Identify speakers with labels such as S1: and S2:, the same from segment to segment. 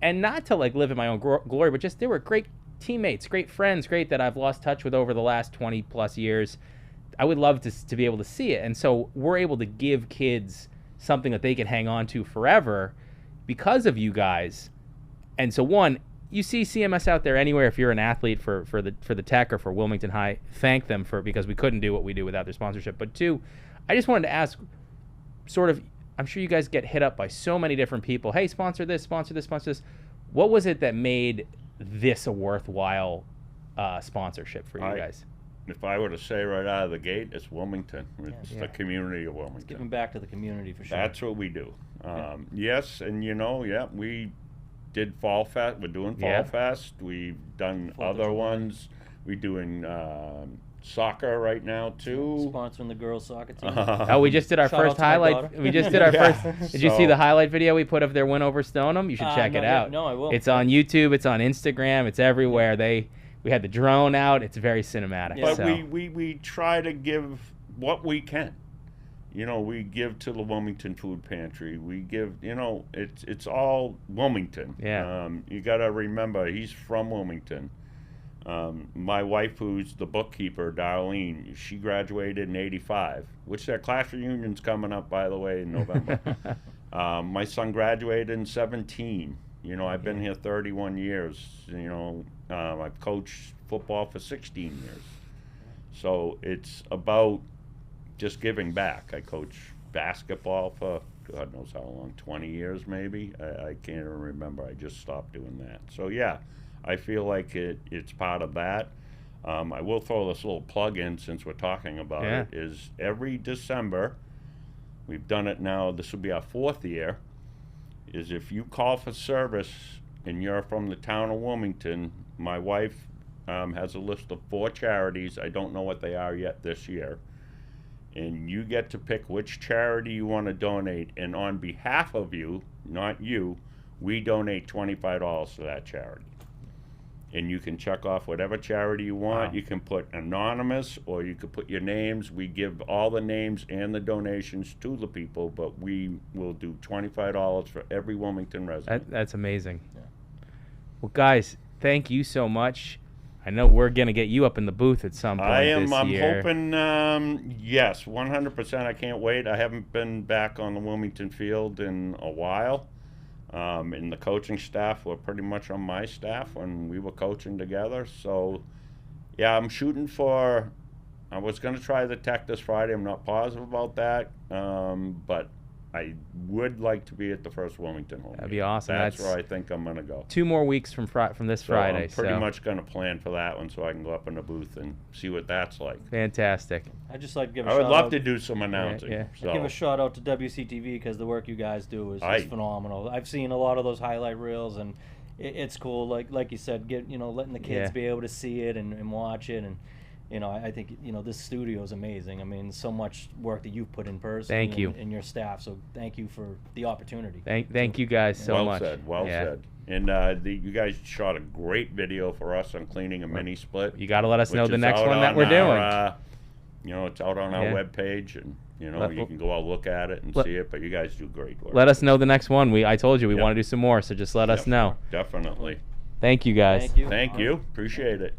S1: and not to like live in my own glory, but just they were great teammates, great friends, great that I've lost touch with over the last 20 plus years. I would love to be able to see it. And so we're able to give kids something that they can hang on to forever because of you guys. And so one, you see CMS out there anywhere. If you're an athlete for the Tech or for Wilmington High, thank them because we couldn't do what we do without their sponsorship. But two, I just wanted to ask, sort of, I'm sure you guys get hit up by so many different people. Hey, sponsor this, sponsor this, sponsor this. What was it that made this a worthwhile sponsorship for you guys?
S2: If I were to say right out of the gate, it's Wilmington. It's the community of Wilmington.
S3: It's giving back to the community for sure.
S2: That's what we do. Yes, and we did Fall Fest. We're doing Fall Fest. We've done other ones. We're doing soccer right now too.
S3: Sponsoring the girls soccer team.
S1: We just did our first highlight. We just did our first. Did you see the highlight video we put of their win over Stoneham? You should check it out.
S3: No, I will.
S1: It's on YouTube. It's on Instagram. It's everywhere. We had the drone out. It's very cinematic.
S2: But
S1: so.
S2: we try to give what we can. We give to the Wilmington Food Pantry. We give, it's all Wilmington.
S1: Yeah.
S2: You got to remember, he's from Wilmington. My wife, who's the bookkeeper, Darlene, she graduated in '85, which their class reunion's coming up, by the way, in November. My son graduated in '17. I've been here 31 years. I've coached football for 16 years. So it's about just giving back. I coach basketball for God knows how long, 20 years maybe. I can't even remember. I just stopped doing that. So yeah, I feel like it's part of that. I will throw this little plug in since we're talking about it, is every December, we've done it now, this will be our 4th year, is if you call for service and you're from the town of Wilmington, my wife has a list of 4 charities. I don't know what they are yet this year. And you get to pick which charity you want to donate. And on behalf of you, not you, we donate $25 to that charity. And you can check off whatever charity you want. Wow. You can put anonymous or you could put your names. We give all the names and the donations to the people, but we will do $25 for every Wilmington resident.
S1: That's amazing. Yeah. Well, guys, thank you so much. I know we're going to get you up in the booth at some point this year.
S2: I'm hoping, yes, 100%. I can't wait. I haven't been back on the Wilmington field in a while. And the coaching staff were pretty much on my staff when we were coaching together. So, yeah, I'm shooting for, I was going to try the Tech this Friday. I'm not positive about that. But I would like to be at the first Wilmington home.
S1: That'd be awesome.
S2: That's where I think I'm going to go.
S1: 2 more weeks from this Friday.
S2: I'm pretty much going to plan for that one so I can go up in the booth and see what that's like.
S1: Fantastic.
S3: I'd just like to give
S2: I would love to do some announcing.
S1: Yeah.
S2: So.
S3: I'd give a shout out to WCTV because the work you guys do is phenomenal. I've seen a lot of those highlight reels and it's cool. Like you said, letting the kids be able to see it and watch it and. I think, this studio is amazing. I mean, so much work that you've put in person.
S1: Thank you.
S3: And your staff. So thank you for the opportunity.
S1: Thank you guys so much.
S2: Well said. And you guys shot a great video for us on cleaning a mini split.
S1: You got to let us know the next one that we're doing.
S2: It's out on our webpage, and you can go out look at it and see it. But you guys do great work.
S1: Let us know the next one. I told you we want to do some more, so just let us know.
S2: Definitely.
S1: Thank you guys.
S2: Thank you. Appreciate it.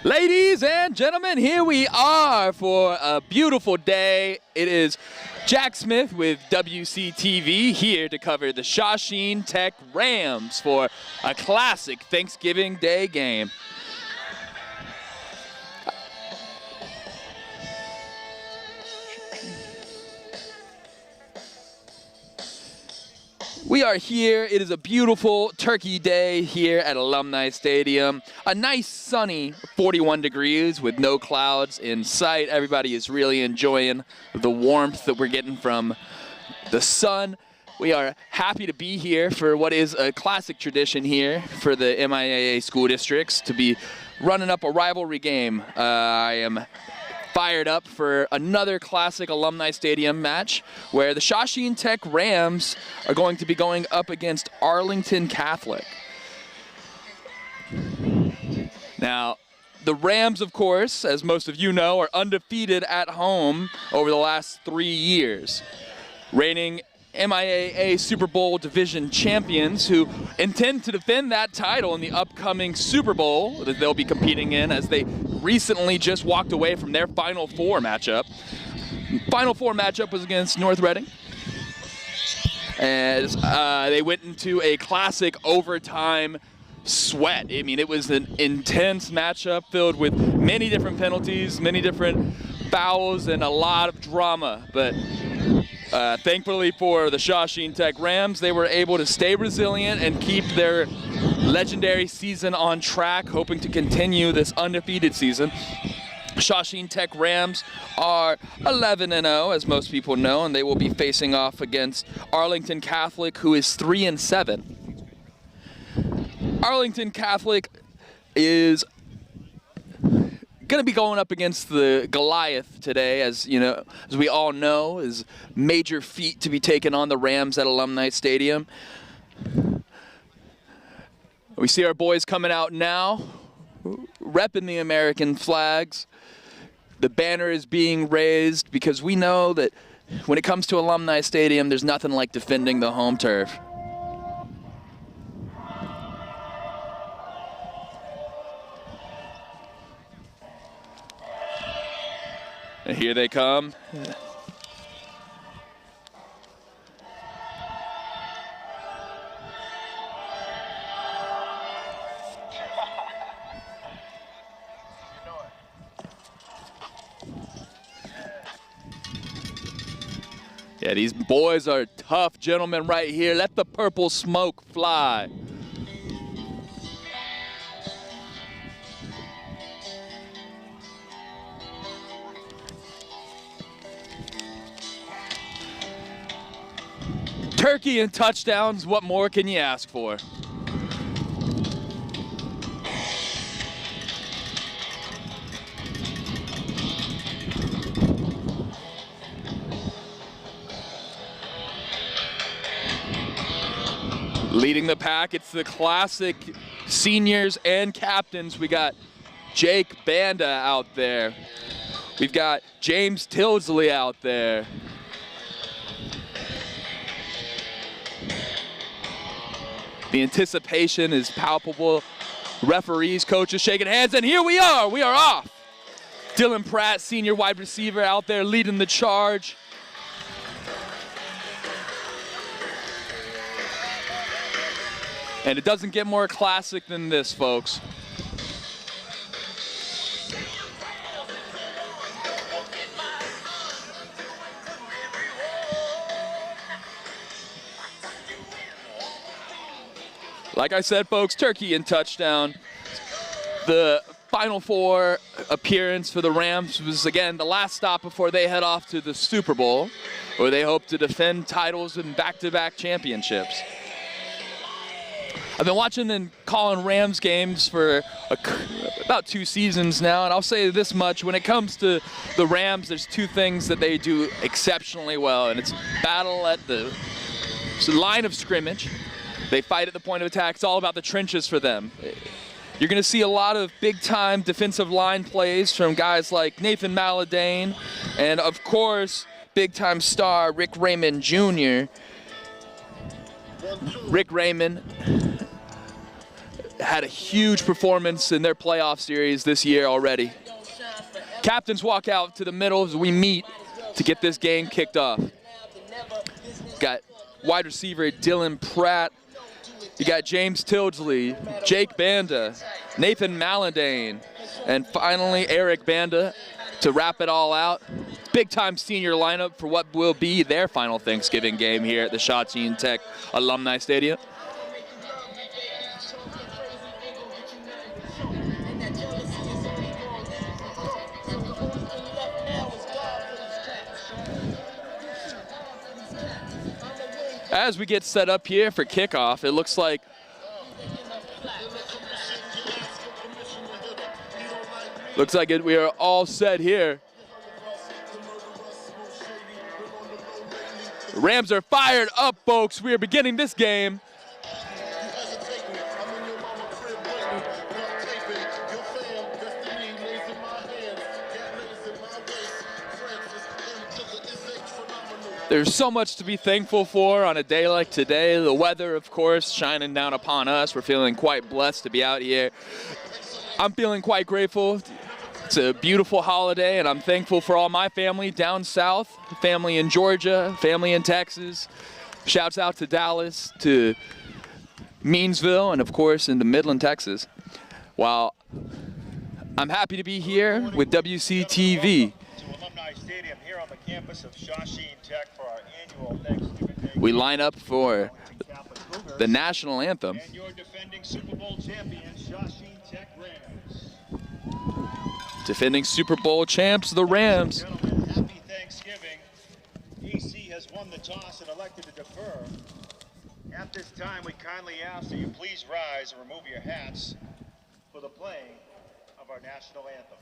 S4: Ladies and gentlemen, here we are for a beautiful day. It is Jack Smith with WCTV here to cover the Shawsheen Tech Rams for a classic Thanksgiving Day game. We are here. It is a beautiful turkey day here at Alumni Stadium. A nice sunny 41 degrees with no clouds in sight. Everybody is really enjoying the warmth that we're getting from the sun. We are happy to be here for what is a classic tradition here for the MIAA school districts to be running up a rivalry game. I am fired up for another classic Alumni Stadium match where the Shawsheen Tech Rams are going to be going up against Arlington Catholic. Now, the Rams, of course, as most of you know, are undefeated at home over the last 3 years, reigning MIAA Super Bowl division champions who intend to defend that title in the upcoming Super Bowl that they'll be competing in, as they recently just walked away from their Final Four matchup. Final Four matchup was against North Reading, as they went into a classic overtime sweat. I mean, it was an intense matchup filled with many different penalties, many different fouls, and a lot of drama, but thankfully for the Shawsheen Tech Rams, they were able to stay resilient and keep their legendary season on track, hoping to continue this undefeated season. Shawsheen Tech Rams are 11-0, as most people know, and they will be facing off against Arlington Catholic, who is 3-7. Arlington Catholic is going to be going up against the Goliath today, as you know, as we all know, is major feat to be taken on the Rams at Alumni Stadium. We see our boys coming out now, repping the American flags. The banner is being raised because we know that when it comes to Alumni Stadium, there's nothing like defending the home turf. And here they come. Yeah, these boys are tough gentlemen right here. Let the purple smoke fly. Turkey and touchdowns, what more can you ask for? Leading the pack, it's the classic seniors and captains. We got Jake Banda out there. We've got James Tilsley out there. The anticipation is palpable. Referees, coaches shaking hands, and here we are off. Dylan Pratt, senior wide receiver, out there leading the charge. And it doesn't get more classic than this, folks. Like I said, folks, turkey and touchdown. The Final Four appearance for the Rams was, again, the last stop before they head off to the Super Bowl, where they hope to defend titles and back-to-back championships. I've been watching and calling Rams games for about 2 seasons now, and I'll say this much. When it comes to the Rams, there's 2 things that they do exceptionally well, and it's battle at the line of scrimmage. They fight at the point of attack. It's all about the trenches for them. You're going to see a lot of big-time defensive line plays from guys like Nathan Maladane and, of course, big-time star Rick Raymond Jr. Rick Raymond had a huge performance in their playoff series this year already. Captains walk out to the middle as we meet to get this game kicked off. Got wide receiver Dylan Pratt. You got James Tildesley, Jake Banda, Nathan Malandane, and finally Eric Banda to wrap it all out. Big-time senior lineup for what will be their final Thanksgiving game here at the Shawsheen Tech Alumni Stadium. As we get set up here for kickoff, it looks like we are all set here. The Rams are fired up, folks. We are beginning this game. There's so much to be thankful for on a day like today. The weather, of course, shining down upon us. We're feeling quite blessed to be out here. I'm feeling quite grateful. It's a beautiful holiday, and I'm thankful for all my family down south, family in Georgia, family in Texas. Shouts out to Dallas, to Meansville, and of course into Midland, Texas. While I'm happy to be here with WCTV.
S5: Stadium here on the campus of Shawsheen Tech for our annual Thanksgiving Day.
S4: We line up for the national anthem.
S5: And your defending Super Bowl champions, Shawsheen Tech Rams.
S4: Defending Super Bowl champs, the Rams.
S5: Gentlemen, happy Thanksgiving. AC has won the toss and elected to defer. At this time, we kindly ask that you please rise and remove your hats for the playing of our national anthem.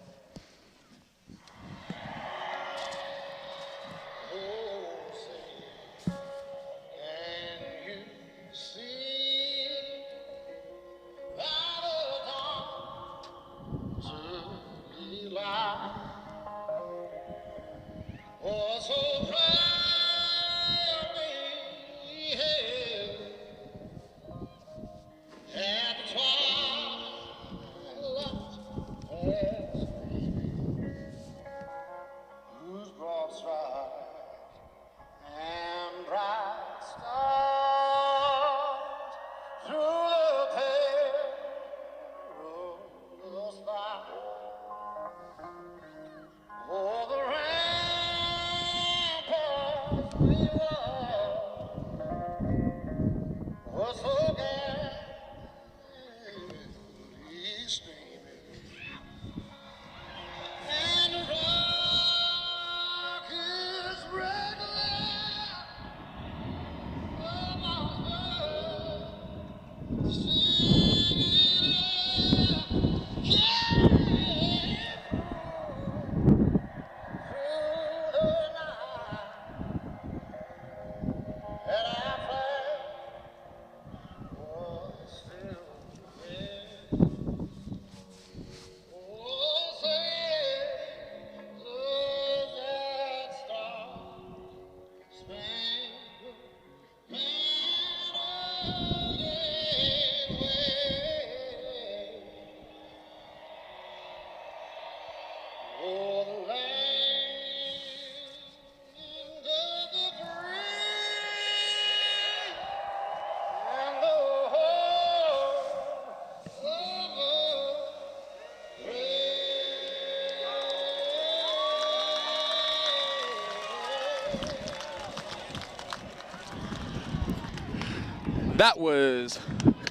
S4: That was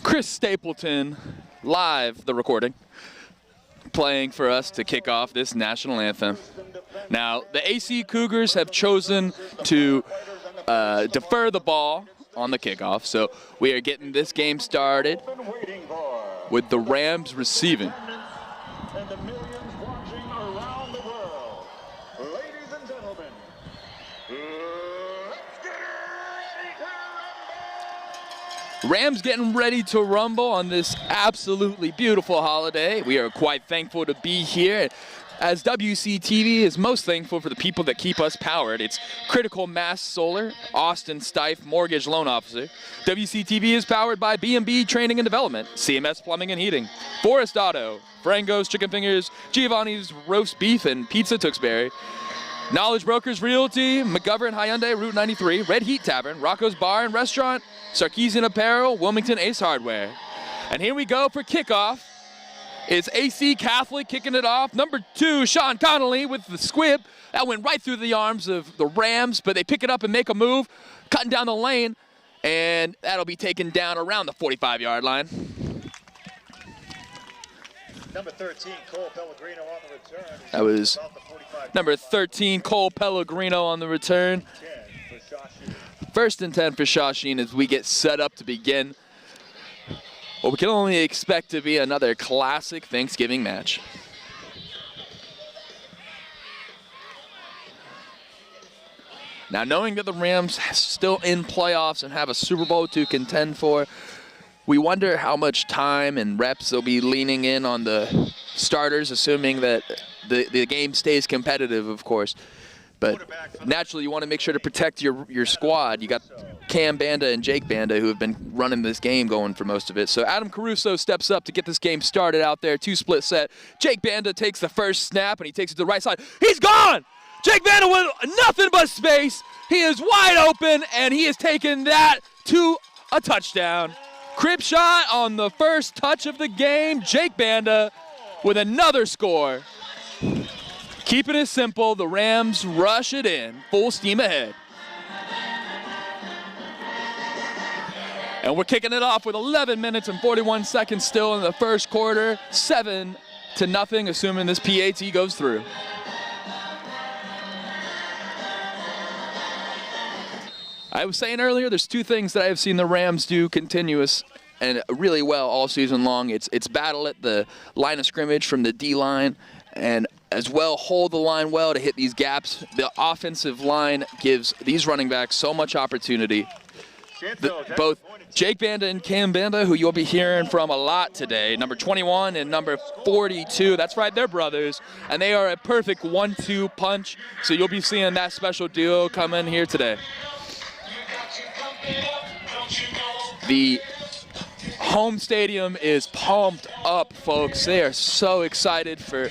S4: Chris Stapleton, live, the recording, playing for us to kick off this national anthem. Now, the AC Cougars have chosen to defer the ball on the kickoff, so we are getting this game started with the Rams receiving.
S5: And the millions watching around the world. Ladies and gentlemen, let's get ready to rumble!
S4: Rams getting ready to rumble on this absolutely beautiful holiday. We are quite thankful to be here. As WCTV is most thankful for the people that keep us powered. It's Critical Mass Solar, Austin Styffe Mortgage Loan Officer. WCTV is powered by B&B Training and Development, CMS Plumbing and Heating, Forrest Auto, Frangos Chicken Fingers, Giovanni's Roast Beef and Pizza Tewksbury, Knowledge Brokers Realty, McGovern Hyundai Route 93, Red Heat Tavern, Rocco's Bar and Restaurant, Sarkisian Apparel, Wilmington Ace Hardware. And here we go for kickoff. It's AC Catholic kicking it off. Number 2, Sean Connolly with the squib. That went right through the arms of the Rams, but they pick it up and make a move, cutting down the lane, and that'll be taken down around the 45-yard line.
S5: Number 13, Cole Pellegrino on the return.
S4: That was number 13, Cole Pellegrino on the return.
S5: 10 for Shawsheen.
S4: First and 10 for Shawsheen as we get set up to begin what we can only expect to be another classic Thanksgiving match. Now, knowing that the Rams are still in playoffs and have a Super Bowl to contend for, we wonder how much time and reps they'll be leaning in on the starters, assuming that the game stays competitive, of course. But naturally, you want to make sure to protect your squad. You got Cam Banda and Jake Banda who have been running this game going for most of it. So Adam Caruso steps up to get this game started out there. 2-split set. Jake Banda takes the first snap, and he takes it to the right side. He's gone! Jake Banda with nothing but space. He is wide open, and he has taken that to a touchdown. Crib shot on the first touch of the game. Jake Banda with another score. Keeping it simple, the Rams rush it in, full steam ahead. And we're kicking it off with 11 minutes and 41 seconds still in the first quarter. 7-0, assuming this PAT goes through. I was saying earlier, there's 2 things that I have seen the Rams do continuous and really well all season long. It's battle at the line of scrimmage from the D-line, and as well hold the line well to hit these gaps. The offensive line gives these running backs so much opportunity. Both Jake Banda and Cam Banda, who you'll be hearing from a lot today, number 21 and number 42. That's right, they're brothers, and they are a perfect 1-2 punch. So you'll be seeing that special duo come in here today. The home stadium is pumped up, folks. They are so excited for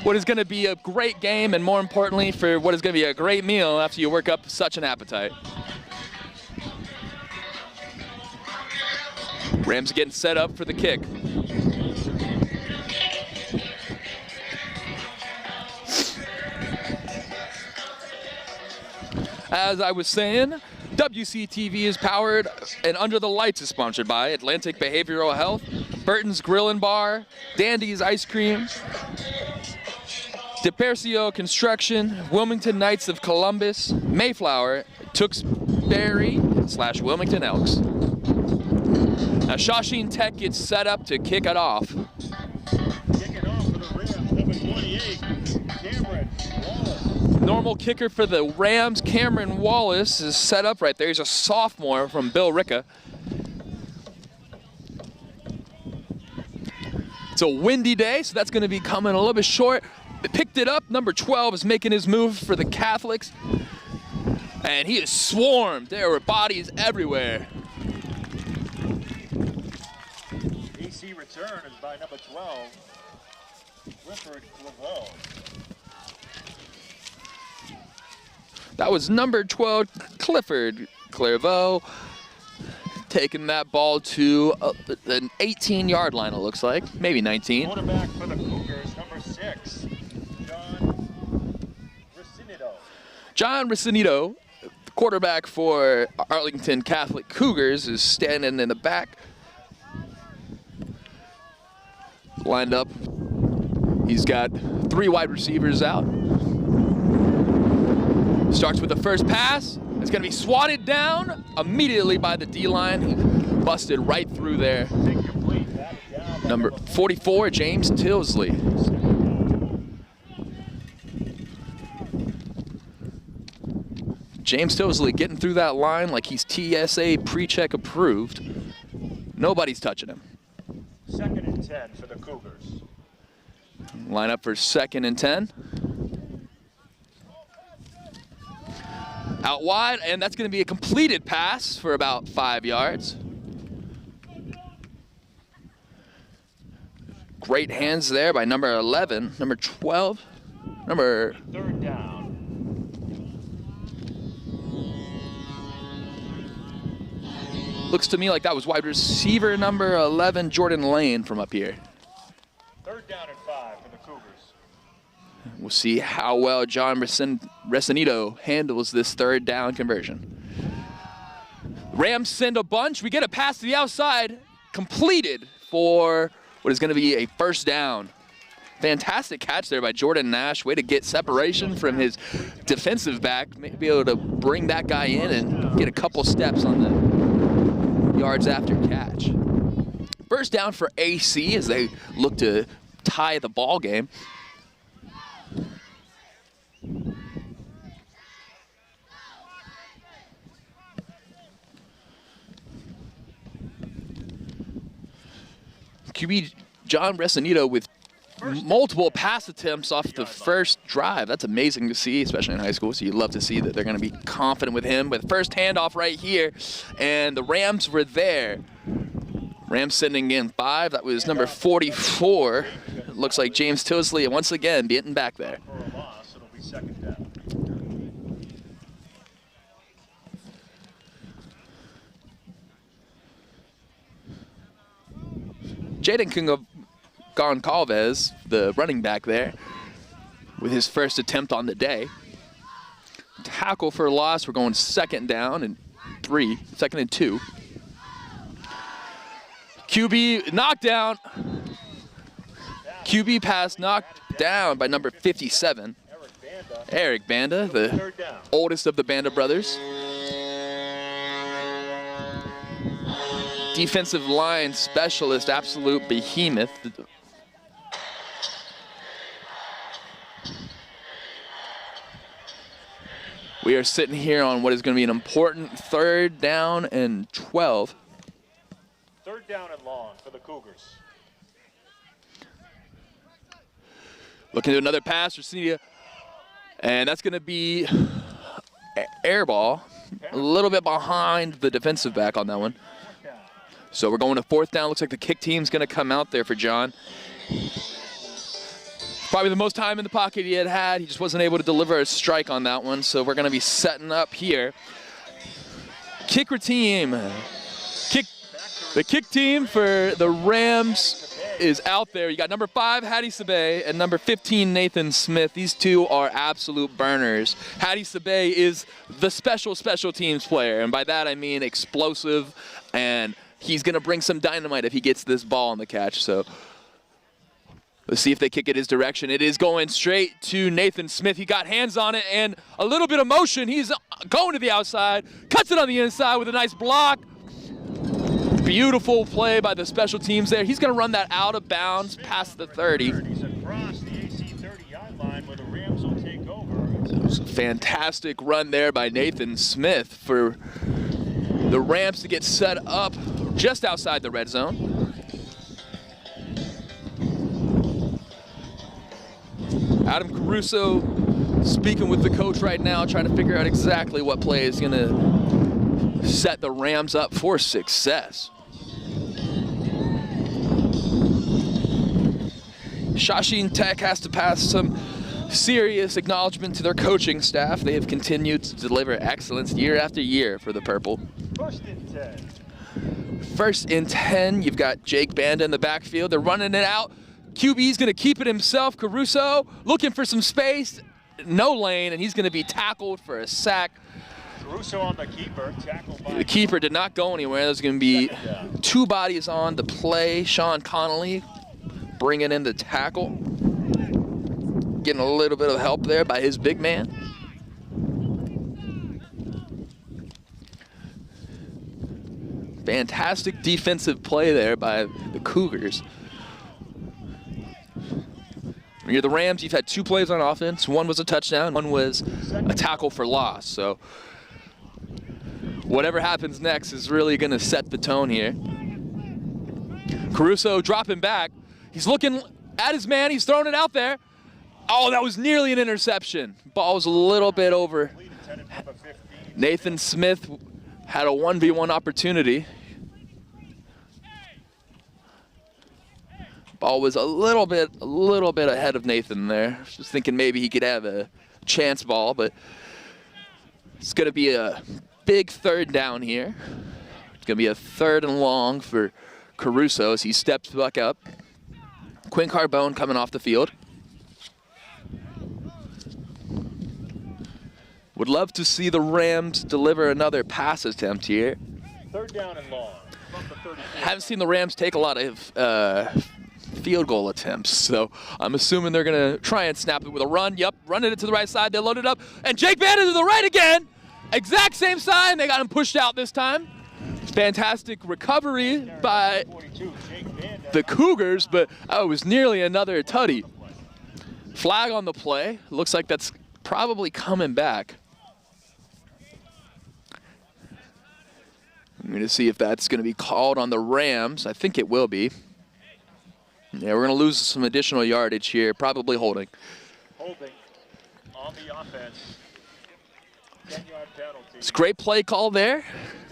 S4: what is going to be a great game, and more importantly, for what is going to be a great meal after you work up such an appetite. Rams are getting set up for the kick. As I was saying, WCTV is powered and Under the Lights is sponsored by Atlantic Behavioral Health, Burton's Grill and Bar, Dandy's Ice Cream, DePercio Construction, Wilmington Knights of Columbus, Mayflower, Tewksbury / Wilmington Elks. Now Shawsheen Tech gets set up to kick it off.
S5: Kick it off for the Rams, number 28, Cameron Wallace.
S4: Normal kicker for the Rams, Cameron Wallace, is set up right there. He's a sophomore from Bill Ricca. It's a windy day, so that's going to be coming a little bit short. They picked it up. Number 12 is making his move for the Catholics. And he is swarmed. There were bodies everywhere.
S5: AC return is by number 12, Clifford Laveau.
S4: That was number 12, Clifford Clairvaux, taking that ball to an 18-yard line, it looks like, maybe 19.
S5: Quarterback for the Cougars, number 6,
S4: John Racinito, quarterback for Arlington Catholic Cougars, is standing in the back. Lined up. He's got 3 wide receivers out. Starts with the first pass. It's going to be swatted down immediately by the D-line. He busted right through there. Number 44, James Tilsley. James Tilsley getting through that line like he's TSA pre-check approved. Nobody's touching him.
S5: 2nd and 10 for the Cougars.
S4: Line up for 2nd and 10. Out wide, and that's going to be a completed pass for about 5 yards. Great hands there by number 11, number 12, number...
S5: 3rd down.
S4: Looks to me like that was wide receiver number 11, Jordan Lane, from up here.
S5: 3rd down and 5 for the Cougars.
S4: We'll see how well John Resinito handles this 3rd down conversion. Rams send a bunch. We get a pass to the outside, completed for what is going to be a 1st down. Fantastic catch there by Jordan Nash. Way to get separation from his defensive back. Maybe be able to bring that guy in and get a couple steps on the yards after catch. 1st down for AC as they look to tie the ball game. QB John Resinito with multiple pass attempts off the 1st drive. That's amazing to see, especially in high school. So you love to see that they're going to be confident with him. With 1st handoff right here, and the Rams were there. Rams sending in 5. That was number 44. It looks like James Tilsley once again getting back there.
S5: For a loss, it'll be 2nd down.
S4: Jaden Goncalves, the running back there, with his 1st attempt on the day. Tackle for a loss. We're going 2nd down and 3, 2nd and 2. QB knockdown. QB pass knocked down by number 57. Eric Banda, the oldest of the Banda brothers. Defensive line specialist, absolute behemoth. We are sitting here on what is going to be an important 3rd down and 12.
S5: 3rd down and long for the Cougars.
S4: Looking to another pass for Cedia. And that's going to be air ball. A little bit behind the defensive back on that one. So we're going to 4th down. Looks like the kick team's going to come out there for John. Probably the most time in the pocket he had. He just wasn't able to deliver a strike on that one. So we're going to be setting up here. Kicker team. The kick team for the Rams is out there. You got number 5, Hattie Sabay, and number 15, Nathan Smith. These two are absolute burners. Hattie Sabay is the special teams player. And by that I mean explosive, and he's going to bring some dynamite if he gets this ball on the catch. So let's see if they kick it his direction. It is going straight to Nathan Smith. He got hands on it and a little bit of motion. He's going to the outside, cuts it on the inside with a nice block. Beautiful play by the special teams there. He's going to run that out of bounds past the 30.
S5: He's across the AC 30-yard line where the Rams will take over.
S4: It was a fantastic run there by Nathan Smith for the Rams to get set up just outside the red zone. Adam Caruso speaking with the coach right now, trying to figure out exactly what play is going to set the Rams up for success. Shawsheen Tech has to pass some serious acknowledgement to their coaching staff. They have continued to deliver excellence year after year for the Purple.
S5: 1st and 10.
S4: 1st and 10, you've got Jake Banda in the backfield. They're running it out. QB's going to keep it himself. Caruso looking for some space. No lane, and he's going to be tackled for a sack.
S5: Caruso on the keeper, tackled by...
S4: The keeper did not go anywhere. There's going to be 2 bodies on the play. Sean Connolly bringing in the tackle. Getting a little bit of help there by his big man. Fantastic defensive play there by the Cougars. When you're the Rams, you've had 2 plays on offense. One was a touchdown, one was a tackle for loss. So whatever happens next is really going to set the tone here. Caruso dropping back. He's looking at his man. He's throwing it out there. Oh, that was nearly an interception. Ball was a little bit over. Nathan Smith had a 1v1 opportunity. Ball was a little bit ahead of Nathan there. Just thinking maybe he could have a chance ball, but it's going to be a big third down here. It's going to be a 3rd and long for Caruso as he steps back up. Quinn Carbone coming off the field. Would love to see the Rams deliver another pass attempt here.
S5: 3rd down and long.
S4: Haven't seen the Rams take a lot of field goal attempts, so I'm assuming they're going to try and snap it with a run. Yep, running it to the right side. They load it up, and Jake Banda to the right again. Exact same sign. They got him pushed out this time. Fantastic recovery by the Cougars, but it was nearly another tutty. Flag on the play. Looks like that's probably coming back. I'm going to see if that's going to be called on the Rams. I think it will be. Yeah, we're going to lose some additional yardage here, probably holding.
S5: Holding on the offense. 10-yard penalty.
S4: It's a great play call there.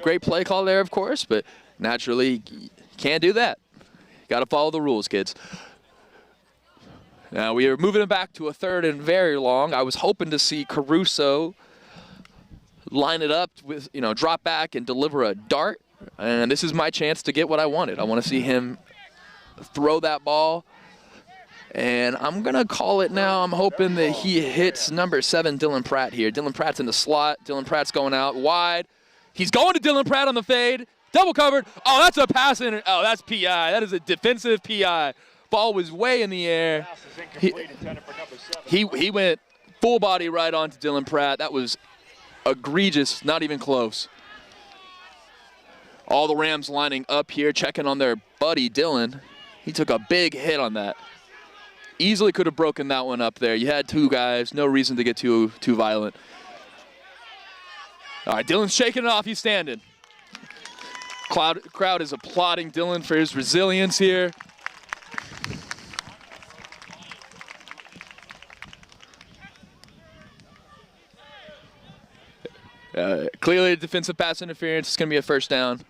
S4: Great play call there, of course, but naturally you can't do that. Got to follow the rules, kids. Now we are moving it back to a 3rd and very long. I was hoping to see Caruso line it up with, drop back and deliver a dart. And this is my chance to get what I wanted. I want to see him throw that ball. And I'm going to call it now. I'm hoping that he hits number 7, Dylan Pratt here. Dylan Pratt's in the slot. Dylan Pratt's going out wide. He's going to Dylan Pratt on the fade. Double covered. Oh, that's a pass. Oh, that's PI. That is a defensive PI. Ball was way in the air. He went full body right on to Dylan Pratt. That was egregious, not even close. All the Rams lining up here, checking on their buddy Dylan. He took a big hit on that. Easily could have broken that one up there. You had 2 guys, no reason to get too violent. All right, Dylan's shaking it off, he's standing. Crowd is applauding Dylan for his resilience here. Clearly a defensive pass interference. It's going to be a 1st down.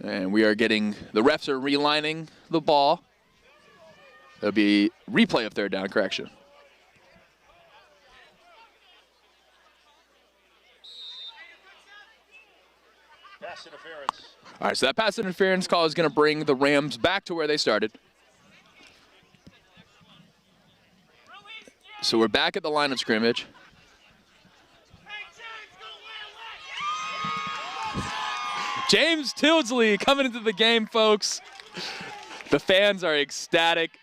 S4: And we are getting, the refs are relining the ball. There'll be replay of 3rd down, correction.
S5: Pass interference.
S4: All right, so that pass interference call is going to bring the Rams back to where they started. So we're back at the line of scrimmage. James Tildesley coming into the game, folks. The fans are ecstatic.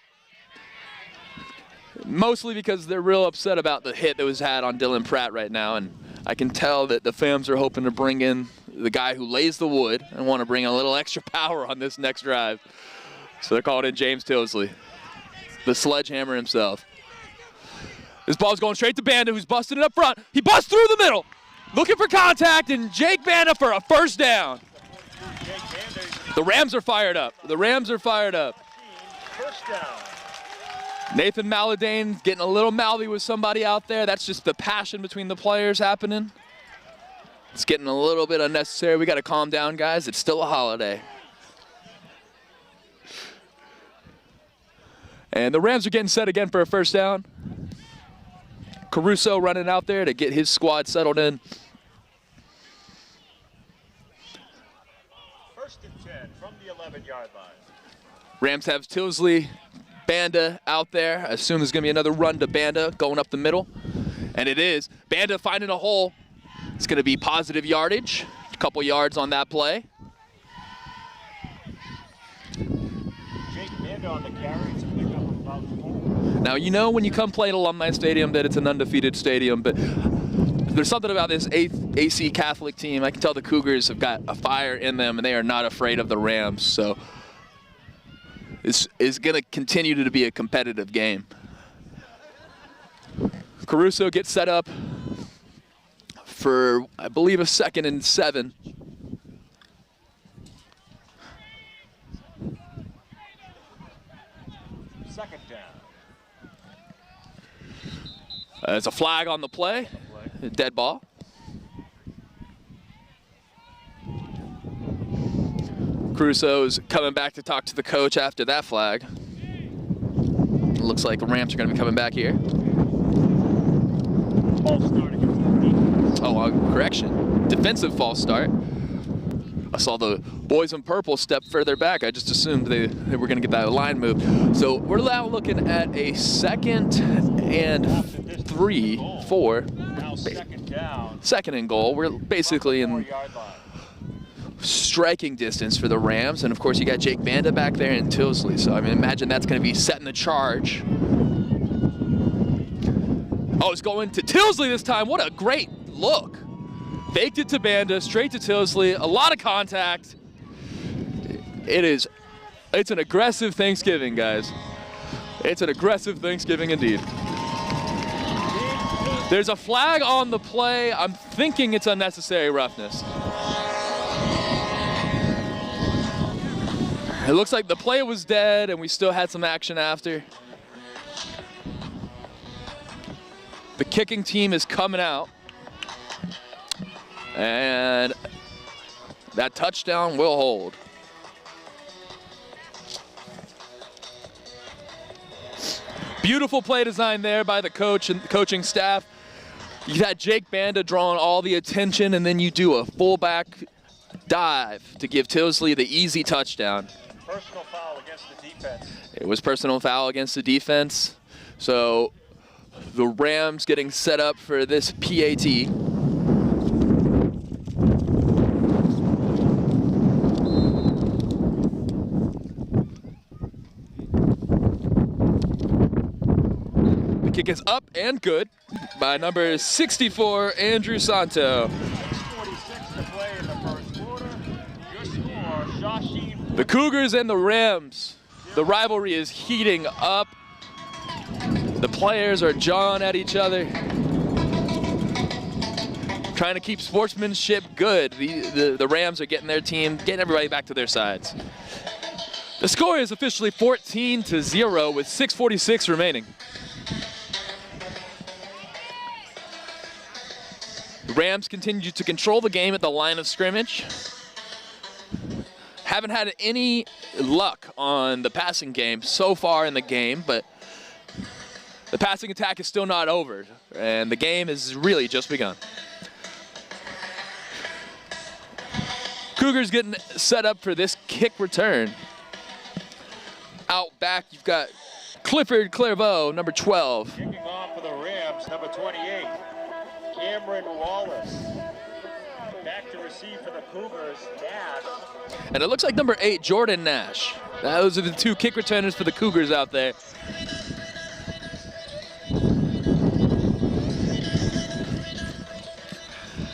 S4: Mostly because they're real upset about the hit that was had on Dylan Pratt right now. And I can tell that the fans are hoping to bring in the guy who lays the wood and want to bring a little extra power on this next drive. So they're calling in James Tildesley, the sledgehammer himself. This ball's going straight to Banda, who's busting it up front. He busts through the middle, looking for contact, and Jake Banda for a 1st down. The Rams are fired up. The Rams are fired up.
S5: 1st down.
S4: Nathan Maladane getting a little mouthy with somebody out there. That's just the passion between the players happening. It's getting a little bit unnecessary. We got to calm down, guys. It's still a holiday. And the Rams are getting set again for a 1st down. Caruso running out there to get his squad settled in.
S5: 1st and 10 from the 11-yard line.
S4: Rams have Tildesley, Banda out there. I assume there's going to be another run to Banda going up the middle. And it is. Banda finding a hole. It's going to be positive yardage. A couple yards on that play.
S5: Jake Banda on the carry to pick up about 4.
S4: Now, you know when you come play at Alumni Stadium that it's an undefeated stadium, but there's something about this AC Catholic team. I can tell the Cougars have got a fire in them, and they are not afraid of the Rams. So is going to continue to be a competitive game. Caruso gets set up for, I believe, a 2nd and 7.
S5: Second down.
S4: There's a flag on the play. A dead ball. Caruso's coming back to talk to the coach after that flag. It looks like the Rams are going to be coming back here.
S5: False start against the defense.
S4: Oh, correction. Defensive false start. I saw the boys in purple step further back. I just assumed they were going to get that line move. So we're now looking at a 2nd and 4.
S5: Now second down.
S4: 2nd and goal. We're basically in
S5: 4-yard line.
S4: striking distance for the Rams. And of course you got Jake Banda back there in Tilsley. So I mean, imagine that's going to be setting the charge. Oh, it's going to Tilsley this time. What a great look. Faked it to Banda, straight to Tilsley. A lot of contact. It's an aggressive Thanksgiving, guys. It's an aggressive Thanksgiving indeed. There's a flag on the play. I'm thinking it's unnecessary roughness. It looks like the play was dead and we still had some action after. The kicking team is coming out. And that touchdown will hold. Beautiful play design there by the coach and the coaching staff. You got Jake Banda drawing all the attention, and then you do a fullback dive to give Tilsley the easy touchdown.
S5: Personal foul against the defense.
S4: It was personal foul against the defense. So the Rams getting set up for this PAT. Kick is up and good by number 64, Andrew Santo.
S5: 6:46 to play in the first quarter. Your score, Shawsheen.
S4: The Cougars and the Rams. The rivalry is heating up. The players are jawing at each other, trying to keep sportsmanship good. The Rams are getting their team, getting everybody back to their sides. The score is officially 14-0 with 6:46 remaining. The Rams continue to control the game at the line of scrimmage. Haven't had any luck on the passing game so far in the game, but the passing attack is still not over, and the game has really just begun. Cougars getting set up for this kick return. Out back, you've got Clifford Clairvaux, number 12.
S5: Kicking off for the Rams, number 28. Cameron Wallace. Back to receive for the Cougars, Nash.
S4: And it looks like number 8, Jordan Nash. Those are the 2 kick returners for the Cougars out there.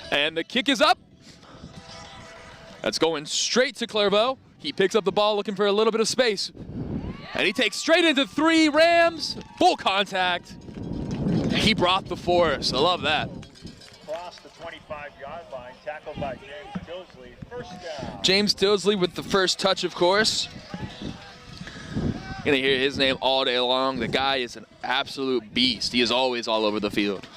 S4: And the kick is up. That's going straight to Clairvaux. He picks up the ball looking for a little bit of space. And he takes straight into 3 Rams. Full contact. He brought the force. I love that.
S5: Across the 25-yard line, tackled by James Tilsley. First down.
S4: James Tilsley with the first touch, of course. Gonna hear his name all day long. The guy is an absolute beast. He is always all over the field.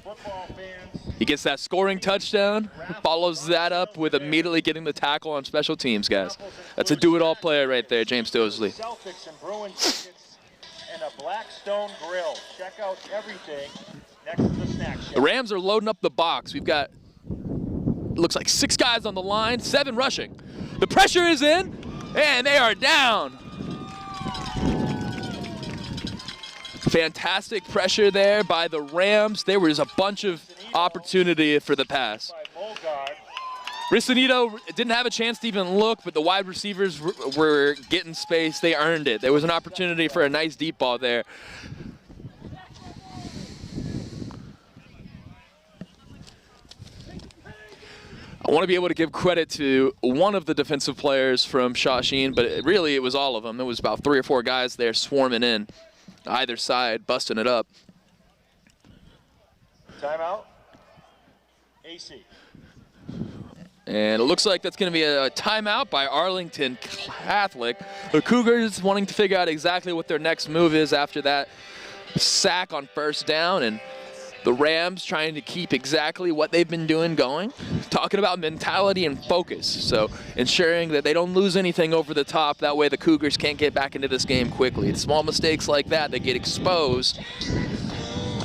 S5: Football fans.
S4: He gets that scoring touchdown, follows that up with immediately getting the tackle on special teams, guys. That's a do-it-all player right there, James Tilsley.
S5: Celtics and Bruins tickets and a Blackstone grill. Check out everything next to the snack shack.
S4: The Rams are loading up the box. We've got, looks like 6 guys on the line, 7 rushing. The pressure is in, and they are down. Fantastic pressure there by the Rams. There was a bunch of opportunity for the pass. Risanito didn't have a chance to even look, but the wide receivers were getting space. They earned it. There was an opportunity for a nice deep ball there. I want to be able to give credit to one of the defensive players from Shawsheen, but it was all of them. There was about 3 or 4 guys there swarming in either side, busting it up.
S5: Timeout. AC.
S4: And it looks like that's going to be a timeout by Arlington Catholic. The Cougars wanting to figure out exactly what their next move is after that sack on first down, and the Rams trying to keep exactly what they've been doing going. Talking about mentality and focus, so ensuring that they don't lose anything over the top. That way the Cougars can't get back into this game quickly. It's small mistakes like that that get exposed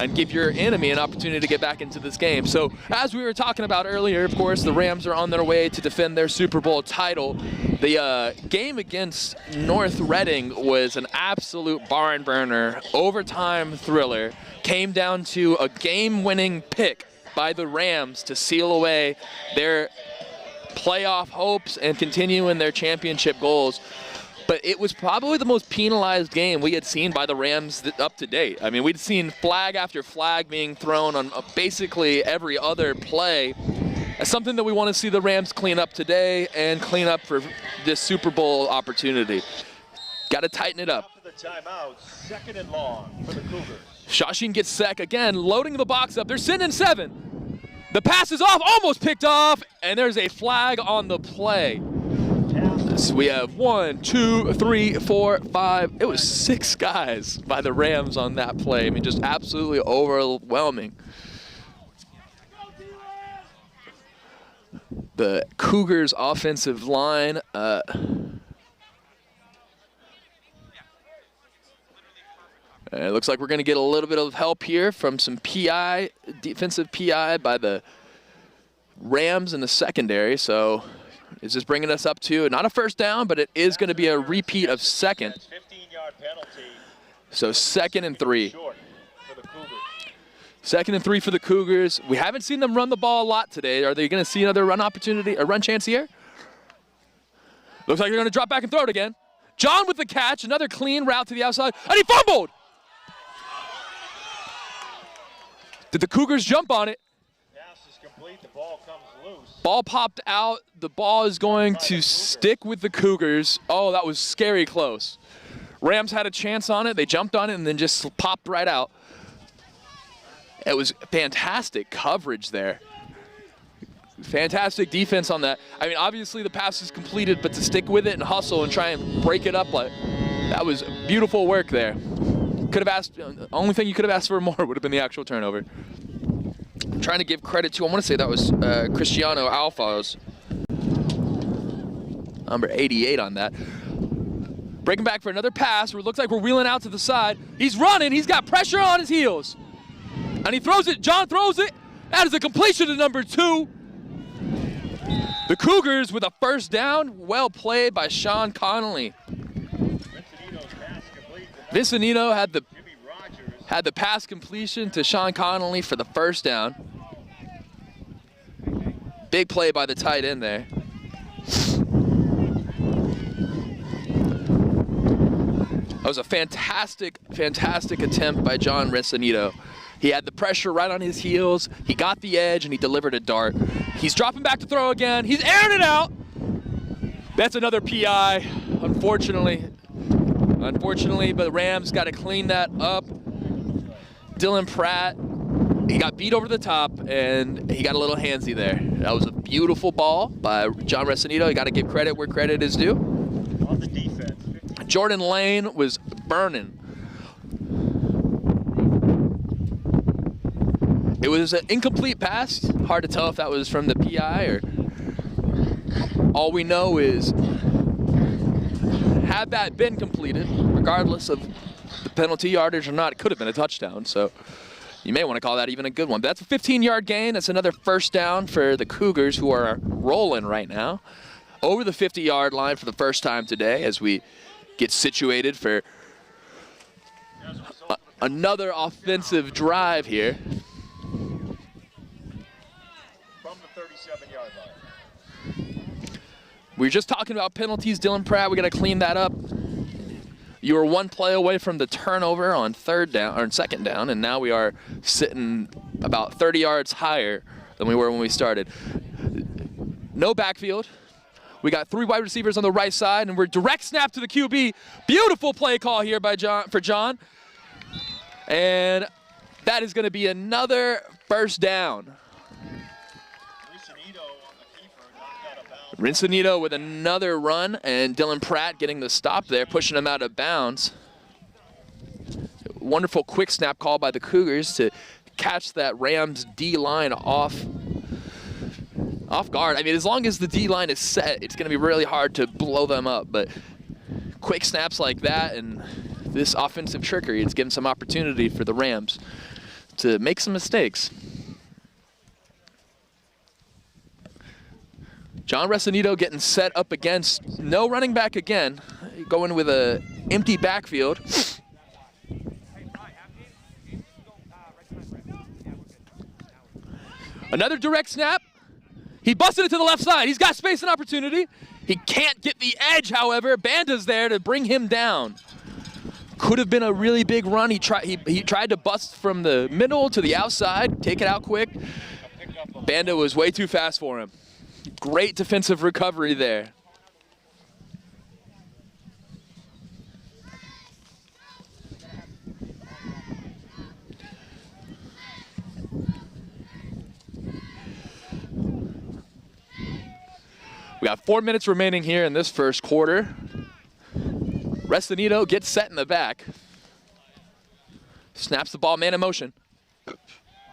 S4: and give your enemy an opportunity to get back into this game. So as we were talking about earlier, of course, the Rams are on their way to defend their Super Bowl title. The game against North Reading was an absolute barn burner, overtime thriller. Came down to a game-winning pick by the Rams to seal away their playoff hopes and continue in their championship goals. But it was probably the most penalized game we had seen by the Rams up to date. I mean, we'd seen flag after flag being thrown on basically every other play. That's something that we want to see the Rams clean up today and clean up for this Super Bowl opportunity. Got to tighten it up.
S5: After the timeout, 2nd and long for the Cougars.
S4: Shawsheen gets sacked again, loading the box up. They're sitting in 7. The pass is off, almost picked off, and there's a flag on the play. So we have 1, 2, 3, 4, 5. It was 6 guys by the Rams on that play. I mean, just absolutely overwhelming. The Cougars' offensive line. It looks like we're going to get a little bit of help here from some PI, defensive PI by the Rams in the secondary. So is this bringing us up to not a first down, but it is going to be a repeat of 2nd.
S5: 15-yard penalty.
S4: So 2nd and 3. 2nd and 3 for the Cougars. We haven't seen them run the ball a lot today. Are they going to see another run opportunity, a run chance here? Looks like they're going to drop back and throw it again. John with the catch, another clean route to the outside, and he fumbled! Did the Cougars jump on it?
S5: Pass is complete. The ball comes loose.
S4: Ball popped out. The ball is going to stick with the Cougars. Oh, that was scary close. Rams had a chance on it. They jumped on it and then just popped right out. It was fantastic coverage there. Fantastic defense on that. I mean, obviously the pass is completed, but to stick with it and hustle and try and break it up, that was beautiful work there. Could have asked, the only thing you could have asked for more would have been the actual turnover. I'm trying to give credit to, I want to say that was Cristiano Alfa's number 88 on that. Breaking back for another pass. Where it looks like we're wheeling out to the side. He's running. He's got pressure on his heels. And he throws it. John throws it. That is a completion to number 2. The Cougars with a first down. Well played by Sean Connolly. Vicinito had the pass completion to Sean Connolly for the first down. Big play by the tight end there. That was a fantastic, fantastic attempt by John Vicinito. He had the pressure right on his heels. He got the edge and he delivered a dart. He's dropping back to throw again. He's airing it out. That's another PI, unfortunately. But the Rams got to clean that up. Dylan Pratt, he got beat over the top, and he got a little handsy there. That was a beautiful ball by John Vicinito. You got to give credit where credit is due.
S5: On the defense.
S4: Jordan Lane was burning. It was an incomplete pass. Hard to tell if that was from the PI or... All we know is, had that been completed, regardless of the penalty yardage or not, it could have been a touchdown. So you may want to call that even a good one. But that's a 15-yard gain. That's another first down for the Cougars, who are rolling right now. Over the 50-yard line for the first time today as we get situated for another offensive drive here.
S5: From the 37-yard line.
S4: We were just talking about penalties, Dylan Pratt. We got to clean that up. You were one play away from the turnover on second down, and now we are sitting about 30 yards higher than we were when we started. no backfield. We got 3 wide receivers on the right side, and we're direct snap to the QB. Beautiful play call here by John. And that is going to be another first down. Rincenito with another run, and Dylan Pratt getting the stop there, pushing him out of bounds. Wonderful quick snap call by the Cougars to catch that Rams D-line off guard. I mean, as long as the D-line is set, it's going to be really hard to blow them up. But quick snaps like that and this offensive trickery, it's given some opportunity for the Rams to make some mistakes. John Rincenito getting set up against no running back again, going with a empty backfield. Another direct snap. He busted it to the left side. He's got space and opportunity. He can't get the edge, however. Banda's there to bring him down. Could have been a really big run. He tried to bust from the middle to the outside, take it out quick. Banda was way too fast for him. Great defensive recovery there. We got 4 minutes remaining here in this first quarter. Rincenito gets set in the back. Snaps the ball, man in motion.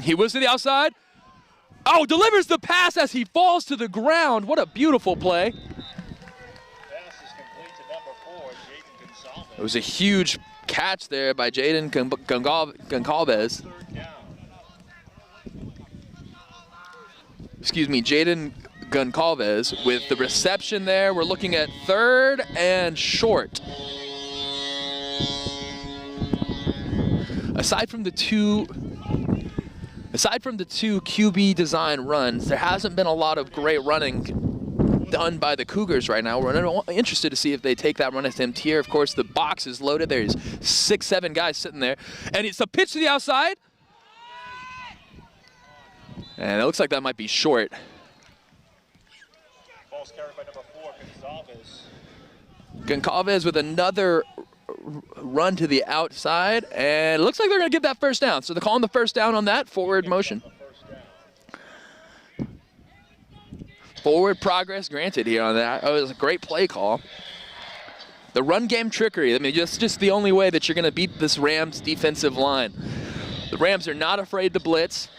S4: He whips to the outside. Oh, delivers the pass as he falls to the ground. What a beautiful play. It was a huge catch there by Jaden Goncalves. Excuse me, Jaden Goncalves with the reception there. We're looking at 3rd and short. Aside from the two QB design runs, there hasn't been a lot of great running done by the Cougars right now. We're interested to see if they take that run attempt here. Of course, the box is loaded. There's 6-7 guys sitting there. And it's a pitch to the outside. And it looks like that might be short.
S5: Ball's carried by number 4, Goncalves.
S4: Goncalves with another run to the outside, and it looks like they're going to get that first down. So they're calling the first down on that forward motion. Forward progress granted here on that. Oh, it was a great play call. The run game trickery, I mean, just the only way that you're going to beat this Rams defensive line. The Rams are not afraid to blitz.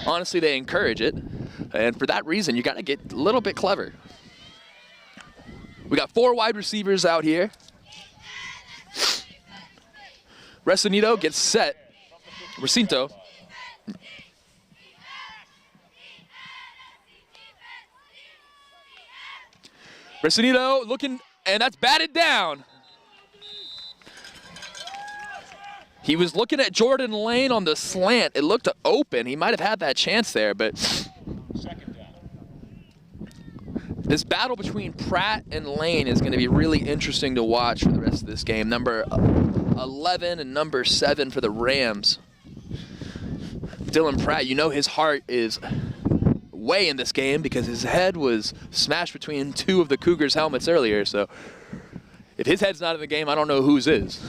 S4: Honestly, they encourage it. And for that reason, you got to get a little bit clever. We got 4 wide receivers out here. Rincenito gets set. Rincenito. Rincenito looking, and that's batted down. He was looking at Jordan Lane on the slant. It looked open. He might have had that chance there, but this battle between Pratt and Lane is going to be really interesting to watch for the rest of this game. Number 11 and number 7 for the Rams. Dylan Pratt, you know his heart is way in this game because his head was smashed between 2 of the Cougars' helmets earlier. So if his head's not in the game, I don't know whose is.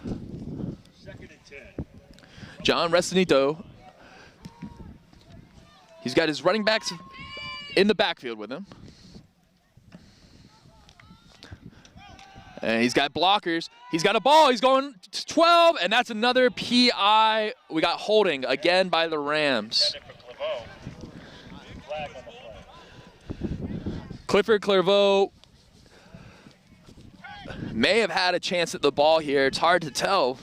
S5: 2nd and 10.
S4: John Rincenito. He's got his running backs in the backfield with him. And he's got blockers. He's got a ball. He's going to 12, and that's another PI. We got holding again by the Rams. Clifford Clairvaux may have had a chance at the ball here. It's hard to tell.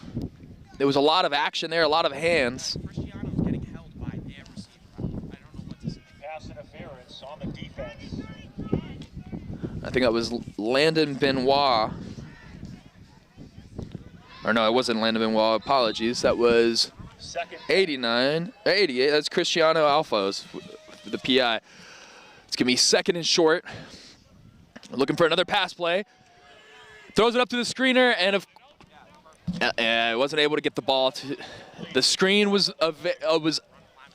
S4: There was a lot of action there, a lot of hands.
S5: Pass interference on the defense.
S4: I think that was Landon Benoit. Or no, it wasn't Landon Benoit. Apologies. That was 89, 88. That's Cristiano Alfos, the PI. It's going to be 2nd and short. Looking for another pass play. Throws it up to the screener, and wasn't able to get the ball. The screen was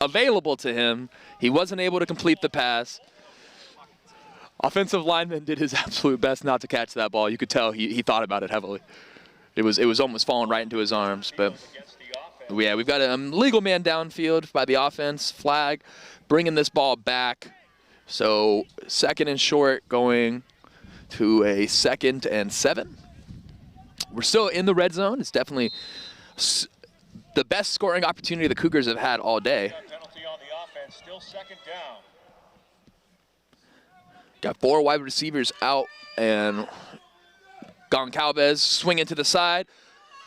S4: available to him. He wasn't able to complete the pass. Offensive lineman did his absolute best not to catch that ball. You could tell he thought about it heavily. It was almost falling right into his arms. But yeah, we've got a legal man downfield by the offense. Flag, bringing this ball back. So 2nd and short, going to a 2nd and 7. We're still in the red zone. It's definitely the best scoring opportunity the Cougars have had all day.
S5: Penalty on the offense, still 2nd down.
S4: Got 4 wide receivers out, and Goncalves swinging to the side,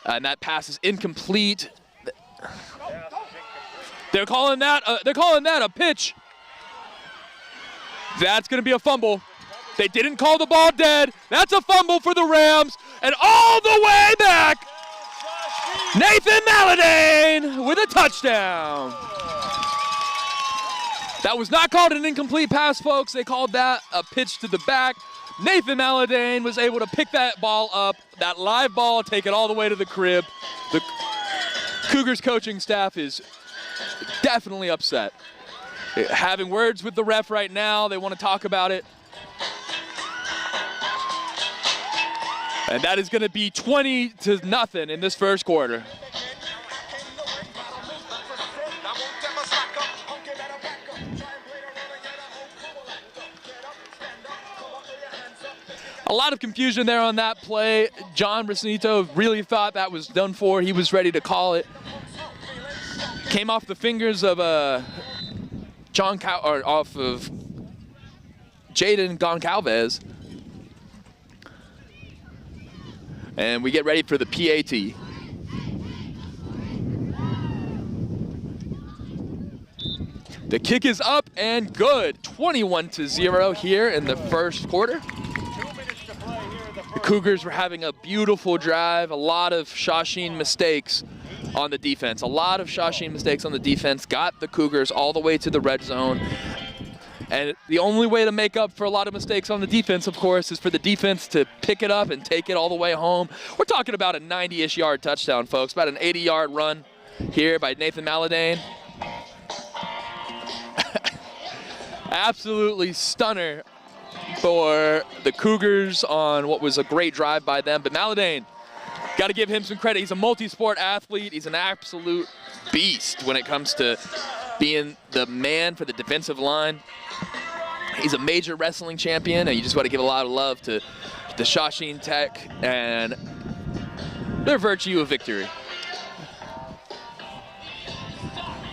S4: and that pass is incomplete. They're calling that a pitch. That's going to be a fumble. They didn't call the ball dead. That's a fumble for the Rams, and all the way back, Nathan Maladane with a touchdown. That was not called an incomplete pass, folks. They called that a pitch to the back. Nathan Maladane was able to pick that ball up, that live ball, take it all the way to the crib. The Cougars coaching staff is definitely upset. Having words with the ref right now. They want to talk about it. And that is going to be 20-0 in this first quarter. A lot of confusion there on that play. John Brasnito really thought that was done for. He was ready to call it. Came off the fingers of off of Jaden Goncalves. And we get ready for the PAT. The kick is up and good. 21-0 here in the first quarter. The Cougars were having a beautiful drive. A lot of Shawsheen mistakes on the defense. A lot of Shawsheen mistakes on the defense got the Cougars all the way to the red zone. And the only way to make up for a lot of mistakes on the defense, of course, is for the defense to pick it up and take it all the way home. We're talking about a 90-ish yard touchdown, folks. About an 80-yard run here by Nathan Maladane. Absolutely stunner for the Cougars on what was a great drive by them. But Maladane, got to give him some credit. He's a multi-sport athlete. He's an absolute beast when it comes to being the man for the defensive line. He's a major wrestling champion, and you just got to give a lot of love to the Shawsheen Tech and their virtue of victory.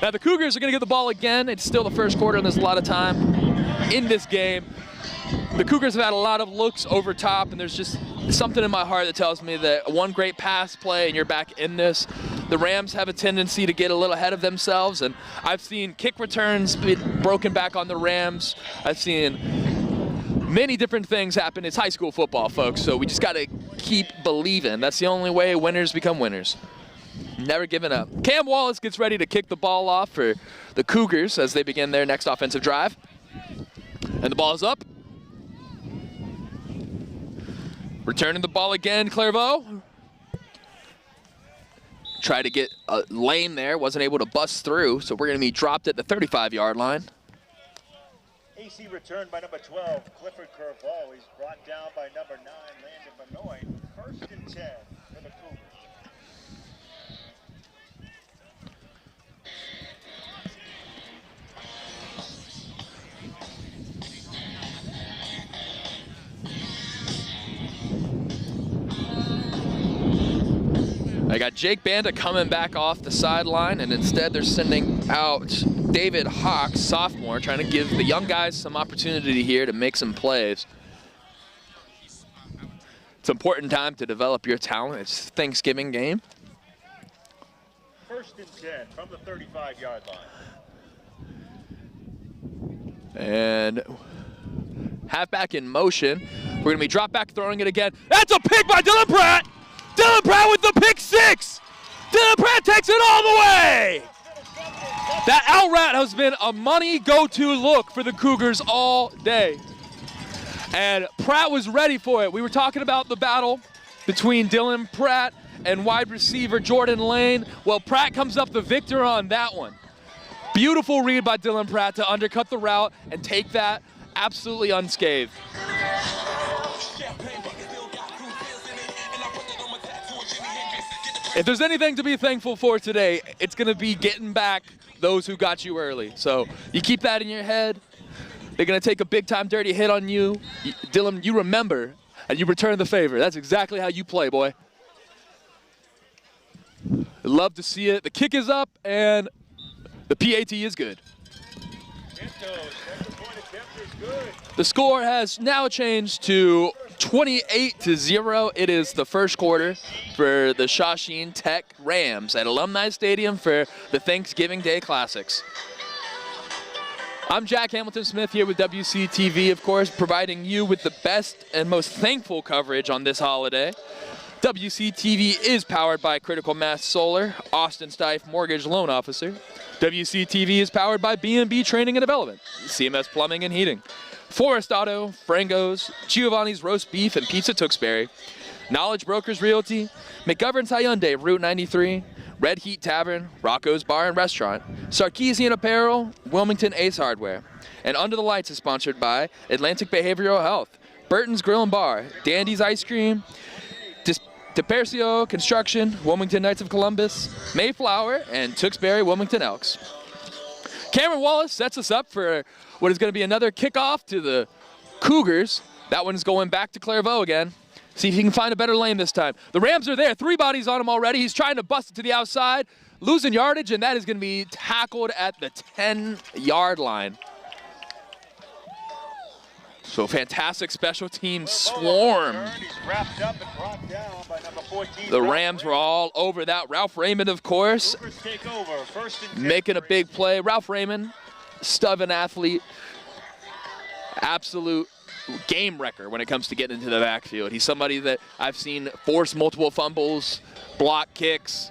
S4: Now the Cougars are going to get the ball again. It's still the first quarter, and there's a lot of time in this game. The Cougars have had a lot of looks over top, and there's just something in my heart that tells me that one great pass play and you're back in this. The Rams have a tendency to get a little ahead of themselves, and I've seen kick returns be broken back on the Rams. I've seen many different things happen. It's high school football, folks, so we just got to keep believing. That's the only way winners become winners. Never giving up. Cam Wallace gets ready to kick the ball off for the Cougars as they begin their next offensive drive. And the ball is up. Returning the ball again, Clairvaux. Tried to get a lane there, wasn't able to bust through, so we're going to be dropped at the 35-yard line.
S5: AC returned by number 12, Clifford Clairvaux. He's brought down by number 9, Landon Manoy. 1st and 10 for the Cougars.
S4: I got Jake Banda coming back off the sideline, and instead they're sending out David Hawk, sophomore, trying to give the young guys some opportunity here to make some plays. It's an important time to develop your talent. It's Thanksgiving game.
S5: 1st and 10 from the 35-yard line.
S4: And halfback in motion. We're going to be drop back throwing it again. That's a pick by Dylan Pratt! Dylan Pratt with the pick 6! Dylan Pratt takes it all the way! That out route has been a money go-to look for the Cougars all day. And Pratt was ready for it. We were talking about the battle between Dylan Pratt and wide receiver Jordan Lane. Well, Pratt comes up the victor on that one. Beautiful read by Dylan Pratt to undercut the route and take that absolutely unscathed. If there's anything to be thankful for today, it's going to be getting back those who got you early. So you keep that in your head. They're going to take a big-time dirty hit on you. Dylan, you remember, and you return the favor. That's exactly how you play, boy. Love to see it. The kick is up, and the PAT is good. The score has now changed to 28-0. It is the first quarter for the Shawsheen Tech Rams at Alumni Stadium for the Thanksgiving Day Classics. I'm Jack Hamilton Smith here with WCTV, of course, providing you with the best and most thankful coverage on this holiday. WCTV is powered by Critical Mass Solar, Austin Styffe Mortgage Loan Officer. WCTV is powered by B&B Training and Development, CMS Plumbing and Heating, Forrest Auto, Frangos, Giovanni's Roast Beef and Pizza Tewksbury, Knowledge Brokers Realty, McGovern's Hyundai, Route 93, Red Heat Tavern, Rocco's Bar and Restaurant, Sarkisian Apparel, Wilmington Ace Hardware. And Under the Lights is sponsored by Atlantic Behavioral Health, Burton's Grill and Bar, Dandy's Ice Cream, DePercio Construction, Wilmington Knights of Columbus, Mayflower, and Tewksbury Wilmington Elks. Cameron Wallace sets us up for what is going to be another kickoff to the Cougars. That one's going back to Clairvaux again. See if he can find a better lane this time. The Rams are there. 3 bodies on him already. He's trying to bust it to the outside, losing yardage, and that is going to be tackled at the 10-yard line. So fantastic special team swarm. The Rams were all over that. Ralph Raymond, of course, making a big play. Ralph Raymond, stubborn athlete, absolute game wrecker when it comes to getting into the backfield. He's somebody that I've seen force multiple fumbles, block kicks.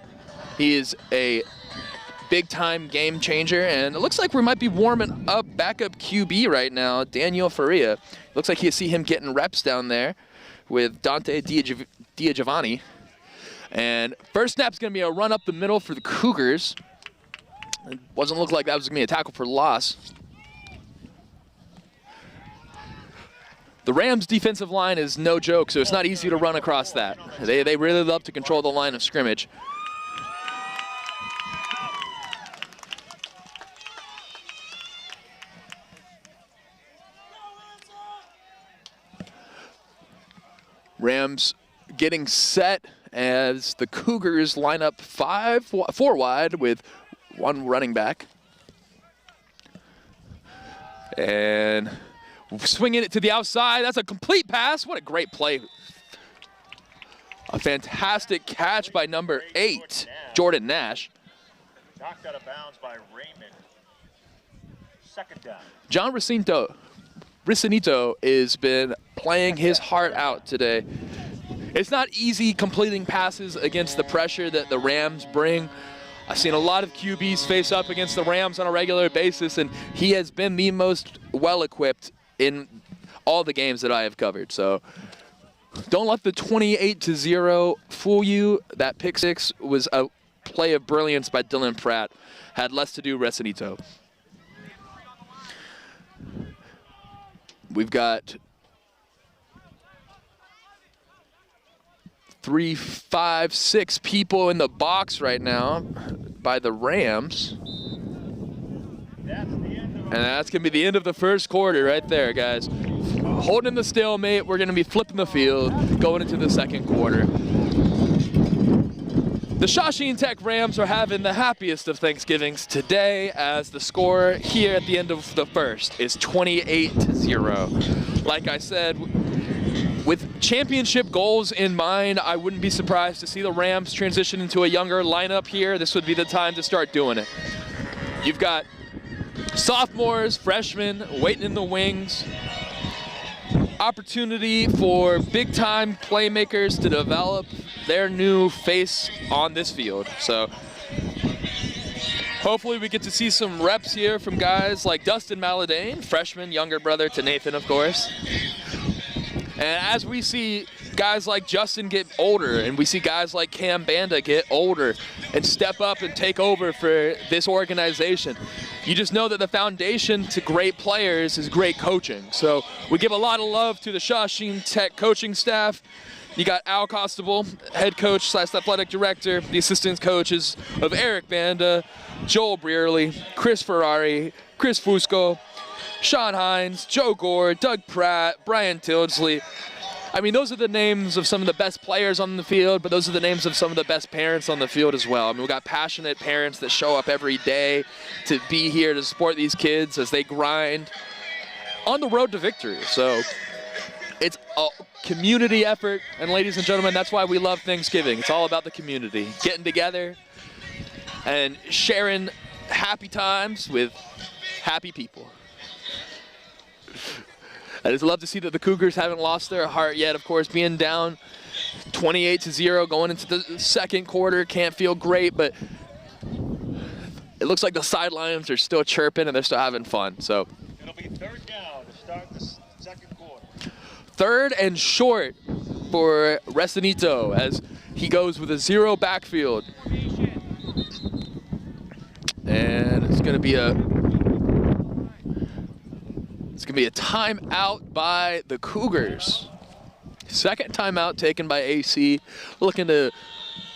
S4: He is a big-time game changer, and it looks like we might be warming up backup QB right now, Daniel Faria. Looks like you see him getting reps down there with Dante Giovanni. And first snap's going to be a run up the middle for the Cougars. It doesn't look like that was going to be a tackle for loss. The Rams' defensive line is no joke, so it's not easy to run across that. They really love to control the line of scrimmage. Rams getting set as the Cougars line up 4 wide with 1 running back. And swinging it to the outside. That's a complete pass. What a great play. A fantastic catch by number 8, Jordan Nash.
S5: Knocked out of bounds by Raymond. Second down.
S4: John Ricinito has been playing his heart out today. It's not easy completing passes against the pressure that the Rams bring. I've seen a lot of QBs face up against the Rams on a regular basis, and he has been the most well-equipped in all the games that I have covered. So don't let the 28-0 fool you. That pick six was a play of brilliance by Dylan Pratt. Had less to do with Ricinito. We've got 3, 5, 6 people in the box right now by the Rams. And that's going to be the end of the first quarter right there, guys. Holding the stalemate, we're going to be flipping the field going into the second quarter. The Shawsheen Tech Rams are having the happiest of Thanksgivings today, as the score here at the end of the first is 28-0. Like I said, with championship goals in mind, I wouldn't be surprised to see the Rams transition into a younger lineup here. This would be the time to start doing it. You've got sophomores, freshmen waiting in the wings. Opportunity for big-time playmakers to develop their new face on this field. So hopefully we get to see some reps here from guys like Dustin Maladane, freshman, younger brother to Nathan, of course. And as we see guys like Justin get older, and we see guys like Cam Banda get older, and step up and take over for this organization. You just know that the foundation to great players is great coaching. So we give a lot of love to the Shawsheen Tech coaching staff. You got Al Costable, head coach / athletic director, the assistant coaches of Eric Banda, Joel Brearley, Chris Ferrari, Chris Fusco, Sean Hines, Joe Gore, Doug Pratt, Brian Tildesley. I mean, those are the names of some of the best players on the field, but those are the names of some of the best parents on the field as well. I mean, we got passionate parents that show up every day to be here to support these kids as they grind on the road to victory. So it's a community effort, and ladies and gentlemen, that's why we love Thanksgiving. It's all about the community, getting together and sharing happy times with happy people. I just love to see that the Cougars haven't lost their heart yet. Of course, being down 28-0 going into the second quarter can't feel great, but it looks like the sidelines are still chirping and they're still having fun. So
S5: it'll be third down to start the second quarter.
S4: Third and short for Resinito as he goes with a 0 backfield. And it's going to be a timeout by the Cougars. Second timeout taken by AC, looking to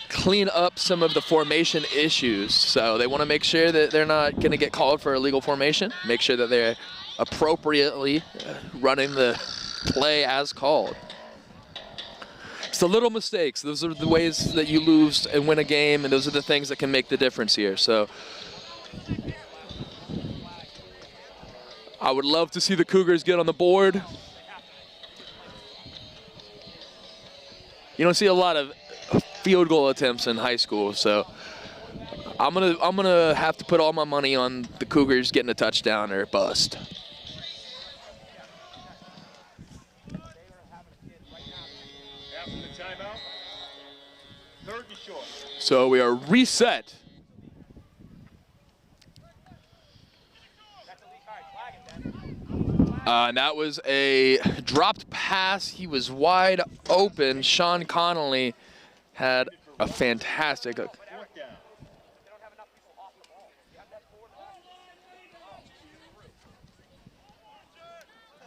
S4: clean up some of the formation issues. So they want to make sure that they're not going to get called for illegal formation, make sure that they're appropriately running the play as called. It's the little mistakes. Those are the ways that you lose and win a game, and those are the things that can make the difference here. So I would love to see the Cougars get on the board. You don't see a lot of field goal attempts in high school, so I'm gonna have to put all my money on the Cougars getting a touchdown or bust.
S5: After the timeout, third and short.
S4: So we are reset. And that was a dropped pass. He was wide open. Sean Connolly had a fantastic.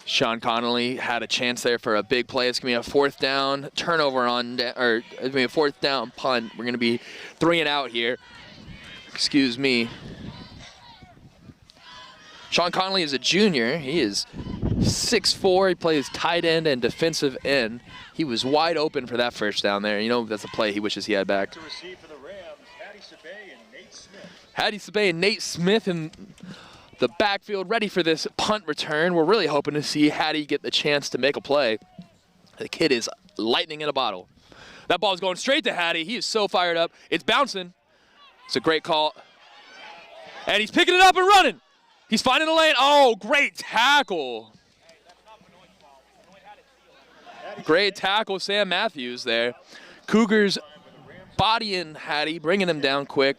S4: Sean Connolly had a chance there for a big play. It's going to be a fourth down turnover on, or it's going to be a fourth down punt. We're going to be 3 and out here. Excuse me. Sean Connolly is a junior. He is 6'4". He plays tight end and defensive end. He was wide open for that first down there. You know, that's a play he wishes he had back.
S5: To receive for the Rams, Hattie Sabay and Nate Smith.
S4: Hattie Sabay and Nate Smith in the backfield ready for this punt return. We're really hoping to see Hattie get the chance to make a play. The kid is lightning in a bottle. That ball is going straight to Hattie. He is so fired up. It's bouncing. It's a great call. And he's picking it up and running. He's finding the lane. Oh, great tackle. Great tackle, Sam Matthews there. Cougars bodying Hattie, bringing him down quick.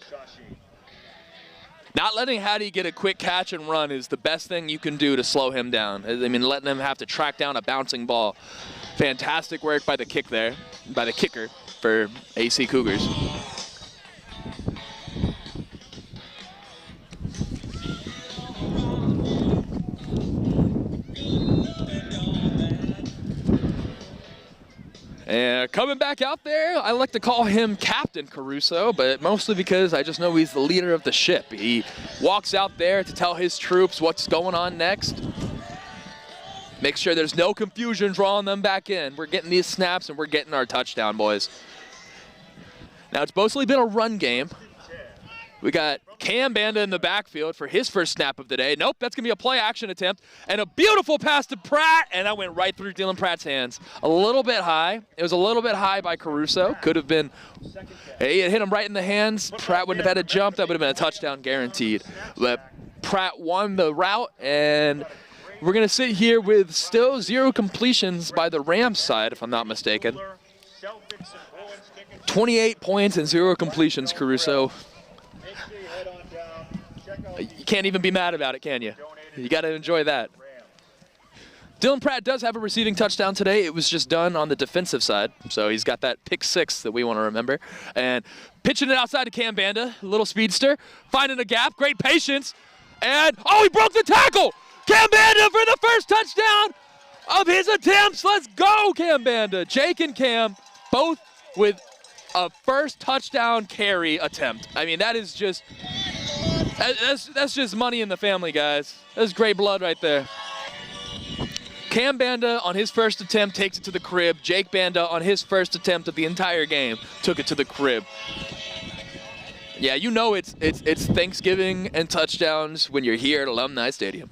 S4: Not letting Hattie get a quick catch and run is the best thing you can do to slow him down. I mean, letting him have to track down a bouncing ball. Fantastic work by the kicker for AC Cougars. And coming back out there, I like to call him Captain Caruso, but mostly because I just know he's the leader of the ship. He walks out there to tell his troops what's going on next. Make sure there's no confusion drawing them back in. We're getting these snaps and we're getting our touchdown, boys. Now, it's mostly been a run game. We got Cam Banda in the backfield for his first snap of the day. Nope, that's going to be a play action attempt. And a beautiful pass to Pratt, and that went right through Dylan Pratt's hands. A little bit high. It was a little bit high by Caruso. Could have been, hey, it hit him right in the hands. Pratt wouldn't have had a jump. That would have been a touchdown guaranteed. But Pratt won the route, and we're going to sit here with still 0 completions by the Rams side, if I'm not mistaken. 28 points and 0 completions, Caruso. You can't even be mad about it, can you? You got to enjoy that. Dylan Pratt does have a receiving touchdown today. It was just done on the defensive side, so he's got that pick 6 that we want to remember. And pitching it outside to Cam Banda, little speedster, finding a gap, great patience, and he broke the tackle! Cam Banda for the first touchdown of his attempts. Let's go, Cam Banda. Jake and Cam, both with a first touchdown carry attempt. I mean, that is just, that's just money in the family, guys. That's great blood right there. Cam Banda on his first attempt takes it to the crib. Jake Banda on his first attempt of the entire game took it to the crib. Yeah, you know it's Thanksgiving and touchdowns when you're here at Alumni Stadium.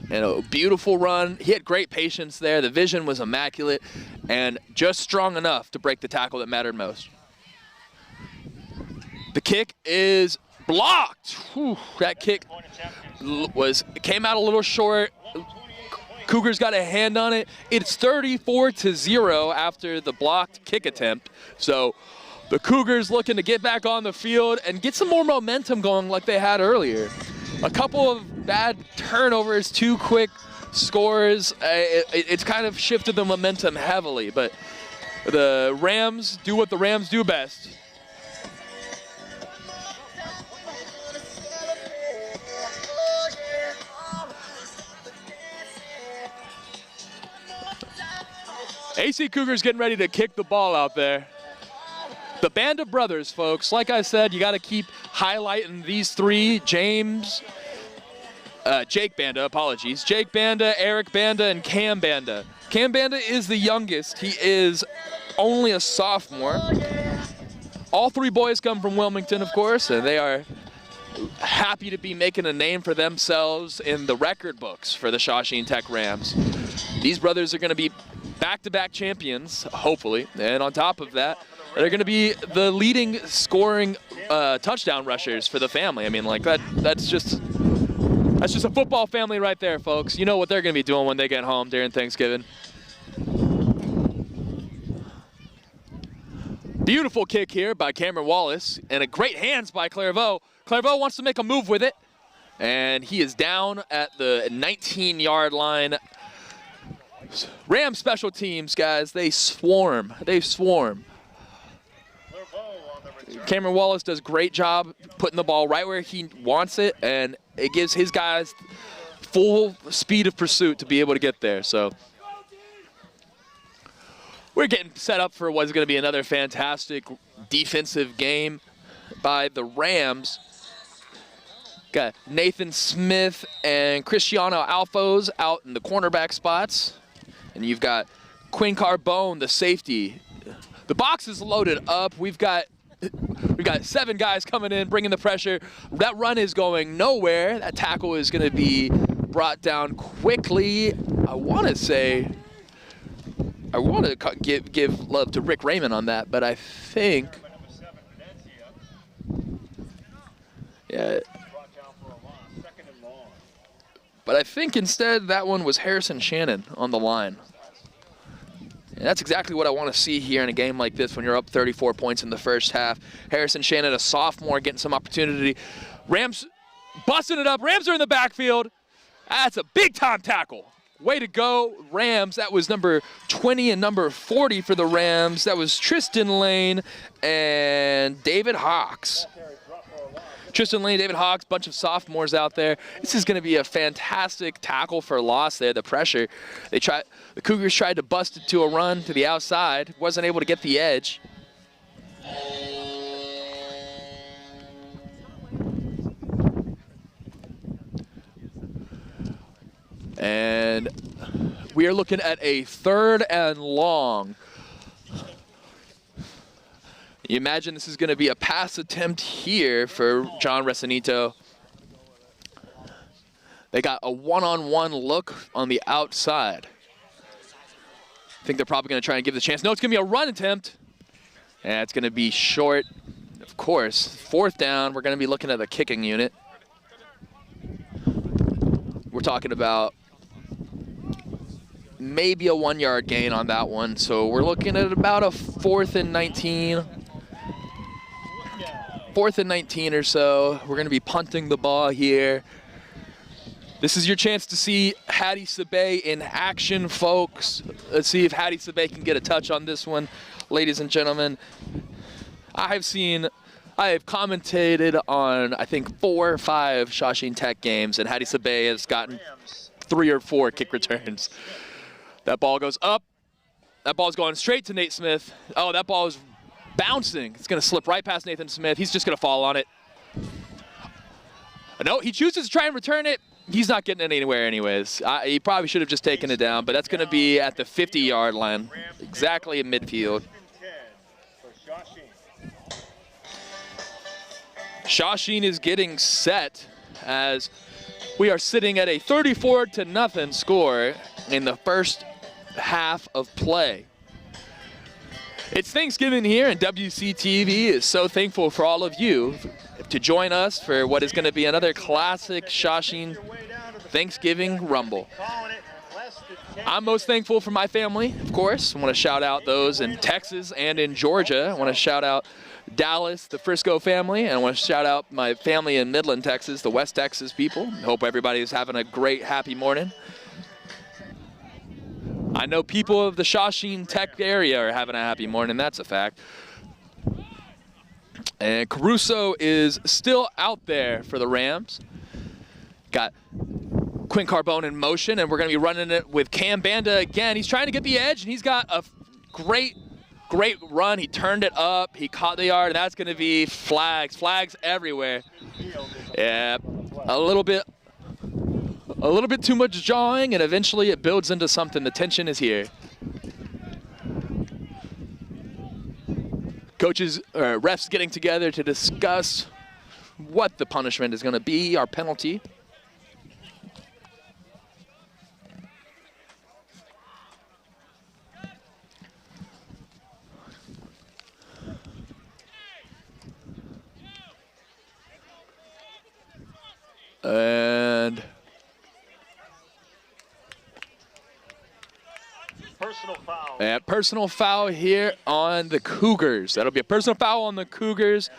S4: And a beautiful run. He had great patience there. The vision was immaculate and just strong enough to break the tackle that mattered most. The kick is blocked. Whew, that kick came out a little short. Cougars got a hand on it. It's 34-0 after the blocked kick attempt. So the Cougars looking to get back on the field and get some more momentum going like they had earlier. A couple of bad turnovers, 2 quick scores. It's kind of shifted the momentum heavily, but the Rams do what the Rams do best. AC Cougars getting ready to kick the ball out there. The band of brothers, folks. Like I said, you got to keep highlighting these 3. Jake Banda, apologies. Jake Banda, Eric Banda, and Cam Banda. Cam Banda is the youngest. He is only a sophomore. All 3 boys come from Wilmington, of course, and they are happy to be making a name for themselves in the record books for the Shawsheen Tech Rams. These brothers are going to be back-to-back champions, hopefully, and on top of that, they're going to be the leading scoring touchdown rushers for the family. I mean, like that's just a football family right there, folks. You know what they're going to be doing when they get home during Thanksgiving. Beautiful kick here by Cameron Wallace, and a great hands by Clairvaux. Clairvaux wants to make a move with it, and he is down at the 19-yard line. Rams special teams, guys, they swarm. They swarm. Cameron Wallace does a great job putting the ball right where he wants it, and it gives his guys full speed of pursuit to be able to get there. So we're getting set up for what's going to be another fantastic defensive game by the Rams. Got Nathan Smith and Cristiano Alfos out in the cornerback spots. And you've got Quinn Carbone, the safety. The box is loaded up. We've got 7 guys coming in, bringing the pressure. That run is going nowhere. That tackle is going to be brought down quickly. I want to give love to Rick Raymond on that, but I think, yeah. But I think instead that one was Harrison Shannon on the line. And that's exactly what I want to see here in a game like this when you're up 34 points in the first half. Harrison Shannon, a sophomore, getting some opportunity. Rams busting it up. Rams are in the backfield. That's a big-time tackle. Way to go, Rams. That was number 20 and number 40 for the Rams. That was Tristan Lane and David Hawks. Tristan Lane, David Hawks, bunch of sophomores out there. This is going to be a fantastic tackle for loss there, the pressure. The Cougars tried to bust it to a run to the outside. Wasn't able to get the edge. And we are looking at a 3rd and long. You imagine this is going to be a pass attempt here for John Recinito. They got a one-on-one look on the outside. I think they're probably going to try and give the chance. No, it's going to be a run attempt. And it's going to be short, of course. 4th down, we're going to be looking at the kicking unit. We're talking about maybe a 1-yard gain on that one. So we're looking at about a 4th and 19. 4th and 19 or so. We're going to be punting the ball here. This is your chance to see Hattie Sabay in action, folks. Let's see if Hattie Sabay can get a touch on this one, ladies and gentlemen. I have commentated on, I think, 4 or 5 Shawsheen Tech games, and Hattie Sabay has gotten 3 or 4 kick returns. That ball goes up. That ball's going straight to Nate Smith. Oh, that ball is bouncing. It's going to slip right past Nathan Smith. He's just going to fall on it. No, he chooses to try and return it. He's not getting it anywhere anyways. He probably should have just taken it down, but that's going to be at the 50-yard line, exactly in midfield. Shawsheen is getting set as we are sitting at a 34-0 score in the first half of play. It's Thanksgiving here, and WCTV is so thankful for all of you to join us for what is going to be another classic Shawsheen Thanksgiving Rumble. I'm most thankful for my family, of course. I want to shout out those in Texas and in Georgia. I want to shout out Dallas, the Frisco family, and I want to shout out my family in Midland, Texas, the West Texas people. Hope everybody is having a great, happy morning. I know people of the Shawsheen Tech area are having a happy morning. That's a fact. And Caruso is still out there for the Rams. Got Quinn Carbone in motion, and we're going to be running it with Cam Banda again. He's trying to get the edge, and he's got a great run. He turned it up. He caught the yard, and that's going to be flags everywhere. Yeah, a little bit too much jawing, and eventually it builds into something. The tension is here. Coaches, refs getting together to discuss what the punishment is going to be, our penalty. And personal foul here on the Cougars. That'll be a personal foul on the Cougars.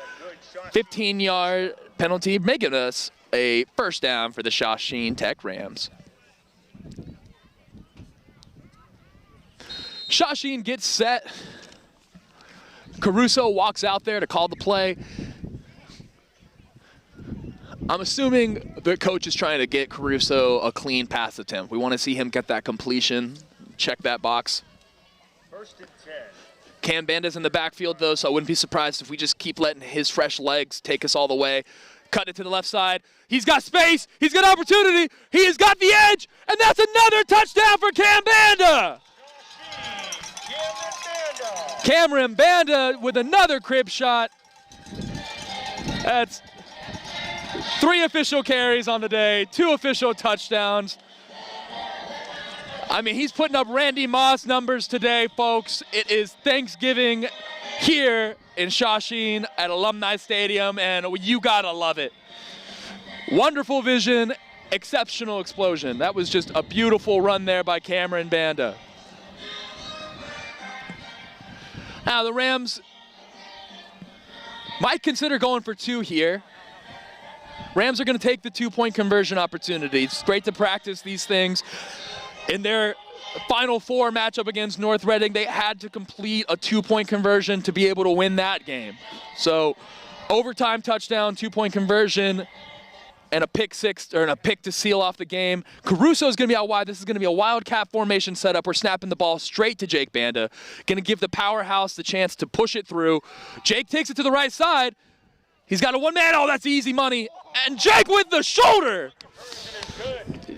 S4: 15-yard penalty, making us a first down for the Shawsheen Tech Rams. Shawsheen gets set. Caruso walks out there to call the play. I'm assuming the coach is trying to get Caruso a clean pass attempt. We want to see him get that completion. Check that box. First and 10. Cam Banda's in the backfield, though, so I wouldn't be surprised if we just keep letting his fresh legs take us all the way. Cut it to the left side. He's got space. He's got opportunity. He has got the edge, and that's another touchdown for Cam Banda. Cameron Banda with another crib shot. That's 3 official carries on the day, 2 official touchdowns. I mean, he's putting up Randy Moss numbers today, folks. It is Thanksgiving here in Shawsheen at Alumni Stadium, and you gotta love it. Wonderful vision, exceptional explosion. That was just a beautiful run there by Cameron Banda. Now, the Rams might consider going for 2 here. Rams are going to take the 2-point conversion opportunity. It's great to practice these things. In their Final Four matchup against North Reading, they had to complete a 2-point conversion to be able to win that game. So, overtime touchdown, 2-point conversion, and a pick six, or a pick to seal off the game. Caruso is going to be out wide. This is going to be a wildcat formation setup. We're snapping the ball straight to Jake Banda. Going to give the powerhouse the chance to push it through. Jake takes it to the right side. He's got a one-man. Oh, that's easy money. And Jake with the shoulder.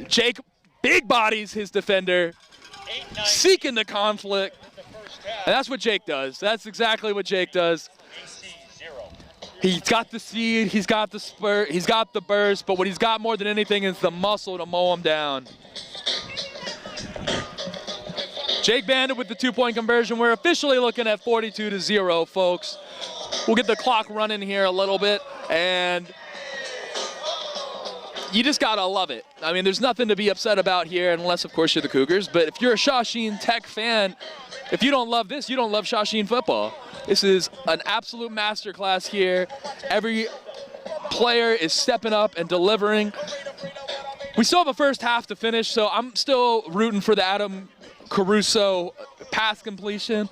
S4: Jake big bodies his defender, seeking the conflict. And that's what Jake does. That's exactly what Jake does. He's got the speed, he's got the spurt, he's got the burst, but what he's got more than anything is the muscle to mow him down. Jake Banda with the 2-point conversion. We're officially looking at 42-0, folks. We'll get the clock running here a little bit, and you just gotta love it. I mean, there's nothing to be upset about here unless, of course, you're the Cougars, but if you're a Shawsheen Tech fan, if you don't love this, you don't love Shawsheen football. This is an absolute masterclass here. Every player is stepping up and delivering. We still have a first half to finish, so I'm still rooting for the Adam Caruso pass completion.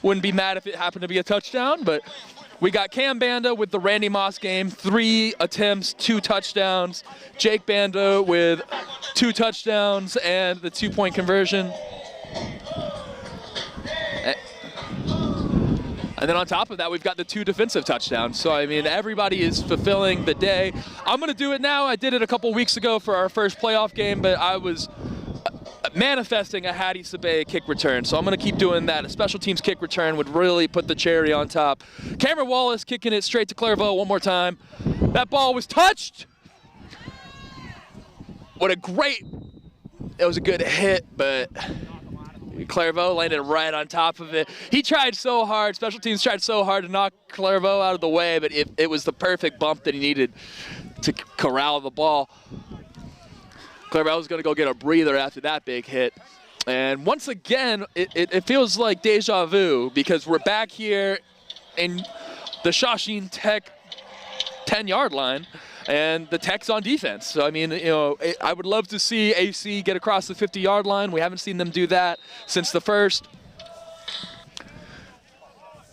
S4: Wouldn't be mad if it happened to be a touchdown, but we got Cam Banda with the Randy Moss game, 3 attempts, 2 touchdowns. Jake Banda with 2 touchdowns and the 2-point conversion. And then on top of that, we've got the 2 defensive touchdowns. So, I mean, everybody is fulfilling the day. I'm going to do it now. I did it a couple weeks ago for our first playoff game, but I was manifesting a Hattie Sabay kick return. So I'm going to keep doing that. A special teams kick return would really put the cherry on top. Cameron Wallace kicking it straight to Clairvaux one more time. That ball was touched. It was a good hit, but Clairvaux landed right on top of it. He tried so hard, special teams tried so hard to knock Clairvaux out of the way, but it was the perfect bump that he needed to corral the ball. Clairvaux was going to go get a breather after that big hit. And once again, it feels like deja vu because we're back here in the Shawsheen Tech 10-yard line. And the Tech's on defense. So, I mean, I would love to see AC get across the 50-yard line. We haven't seen them do that since the first.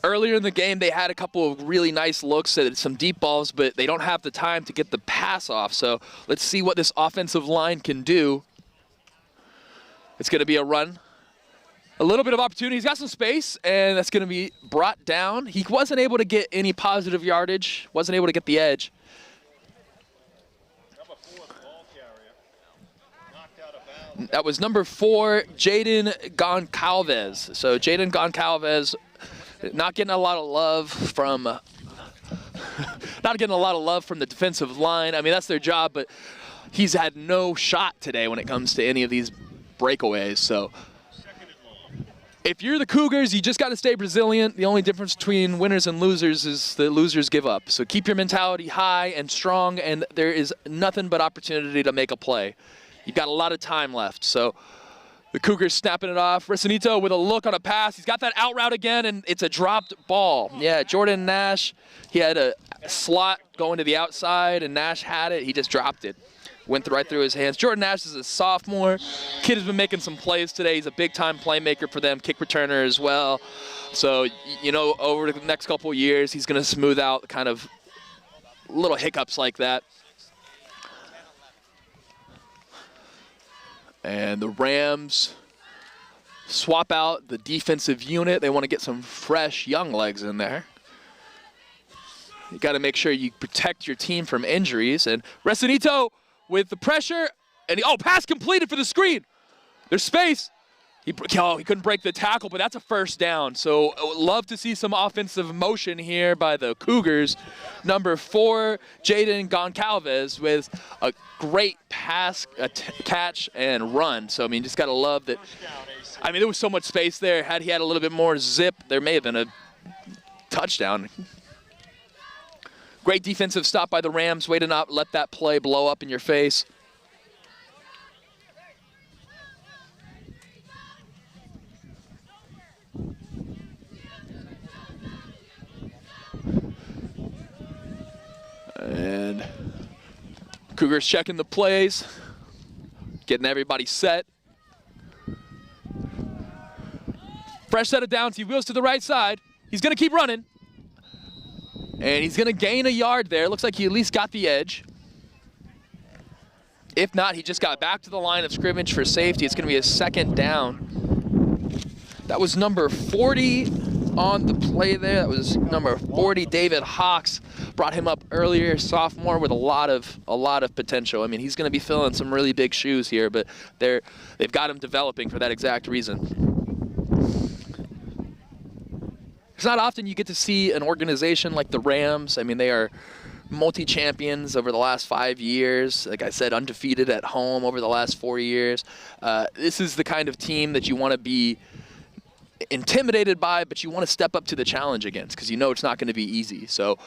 S4: Earlier in the game, they had a couple of really nice looks at some deep balls, but they don't have the time to get the pass off. So let's see what this offensive line can do. It's going to be a run. A little bit of opportunity. He's got some space, and that's going to be brought down. He wasn't able to get any positive yardage, wasn't able to get the edge. That was number 4, Jaden Goncalves. So Jaden Goncalves not getting a lot of love from the defensive line. I mean, that's their job, but he's had no shot today when it comes to any of these breakaways. So if you're the Cougars, you just got to stay resilient. The only difference between winners and losers is the losers give up. So keep your mentality high and strong, and there is nothing but opportunity to make a play. You've got a lot of time left. So the Cougars snapping it off. Recinito with a look on a pass. He's got that out route again, and it's a dropped ball. Yeah, Jordan Nash, he had a slot going to the outside, and Nash had it. He just dropped it. Went right through his hands. Jordan Nash is a sophomore. Kid has been making some plays today. He's a big-time playmaker for them, kick returner as well. So, over the next couple of years, he's going to smooth out kind of little hiccups like that. And the Rams swap out the defensive unit. They want to get some fresh young legs in there. You got to make sure you protect your team from injuries. And Recinito with the pressure, and pass completed for the screen. There's space. He couldn't break the tackle, but that's a first down. So I would love to see some offensive motion here by the Cougars. Number 4, Jaden Goncalves with a great pass, catch, and run. So, I mean, just got to love that. I mean, there was so much space there. Had he had a little bit more zip, there may have been a touchdown. Great defensive stop by the Rams. Way to not let that play blow up in your face. And Cougars checking the plays, getting everybody set. Fresh set of downs. He wheels to the right side. He's going to keep running. And he's going to gain a yard there. Looks like he at least got the edge. If not, he just got back to the line of scrimmage for safety. It's going to be a second down. That was number 40 on the play there. That was number 40, David Hawks. Brought him up earlier, sophomore, with a lot of potential. I mean, he's going to be filling some really big shoes here, but they've got him developing for that exact reason. It's not often you get to see an organization like the Rams. I mean, they are multi-champions over the last 5 years. Like I said, undefeated at home over the last 4 years. This is the kind of team that you want to be intimidated by, but you want to step up to the challenge against because you know it's not going to be easy. So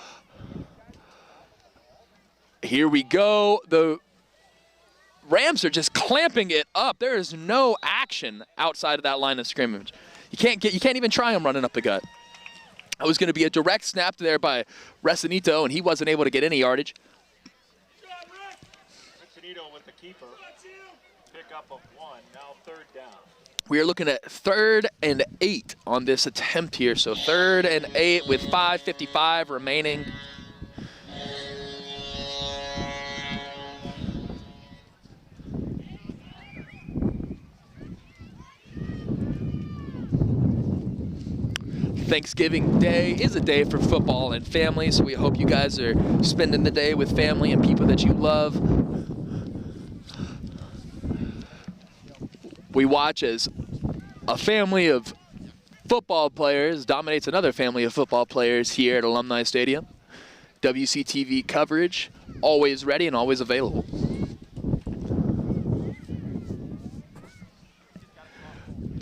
S4: here we go. The Rams are just clamping it up. There is no action outside of that line of scrimmage. You can't even try him running up the gut. It was going to be a direct snap there by Recinito, and he wasn't able to get any yardage.
S5: Recinito with the keeper. pickup of 1. Now 3rd down.
S4: We are looking at 3rd and 8 on this attempt here. So 3rd and 8 with 5:55 remaining. Thanksgiving Day is a day for football and family, so we hope you guys are spending the day with family and people that you love. We watch as a family of football players dominates another family of football players here at Alumni Stadium. WCTV coverage, always ready and always available.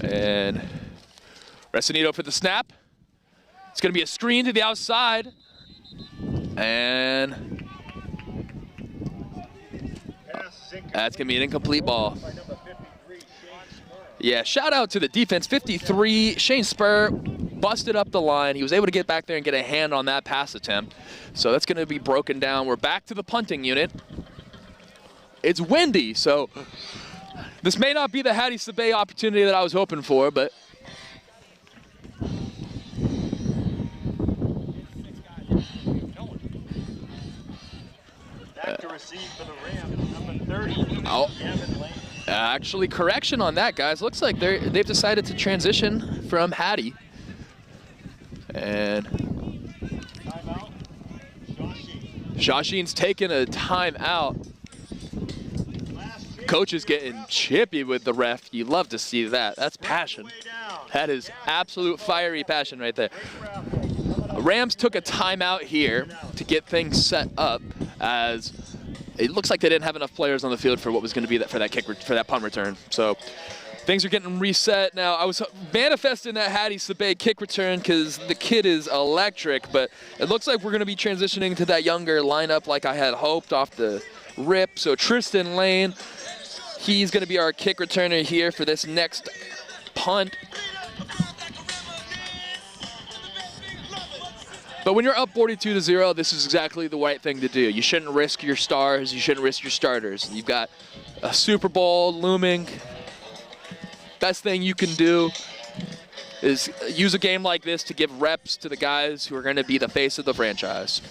S4: And Resinito for the snap. It's going to be a screen to the outside. And that's going to be an incomplete ball. Yeah, shout out to the defense. 53, Shane Spur busted up the line. He was able to get back there and get a hand on that pass attempt. So that's going to be broken down. We're back to the punting unit. It's windy, so this may not be the Hattie Sabay opportunity that I was hoping for, but
S5: back to receive for the Rams, number 30.
S4: Oh. Actually, correction on that, guys. Looks like they've decided to transition from Hattie. And
S5: Timeout. Shawsheen.
S4: Shawsheen's taking a timeout. Coach is getting chippy with the ref. You love to see that. That's passion. That is absolute fiery passion right there. Rams took a timeout here to get things set up, as it looks like they didn't have enough players on the field for what was going to be for that punt return. So things are getting reset now. I was manifesting that Hattie Sabay kick return because the kid is electric, but it looks like we're going to be transitioning to that younger lineup like I had hoped off the rip. So Tristan Lane, he's going to be our kick returner here for this next punt. But when you're up 42-0, this is exactly the right thing to do. You shouldn't risk your stars. You shouldn't risk your starters. You've got a Super Bowl looming. Best thing you can do is use a game like this to give reps to the guys who are going to be the face of the franchise.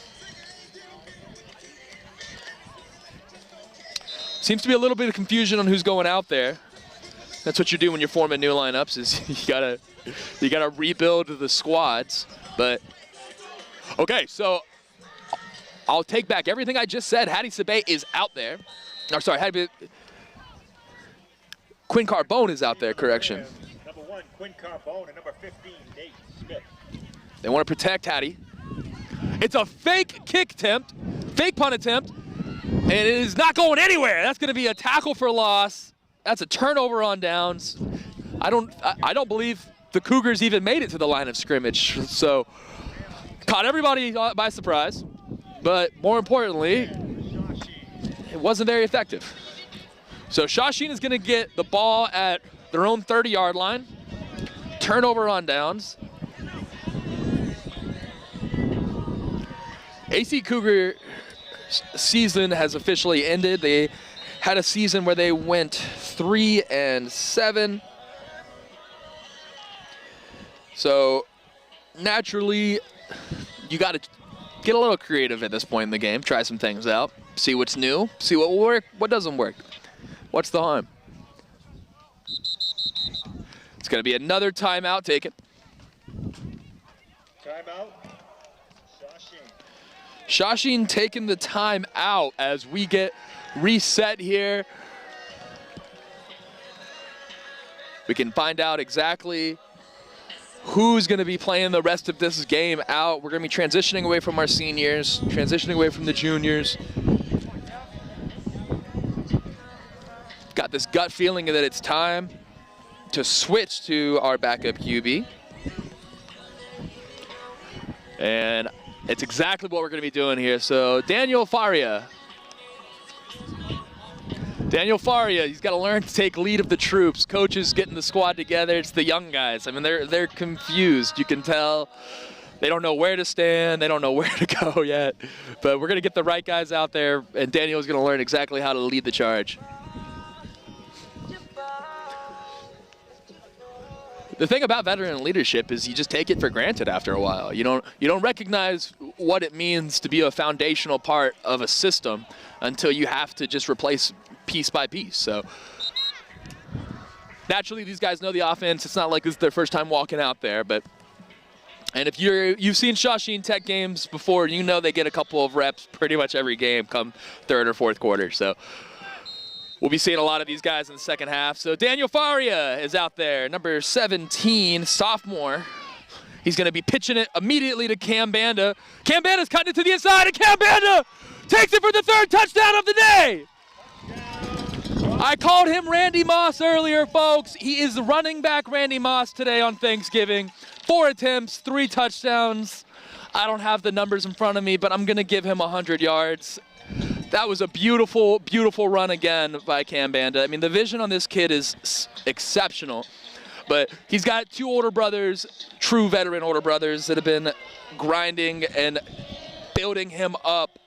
S4: Seems to be a little bit of confusion on who's going out there. That's what you do when you're forming new lineups, is you gotta rebuild the squads. But okay, so I'll take back everything I just said. Hattie Sabay is out there. Or sorry, Quinn Carbone is out there, correction.
S5: Number 1, Quinn Carbone, and number 15, Nate Smith.
S4: They want to protect Hattie. It's a fake kick attempt, fake punt attempt, and it is not going anywhere. That's going to be a tackle for loss. That's a turnover on downs. I don't believe the Cougars even made it to the line of scrimmage. So caught everybody by surprise, but more importantly, it wasn't very effective. So Shawsheen is going to get the ball at their own 30-yard line. Turnover on downs. AC Cougar season has officially ended. They had a season where they went 3-7. So naturally, you got to get a little creative at this point in the game. Try some things out. See what's new. See what will work, what doesn't work. What's the harm? It's going to be another timeout taken.
S5: Timeout. Shawsheen.
S4: Shawsheen taking the time out as we get reset here. We can find out exactly who's going to be playing the rest of this game out. We're going to be transitioning away from our seniors, transitioning away from the juniors. Got this gut feeling that it's time to switch to our backup QB. And it's exactly what we're going to be doing here. So Daniel Faria. Daniel Faria, he's got to learn to take lead of the troops. Coaches getting the squad together. It's the young guys. I mean, they're confused. You can tell they don't know where to stand. They don't know where to go yet. But we're going to get the right guys out there, and Daniel's going to learn exactly how to lead the charge. the thing about veteran leadership is you just take it for granted after a while. You don't recognize what it means to be a foundational part of a system until you have to just replace piece by piece. So naturally, these guys know the offense. It's not like this is their first time walking out there, and if you've seen Shawsheen Tech games before, you know they get a couple of reps pretty much every game come third or fourth quarter. So we'll be seeing a lot of these guys in the second half. So Daniel Faria is out there, number 17, sophomore. He's going to be pitching it immediately to Cam Banda. Cam Banda's cutting it to the inside, and Cam Banda takes it for the third touchdown of the day. I called him Randy Moss earlier, folks. He is the running back Randy Moss today on Thanksgiving. 4 attempts, 3 touchdowns. I don't have the numbers in front of me, but I'm going to give him 100 yards. That was a beautiful, beautiful run again by Cam Banda. I mean, the vision on this kid is exceptional. But he's got 2 older brothers, true veteran older brothers, that have been grinding and building him up.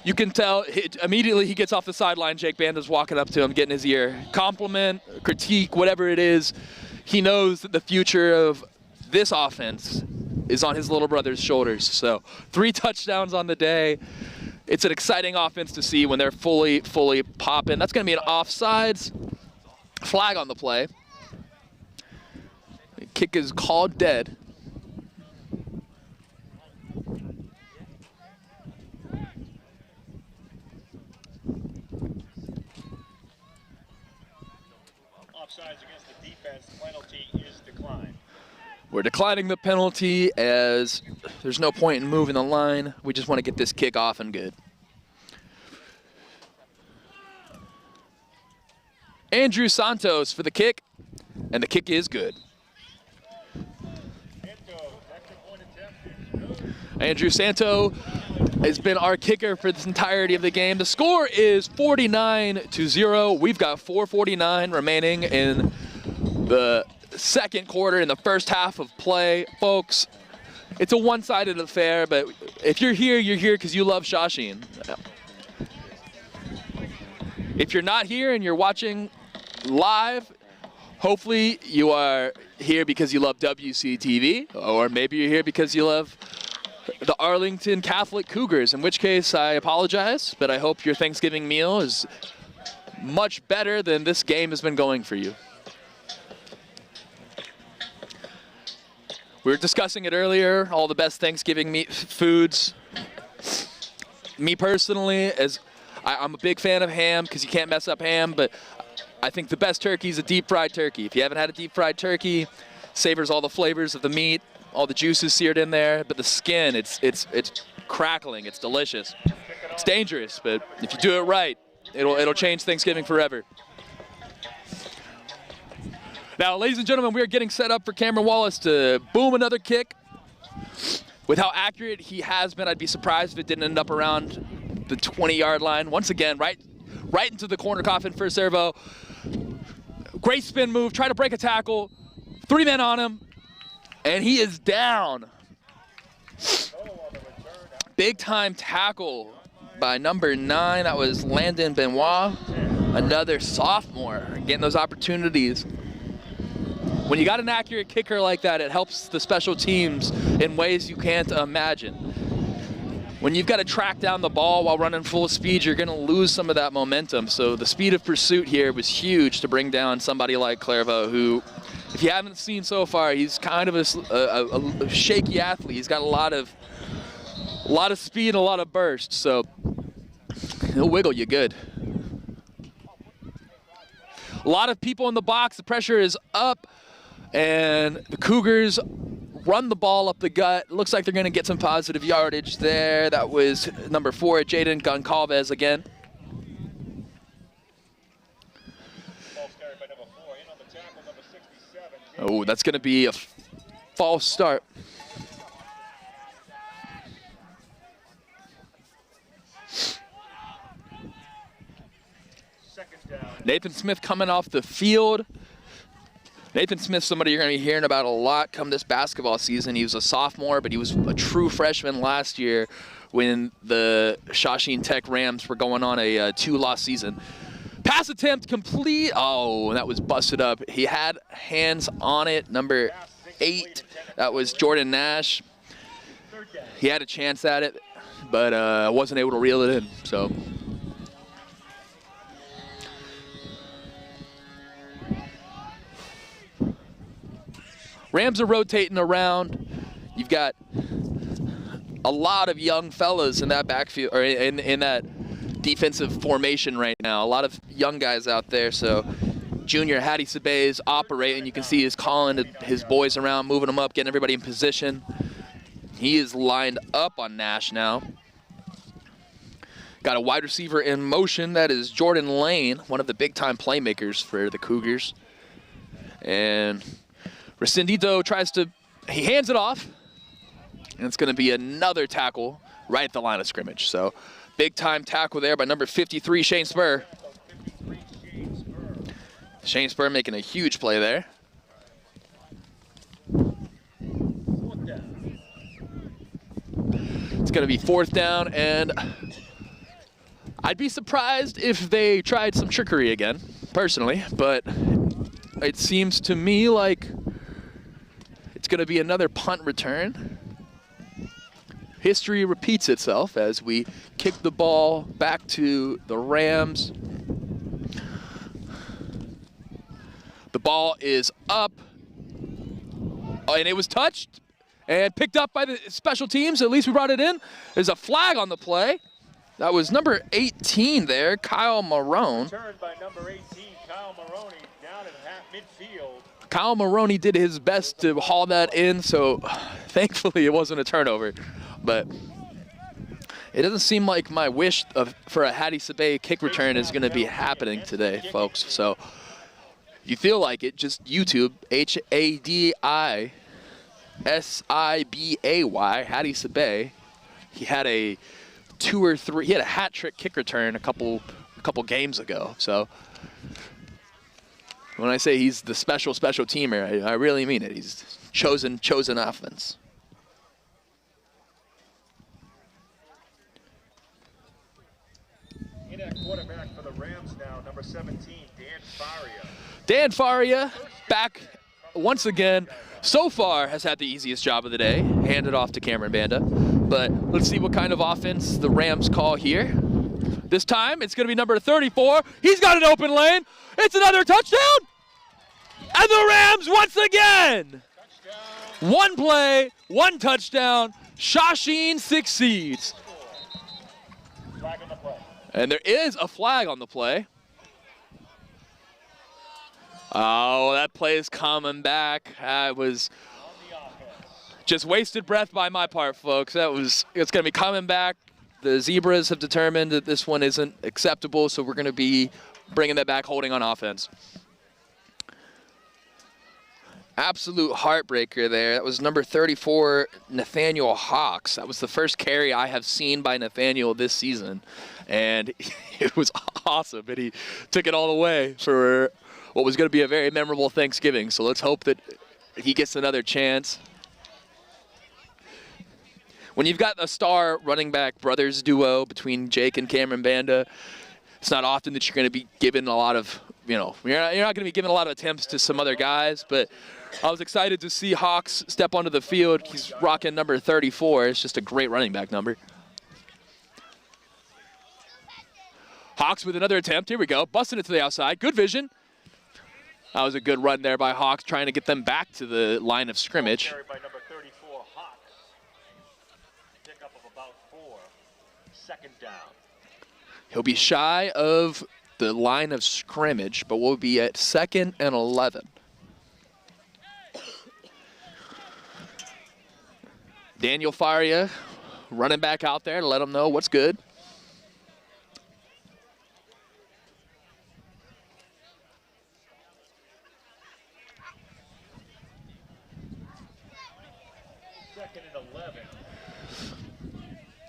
S4: You can tell immediately he gets off the sideline, Jake Banda's walking up to him, getting his ear. Compliment, critique, whatever it is, he knows that the future of this offense is on his little brother's shoulders. So 3 touchdowns on the day. It's an exciting offense to see when they're fully popping. That's going to be an offsides flag on the play. The kick is called dead.
S5: Offsides against the defense, penalty is declined.
S4: We're declining the penalty as there's no point in moving the line. We just want to get this kick off and good. Andrew Santos for the kick, and the kick is good. Andrew Santo has been our kicker for this entirety of the game. The score is 49-0. We've got 4:49 remaining in the second quarter, in the first half of play. Folks, it's a one-sided affair, but if you're here because you love Shawsheen. If you're not here and you're watching live, hopefully you are here because you love WCTV, or maybe you're here because you love the Arlington Catholic Cougars, in which case I apologize, but I hope your Thanksgiving meal is much better than this game has been going for you. We were discussing it earlier, all the best Thanksgiving foods. Me personally, I'm a big fan of ham because you can't mess up ham, but I think the best turkey is a deep fried turkey. If you haven't had a deep fried turkey, savors all the flavors of the meat, all the juices seared in there, but the skin, it's crackling, it's delicious. It's dangerous, but if you do it right, it'll change Thanksgiving forever. Now, ladies and gentlemen, we are getting set up for Cameron Wallace to boom another kick. With how accurate he has been, I'd be surprised if it didn't end up around the 20-yard line. Once again, right into the corner coffin for servo. Great spin move, try to break a tackle. 3 men on him, and he is down. Big time tackle by number 9. That was Landon Benoit, another sophomore, getting those opportunities. When you got an accurate kicker like that, it helps the special teams in ways you can't imagine. When you've got to track down the ball while running full speed, you're going to lose some of that momentum. So the speed of pursuit here was huge to bring down somebody like Clairvaux, who, if you haven't seen so far, he's kind of a shaky athlete. He's got a lot of speed and a lot of burst, so he'll wiggle you good. A lot of people in the box. The pressure is up, and the Cougars run the ball up the gut. Looks like they're going to get some positive yardage there. That was number 4, Jaden Goncalves again. Oh, that's going to be a false start. Nathan Smith coming off the field. Nathan Smith, somebody you're going to be hearing about a lot come this basketball season. He was a sophomore, but he was a true freshman last year when the Shawsheen Tech Rams were going on a 2-loss season. Pass attempt complete. Oh, that was busted up. He had hands on it. Number 8, that was Jordan Nash. He had a chance at it, but wasn't able to reel it in. So. Rams are rotating around. You've got a lot of young fellas in that backfield, or in that defensive formation right now. A lot of young guys out there. So junior Hattie Sabay is operating. You can see he's calling his boys around, moving them up, getting everybody in position. He is lined up on Nash now. Got a wide receiver in motion. That is Jordan Lane, one of the big-time playmakers for the Cougars. And Rescindito he hands it off, and it's going to be another tackle right at the line of scrimmage. So big-time tackle there by number 53, Shane Spur. Shane Spur making a huge play there. It's going to be 4th down, and I'd be surprised if they tried some trickery again, personally, but it seems to me like it's going to be another punt return. History repeats itself as we kick the ball back to the Rams. The ball is up, and it was touched and picked up by the special teams. At least we brought it in. There's a flag on the play. That was number 18 there, Kyle Marone.
S5: Turned by number 18, Kyle Maroney, down at midfield.
S4: Kyle Maroney did his best to haul that in, so thankfully it wasn't a turnover. But it doesn't seem like my wish for a Hattie Sabay kick return is going to be happening today, folks. So if you feel like it, just YouTube HADISIBAY, Hattie Sabay. He had a 2 or 3. He had a hat trick kick return a couple games ago. So when I say he's the special teamer, I really mean it. He's chosen offense.
S5: In at quarterback for the Rams now, number 17, Dan Faria.
S4: Dan Faria back once again. So far has had the easiest job of the day, handed off to Cameron Banda. But let's see what kind of offense the Rams call here. This time it's going to be number 34. He's got an open lane. It's another touchdown. And the Rams once again. Touchdown. One play, one touchdown. Shawsheen succeeds.
S5: Flag on the play.
S4: And there is a flag on the play. Oh, that play is coming back. That was just wasted breath by my part, folks. It's going to be coming back. The Zebras have determined that this one isn't acceptable, so we're going to be bringing that back, holding on offense. Absolute heartbreaker there. That was number 34, Nathaniel Hawks. That was the first carry I have seen by Nathaniel this season, and it was awesome. And he took it all the way for what was going to be a very memorable Thanksgiving. So let's hope that he gets another chance. When you've got a star running back brothers duo between Jake and Cameron Banda, it's not often that you're going to be given a lot of, you're not going to be given a lot of attempts to some other guys, but I was excited to see Hawks step onto the field. He's rocking number 34. It's just a great running back number. Hawks with another attempt. Here we go. Busting it to the outside. Good vision. That was a good run there by Hawks, trying to get them back to the line of scrimmage.
S5: By number 34, Hawks. Pickup of about 4. 2nd down.
S4: He'll be shy of the line of scrimmage, but we'll be at 2nd and 11. Daniel Faria running back out there to let him know what's good.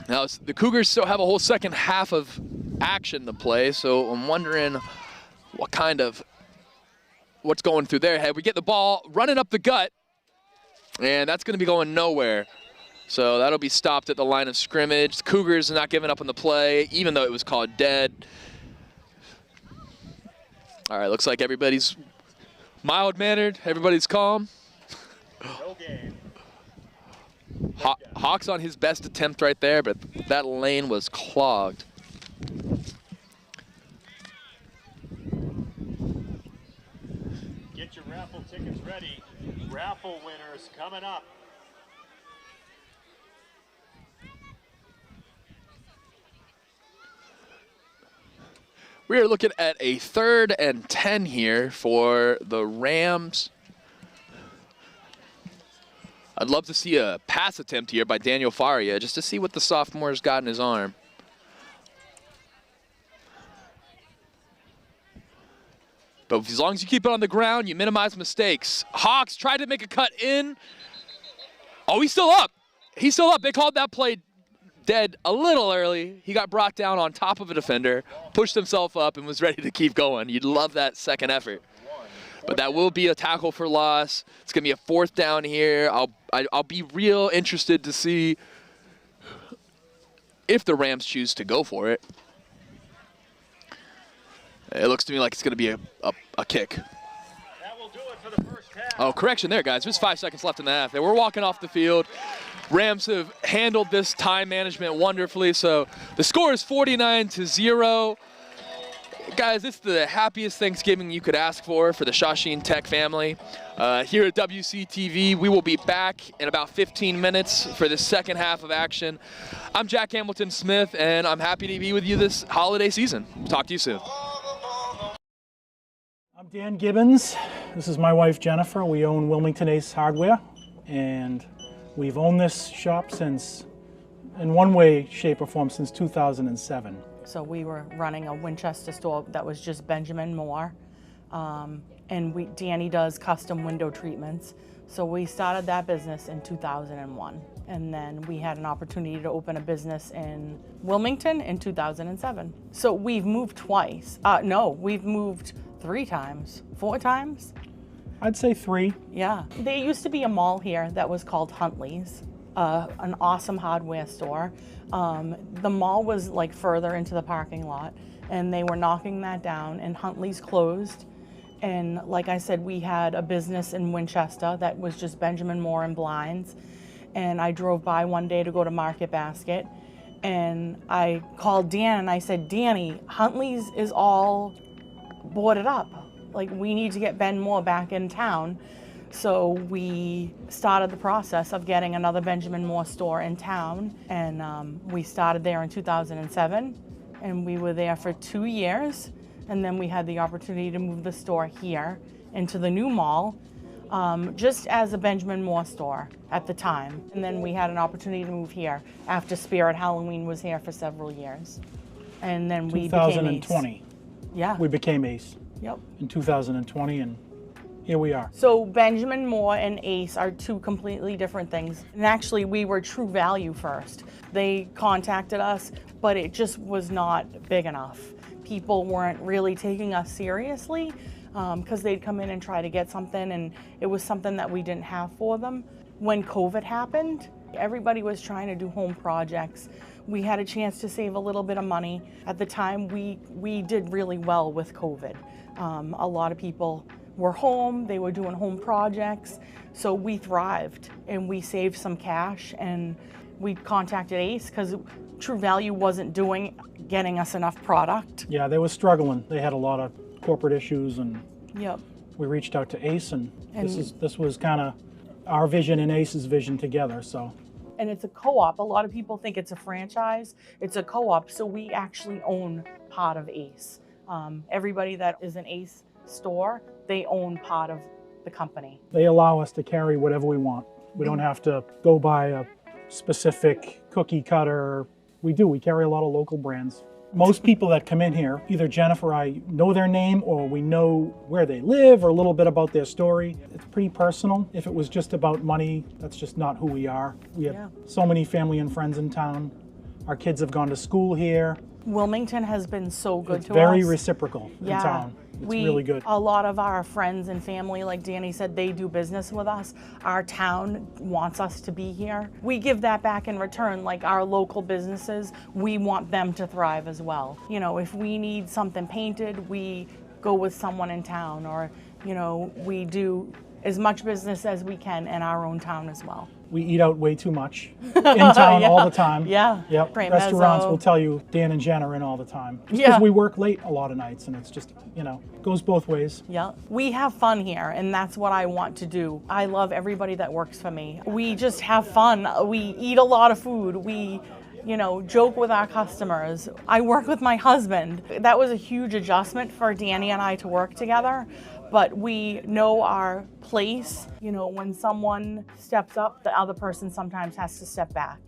S4: Now, the Cougars still have a whole second half of action to play, so I'm wondering what's going through their head. We get the ball running up the gut, and that's going to be going nowhere. So that'll be stopped at the line of scrimmage. The Cougars are not giving up on the play, even though it was called dead. All right, looks like everybody's mild-mannered, everybody's calm.
S5: No game.
S4: Hawk's on his best attempt right there, but that lane was clogged.
S5: Get your raffle tickets ready. Raffle winners coming up.
S4: We are looking at a 3rd and 10 here for the Rams. I'd love to see a pass attempt here by Daniel Faria just to see what the sophomore's got in his arm. But as long as you keep it on the ground, you minimize mistakes. Hawks tried to make a cut in. Oh, he's still up. He's still up. They called that play dead a little early. He got brought down on top of a defender, pushed himself up, and was ready to keep going. You'd love that second effort. But that will be a tackle for loss. It's going to be a 4th down here. I'll be real interested to see if the Rams choose to go for it. It looks to me like it's going to be a kick.
S5: That will do it for the first half.
S4: Oh, correction there, guys. There's 5 seconds left in the half. They were walking off the field. Rams have handled this time management wonderfully. So the score is 49-0. Guys, it's the happiest Thanksgiving you could ask for the Shawsheen Tech family. Here at WCTV, we will be back in about 15 minutes for the second half of action. I'm Jack Hamilton Smith, and I'm happy to be with you this holiday season. Talk to you soon.
S6: I'm Dan Gibbons. This is my wife Jennifer. We own Wilmington Ace Hardware, and we've owned this shop since, in one way, shape, or form, since 2007.
S7: So we were running a Winchester store that was just Benjamin Moore, and Danny does custom window treatments. So we started that business in 2001, and then we had an opportunity to open a business in Wilmington in 2007. So we've moved twice. No, we've moved 3 times, 4 times.
S6: I'd say 3.
S7: Yeah. There used to be a mall here that was called Huntley's, an awesome hardware store. The mall was like further into the parking lot, and they were knocking that down, and Huntley's closed. And like I said, we had a business in Winchester that was just Benjamin Moore and blinds. And I drove by one day to go to Market Basket, and I called Dan and I said, Danny, Huntley's is all boarded up. Like, we need to get Ben Moore back in town. So we started the process of getting another Benjamin Moore store in town, and we started there in 2007, and we were there for 2 years, and then we had the opportunity to move the store here into the new mall, just as a Benjamin Moore store at the time. And then we had an opportunity to move here after Spirit Halloween was here for several years. And then we became Ace.
S6: 2020.
S7: Yeah.
S6: We became Ace.
S7: Yep.
S6: In 2020, and here we are.
S7: So Benjamin Moore and Ace are 2 completely different things. And actually, we were True Value first. They contacted us, but it just was not big enough. People weren't really taking us seriously because they'd come in and try to get something, and it was something that we didn't have for them. When COVID happened, everybody was trying to do home projects. We had a chance to save a little bit of money. At the time, we did really well with COVID. A lot of people were home, they were doing home projects, so we thrived and we saved some cash, and we contacted Ace because True Value wasn't getting us enough product.
S6: Yeah, they were struggling. They had a lot of corporate issues, and
S7: Yep.
S6: we reached out to Ace, and this was kind of our vision and Ace's vision together. So.
S7: And it's a co-op. A lot of people think it's a franchise. It's a co-op, so we actually own part of Ace. Everybody that is an Ace store, they own part of the company.
S6: They allow us to carry whatever we want. We don't have to go buy a specific cookie cutter. We carry a lot of local brands. Most people that come in here, either Jennifer or I know their name, or we know where they live, or a little bit about their story. It's pretty personal. If it was just about money, that's just not who we are. We have so many family and friends in town. Our kids have gone to school here.
S7: Wilmington has been so good to us.
S6: It's very reciprocal in town. It's really good.
S7: A lot of our friends and family, like Danny said, they do business with us. Our town wants us to be here. We give that back in return, like our local businesses, we want them to thrive as well. You know, if we need something painted, we go with someone in town, or, you know, we do as much business as we can in our own town as well.
S6: We eat out way too much in town all the time.
S7: Yeah.
S6: Yep.
S7: Great
S6: Restaurants
S7: mezzo.
S6: will tell you Dan and Jen are in all the time. Because
S7: Yeah.
S6: we work late a lot of nights, and it's just, you know, goes both ways.
S7: Yeah, we have fun here, and that's what I want to do. I love everybody that works for me. We just have fun. We eat a lot of food. We, you know, joke with our customers. I work with my husband. That was a huge adjustment for Danny and I to work together, but we know our place. You know, when someone steps up, the other person sometimes has to step back.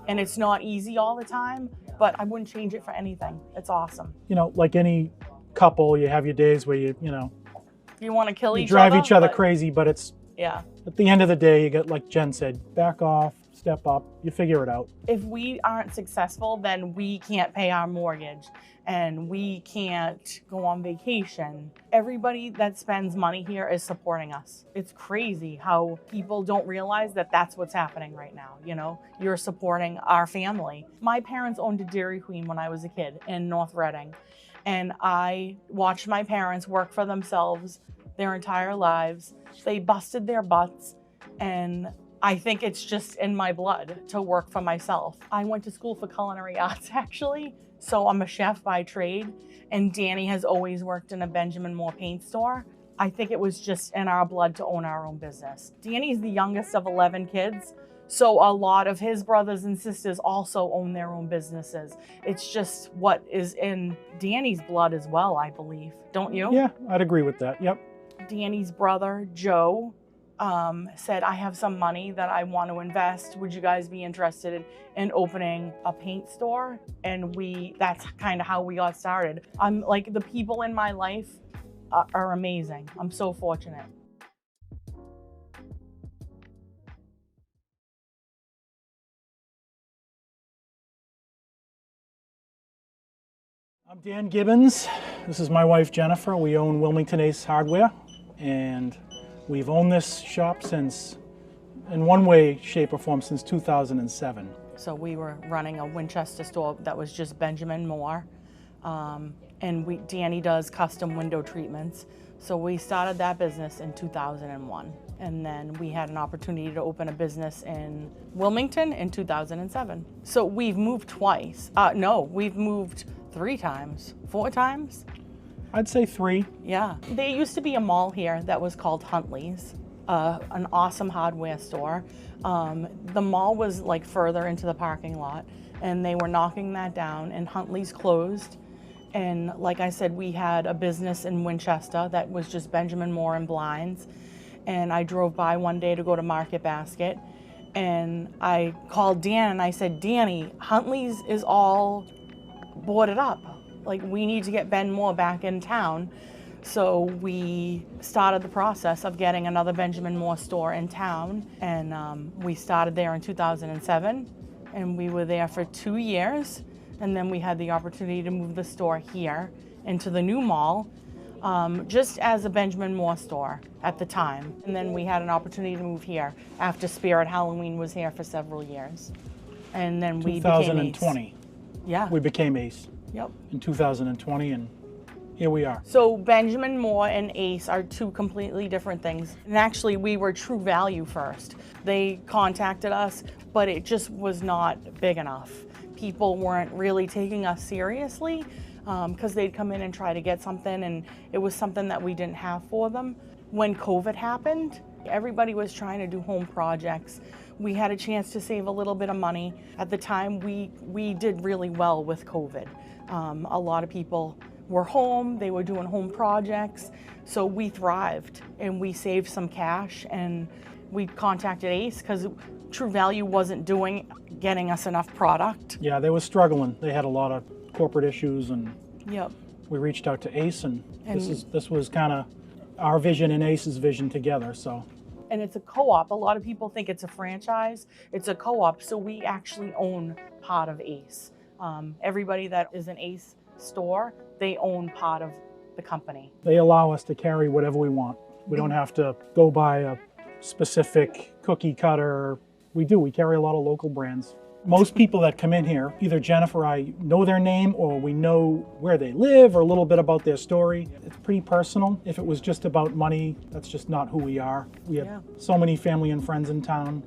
S7: And it's not easy all the time, but I wouldn't change it for anything. It's awesome.
S6: You know, like any couple, you have your days where you know,
S7: You want to kill
S6: you
S7: each
S6: drive
S7: other.
S6: each other
S7: but-
S6: crazy, but it's,
S7: Yeah.
S6: at the end of the day, you get, like Jen said, back off, step up, you figure it out.
S7: If we aren't successful, then we can't pay our mortgage and we can't go on vacation. Everybody that spends money here is supporting us. It's crazy how people don't realize that that's what's happening right now. You know, you're supporting our family. My parents owned a Dairy Queen when I was a kid in North Reading, and I watched my parents work for themselves their entire lives. They busted their butts, and I think it's just in my blood to work for myself. I went to school for culinary arts, actually, so I'm a chef by trade, and Danny has always worked in a Benjamin Moore paint store. I think it was just in our blood to own our own business. Danny's the youngest of 11 kids, so a lot of his brothers and sisters also own their own businesses. It's just what is in Danny's blood as well, I believe. Don't you?
S6: Yeah, I'd agree with that. Yep.
S7: Danny's brother, Joe, said, I have some money that I want to invest. Would you guys be interested in opening a paint store? And that's kind of how we got started. I'm like, the people in my life are amazing. I'm so fortunate.
S6: I'm Dan Gibbons. This is my wife Jennifer. We own Wilmington Ace Hardware, and we've owned this shop since, in one way, shape, or form, since 2007.
S7: So we were running a Winchester store that was just Benjamin Moore, and Danny does custom window treatments. So we started that business in 2001, and then we had an opportunity to open a business in Wilmington in 2007. So we've moved twice. No, we've moved 3 times, 4 times.
S6: I'd say 3.
S7: Yeah, there used to be a mall here that was called Huntley's, an awesome hardware store. The mall was like further into the parking lot, and they were knocking that down, and Huntley's closed. And like I said, we had a business in Winchester that was just Benjamin Moore and blinds. And I drove by one day to go to Market Basket, and I called Dan and I said, Danny, Huntley's is all boarded up. Like, we need to get Ben Moore back in town. So we started the process of getting another Benjamin Moore store in town, and we started there in 2007, and we were there for 2 years, and then we had the opportunity to move the store here into the new mall, just as a Benjamin Moore store at the time. And then we had an opportunity to move here after Spirit Halloween was here for several years. And then we became Ace.
S6: 2020.
S7: Yeah.
S6: We became Ace.
S7: Yep.
S6: In 2020, and here we are.
S7: So Benjamin Moore and Ace are 2 completely different things. And actually, we were True Value first. They contacted us, but it just was not big enough. People weren't really taking us seriously because they'd come in and try to get something, and it was something that we didn't have for them. When COVID happened, everybody was trying to do home projects. We had a chance to save a little bit of money. At the time, we did really well with COVID. A lot of people were home, they were doing home projects, so we thrived and we saved some cash, and we contacted Ace because True Value wasn't getting us enough product.
S6: Yeah, they were struggling. They had a lot of corporate issues, and
S7: Yep.
S6: we reached out to Ace, and this was kind of our vision and Ace's vision together. So.
S7: And it's a co-op. A lot of people think it's a franchise. It's a co-op, so we actually own part of Ace. Everybody that is an Ace store, they own part of the company.
S6: They allow us to carry whatever we want. We don't have to go buy a specific cookie cutter. We carry a lot of local brands. Most people that come in here, either Jennifer or I know their name, or we know where they live, or a little bit about their story. It's pretty personal. If it was just about money, that's just not who we are. We have so many family and friends in town.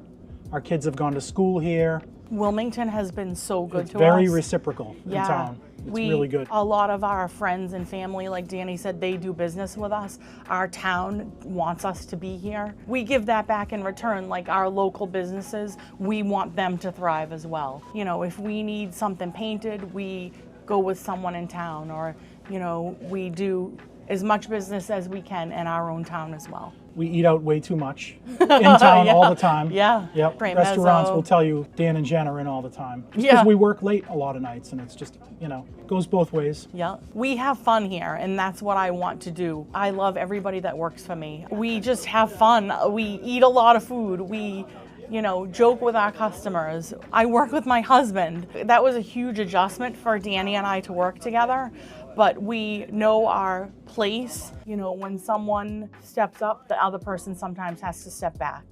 S6: Our kids have gone to school here.
S7: Wilmington has been so good to us.
S6: Very reciprocal in town. It's really good.
S7: A lot of our friends and family, like Danny said, they do business with us. Our town wants us to be here. We give that back in return, like our local businesses, we want them to thrive as well. You know, if we need something painted, we go with someone in town, or, you know, we do as much business as we can in our own town as well.
S6: We eat out way too much in town all the time.
S7: Yeah.
S6: Yep. Restaurants will tell you Dan and Jen are in all the time. Because we work late a lot of nights, and it's just, you know, goes both ways.
S7: Yeah. We have fun here, and that's what I want to do. I love everybody that works for me. We just have fun. We eat a lot of food. We, you know, joke with our customers. I work with my husband. That was a huge adjustment for Danny and I to work together. But we know our place. You know, when someone steps up, the other person sometimes has to step back.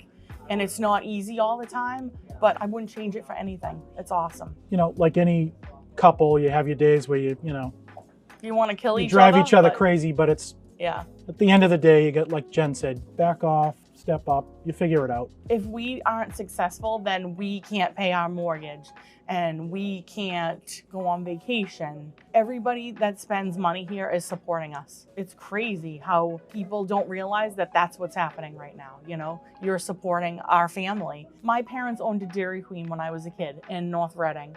S7: And it's not easy all the time, but I wouldn't change it for anything. It's awesome.
S6: You know, like any couple, you have your days where you
S7: want to kill each other.
S6: Drive each other crazy, but it's,
S7: yeah.
S6: At the end of the day, you get, like Jen said, back off, step up, you figure it out.
S7: If we aren't successful, then we can't pay our mortgage and we can't go on vacation. Everybody that spends money here is supporting us. It's crazy how people don't realize that that's what's happening right now. You know, you're supporting our family. My parents owned a Dairy Queen when I was a kid in North Reading,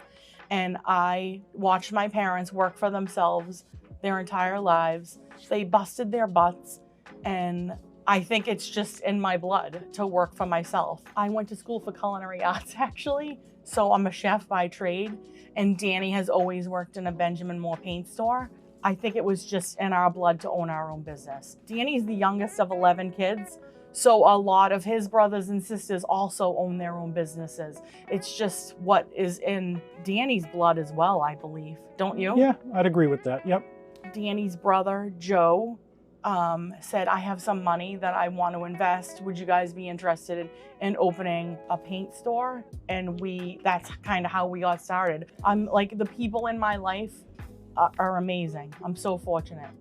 S7: and I watched my parents work for themselves their entire lives. They busted their butts, and I think it's just in my blood to work for myself. I went to school for culinary arts, actually, so I'm a chef by trade, and Danny has always worked in a Benjamin Moore paint store. I think it was just in our blood to own our own business. Danny's the youngest of 11 kids, so a lot of his brothers and sisters also own their own businesses. It's just what is in Danny's blood as well, I believe. Don't you?
S6: Yeah, I'd agree with that, yep.
S7: Danny's brother, Joe, said, I have some money that I want to invest. Would you guys be interested in opening a paint store? And that's kind of how we got started. I'm like, the people in my life are amazing. I'm so fortunate.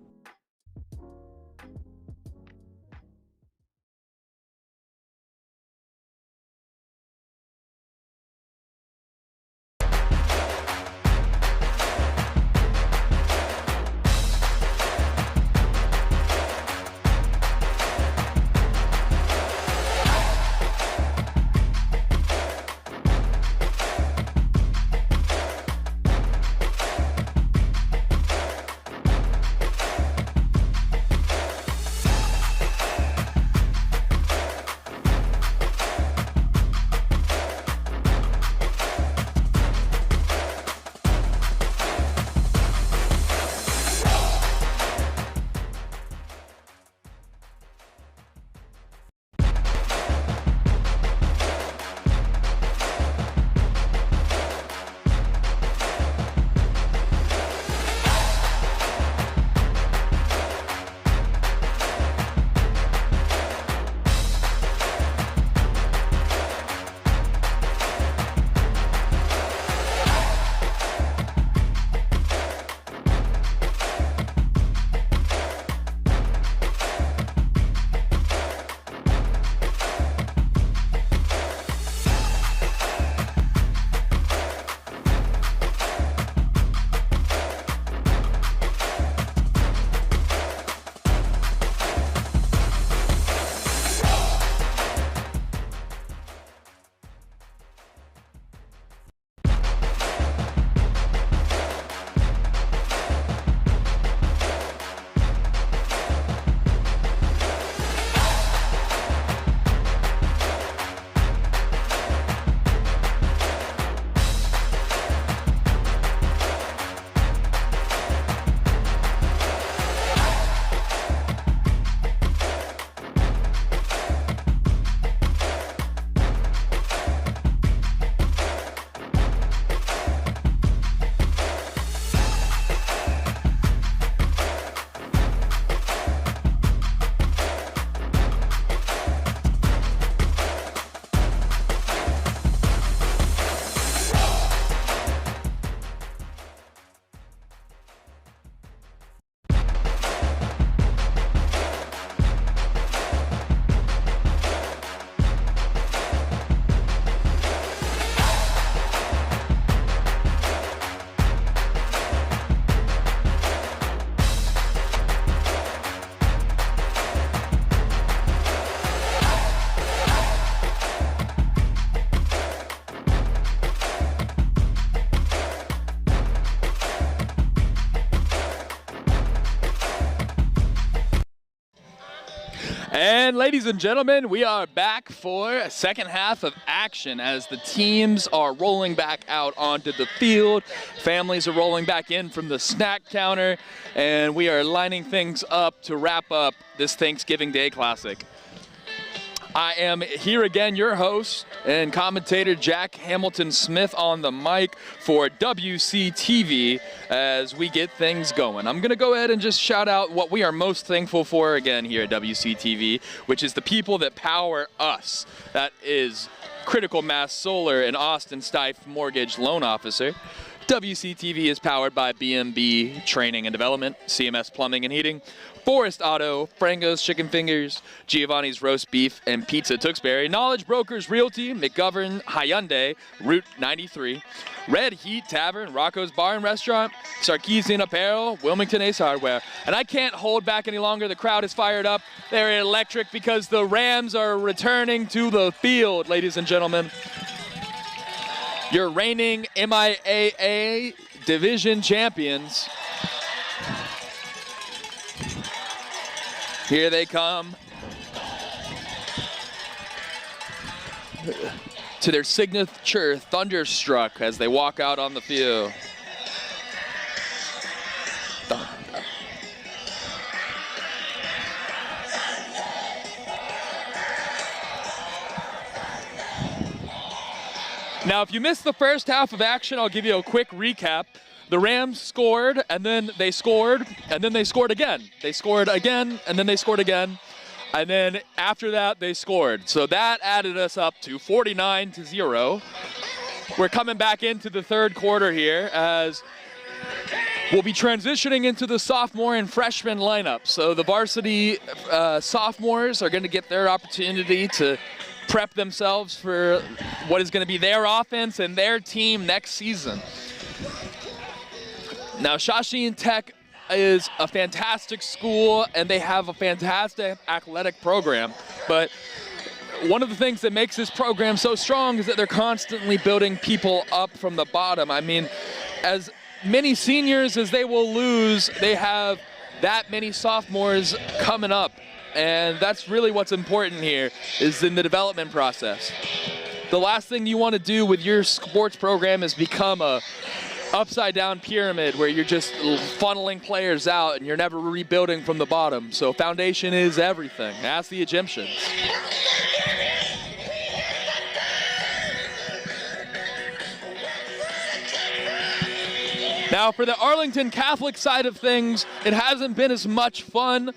S4: And ladies and gentlemen, we are back for a second half of action as the teams are rolling back out onto the field. Families are rolling back in from the snack counter, and we are lining things up to wrap up this Thanksgiving Day Classic. I am here again, your host and commentator Jack Hamilton Smith on the mic for WCTV as we get things going. I'm going to go ahead and just shout out what we are most thankful for again here at WCTV, which is the people that power us. That is Critical Mass Solar and Austin Styffe Mortgage Loan Officer. WCTV is powered by BMB Training and Development, CMS Plumbing and Heating, Forrest Auto, Frangos Chicken Fingers, Giovanni's Roast Beef and Pizza Tewksbury, Knowledge Brokers Realty, McGovern Hyundai, Route 93, Red Heat Tavern, Rocco's Bar and Restaurant, Sarkisian Apparel, Wilmington Ace Hardware. And I can't hold back any longer. The crowd is fired up. They're electric because the Rams are returning to the field, ladies and gentlemen. Your reigning MIAA division champions. Here they come to their signature thunderstruck as they walk out on the field. Now, if you missed the first half of action, I'll give you a quick recap. The Rams scored, and then they scored, and then they scored again. They scored again, and then they scored again. And then after that, they scored. So that added us up to 49-0. We're coming back into the third quarter here as we'll be transitioning into the sophomore and freshman lineup. So the varsity sophomores are going to get their opportunity to prep themselves for what is going to be their offense and their team next season. Now, Shawsheen Tech is a fantastic school, and they have a fantastic athletic program. But one of the things that makes this program so strong is that they're constantly building people up from the bottom. I mean, as many seniors as they will lose, they have that many sophomores coming up. And that's really what's important here, is in the development process. The last thing you want to do with your sports program is become a upside down pyramid where you're just funneling players out and you're never rebuilding from the bottom. So foundation is everything. Ask the Egyptians. Now for the Arlington Catholic side of things, it hasn't been as much fun.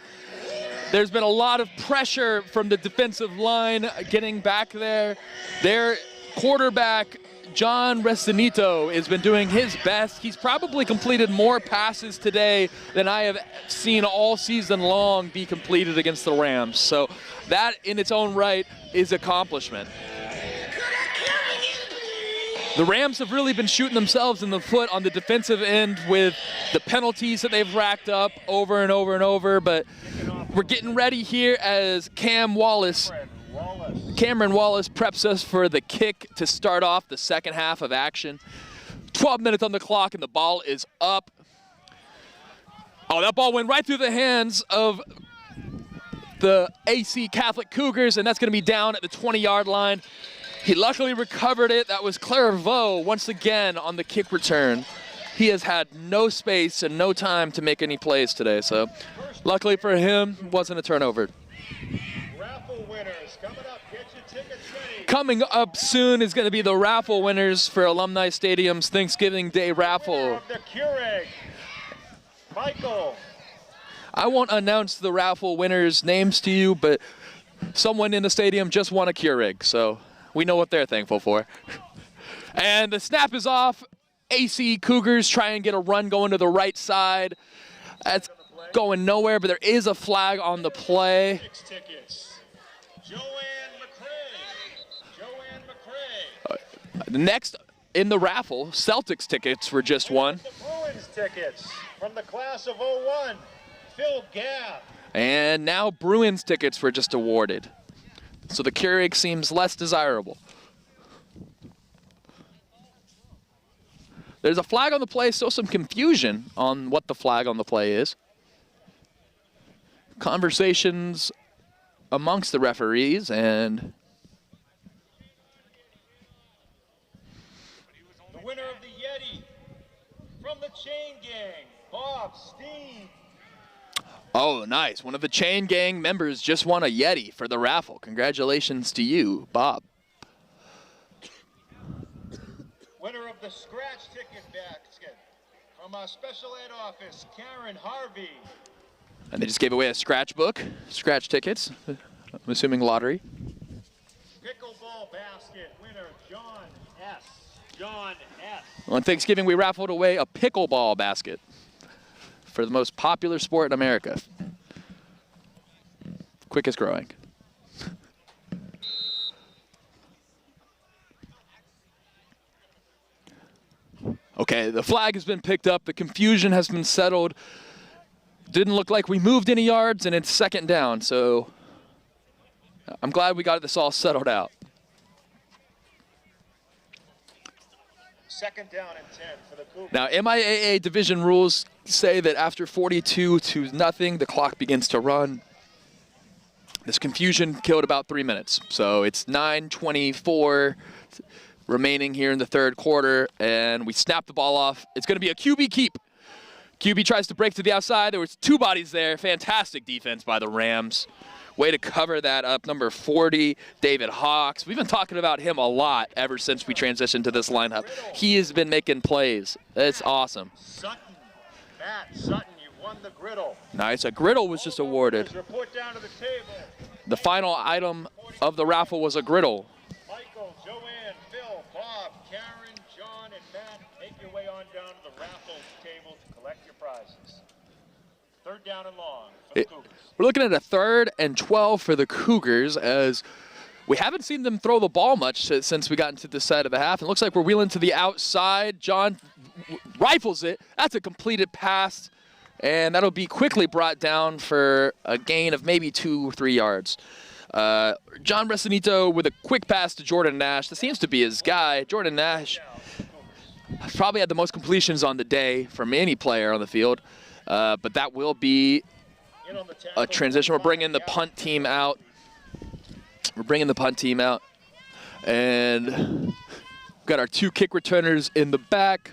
S4: There's been a lot of pressure from the defensive line getting back there. Their quarterback, John Resinito, has been doing his best. He's probably completed more passes today than I have seen all season long be completed against the Rams. So that in its own right is accomplishment. The Rams have really been shooting themselves in the foot on the defensive end with the penalties that they've racked up over and over and over, but we're getting ready here as Cameron Wallace preps us for the kick to start off the second half of action. 12 minutes on the clock and the ball is up. Oh, that ball went right through the hands of the AC Catholic Cougars, and that's going to be down at the 20-yard line. He luckily recovered it. That was Clairvaux once again on the kick return. He has had no space and no time to make any plays today, so luckily for him, it wasn't a turnover.
S5: Raffle winners coming up. Get your tickets ready.
S4: Coming up soon is going to be the raffle winners for Alumni Stadium's Thanksgiving Day raffle.
S5: The Keurig, Michael.
S4: I won't announce the raffle winners' names to you, but someone in the stadium just won a Keurig, so we know what they're thankful for. And the snap is off. AC Cougars try and get a run going to the right side. That's going nowhere, but there is a flag on the play. Next in the raffle, Celtics tickets were just won.
S5: The Bruins tickets from the class of 01, Phil Gabb.
S4: And now Bruins tickets were just awarded. So the Keurig seems less desirable. There's a flag on the play, so some confusion on what the flag on the play is. Conversations amongst the referees, and
S5: the winner of the Yeti from the Chain Gang, Bob Steen.
S4: oh, nice. One of the Chain Gang members just won a Yeti for the raffle. Congratulations to you, Bob.
S5: Winner of the scratch ticket basket from our special ed office, Karen Harvey.
S4: And they just gave away a scratch book, scratch tickets, I'm assuming lottery.
S5: Pickleball basket winner, John S. John S.
S4: On Thanksgiving, we raffled away a pickleball basket for the most popular sport in America. Quickest growing. Okay, the flag has been picked up. The confusion has been settled. Didn't look like we moved any yards, and it's second down. So I'm glad we got this all settled out.
S5: Second down and 10 for the Cougars.
S4: Now, MIAA division rules say that after 42-0, the clock begins to run. This confusion killed about 3 minutes. So it's 9:24 remaining here in the third quarter, and we snap the ball off. It's going to be a QB keep. QB tries to break to the outside. There was two bodies there. Fantastic defense by the Rams. Way to cover that up. Number 40, David Hawks. We've been talking about him a lot ever since we transitioned to this lineup. He has been making plays. It's awesome.
S5: Sutton, Matt Sutton, you won the griddle.
S4: Nice. A griddle was just awarded.
S5: Report down to the table.
S4: The final item of the raffle was a griddle.
S5: Michael, Joanne, Phil, Bob, Karen, John, and Matt, make your way on down to the raffle table to collect your prizes. Third down and long for the Cougars.
S4: We're looking at a 3rd and 12 for the Cougars, as we haven't seen them throw the ball much since we got into this side of the half. It looks like we're wheeling to the outside. John rifles it. That's a completed pass, and that'll be quickly brought down for a gain of maybe 2 or 3 yards. John Resinito with a quick pass to Jordan Nash. That seems to be his guy. Jordan Nash probably had the most completions on the day from any player on the field, but that will be a transition. We're bringing the punt team out. And we've got our 2 kick returners in the back.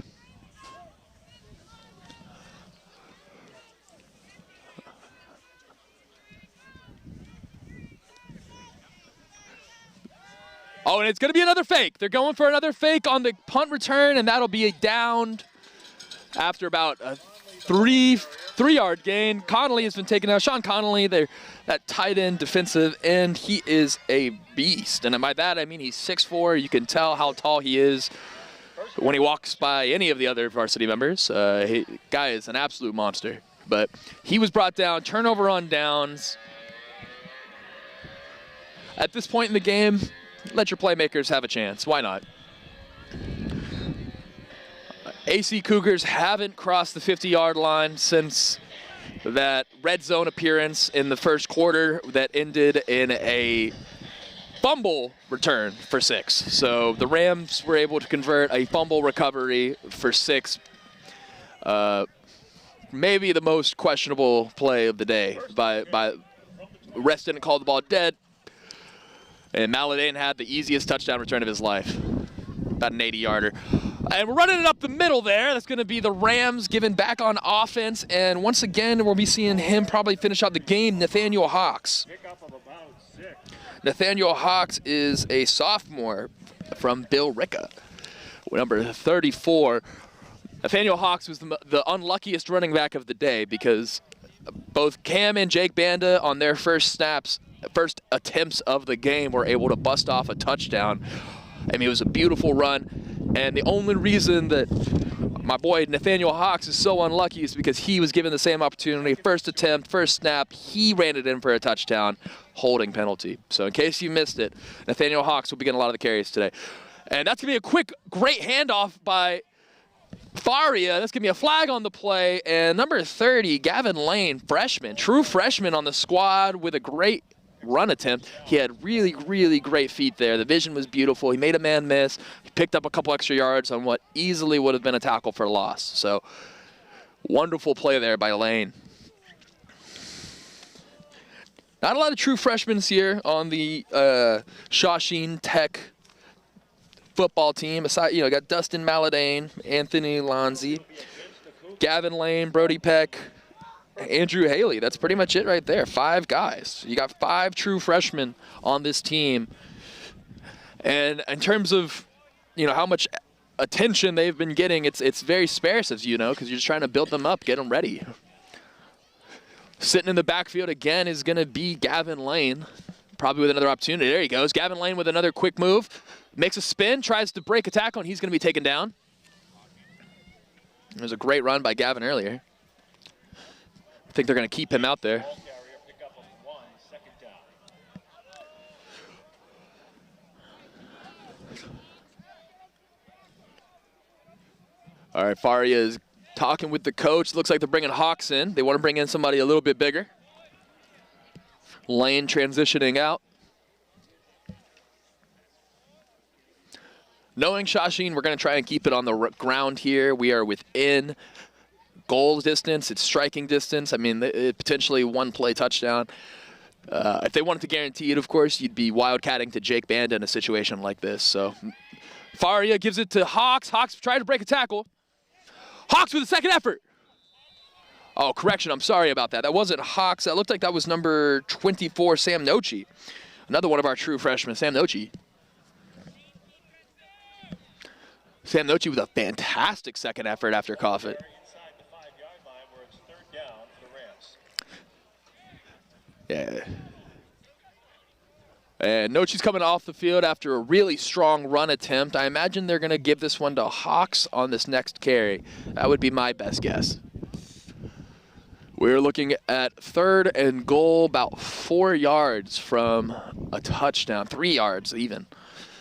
S4: Oh, and it's going to be another fake. They're going for another fake on the punt return, and that'll be a downed after about a 3-yard gain. Connolly has been taken out. Sean Connolly, that tight end, defensive end, he is a beast. And by that, I mean he's 6'4". You can tell how tall he is when he walks by any of the other varsity members. Guy is an absolute monster. But he was brought down. Turnover on downs. At this point in the game, let your playmakers have a chance. Why not? AC Cougars haven't crossed the 50-yard line since that red zone appearance in the first quarter that ended in a fumble return for 6. So the Rams were able to convert a fumble recovery for 6. Maybe the most questionable play of the day by Rest didn't call the ball dead. And Maladane had the easiest touchdown return of his life. About an 80-yarder. And we're running it up the middle there. That's going to be the Rams giving back on offense. And once again, we'll be seeing him probably finish out the game, Nathaniel Hawks. Nathaniel Hawks is a sophomore from Bill Ricca, number 34. Nathaniel Hawks was the unluckiest running back of the day because both Cam and Jake Banda on their first attempts of the game were able to bust off a touchdown. I mean, it was a beautiful run, and the only reason that my boy Nathaniel Hawks is so unlucky is because he was given the same opportunity. First attempt, first snap, he ran it in for a touchdown, holding penalty. So in case you missed it, Nathaniel Hawks will be getting a lot of the carries today. And that's going to be a quick, great handoff by Faria. That's going to be a flag on the play, and number 30, Gavin Lane, freshman, true freshman on the squad with a great run attempt. He had really, really great feet there. The vision was beautiful. He made a man miss. He picked up a couple extra yards on what easily would have been a tackle for loss. So wonderful play there by Lane. Not a lot of true freshmen here on the Shawsheen Tech football team. Aside, got Dustin Maladane, Anthony Lonzi, Gavin Lane, Brody Peck, Andrew Haley. That's pretty much it right there. 5 guys. You got 5 true freshmen on this team. And in terms of, how much attention they've been getting, it's very sparse, as you know, because you're just trying to build them up, get them ready. Sitting in the backfield again is going to be Gavin Lane, probably with another opportunity. There he goes. Gavin Lane with another quick move. Makes a spin, tries to break a tackle, and he's going to be taken down. There's a great run by Gavin earlier. I think they're going to keep him out there. All right, Faria is talking with the coach. Looks like they're bringing Hawks in. They want to bring in somebody a little bit bigger. Lane transitioning out. Knowing Shawsheen, we're going to try and keep it on the ground here. We are within goal distance. It's striking distance. I mean, potentially 1-play touchdown. If they wanted to guarantee it, of course, you'd be wildcatting to Jake Banda in a situation like this. So Faria gives it to Hawks. Hawks try to break a tackle. Hawks with a second effort. Oh, correction. I'm sorry about that. That wasn't Hawks. That looked like that was number 24, Sam Nochi. Another one of our true freshmen, Sam Nochi. Sam Nochi with a fantastic second effort after Coffett. Yeah. And Nochi's coming off the field after a really strong run attempt. I imagine they're going to give this one to Hawks on this next carry. That would be my best guess. We're looking at 3rd and goal, about 4 yards from a touchdown. 3 yards even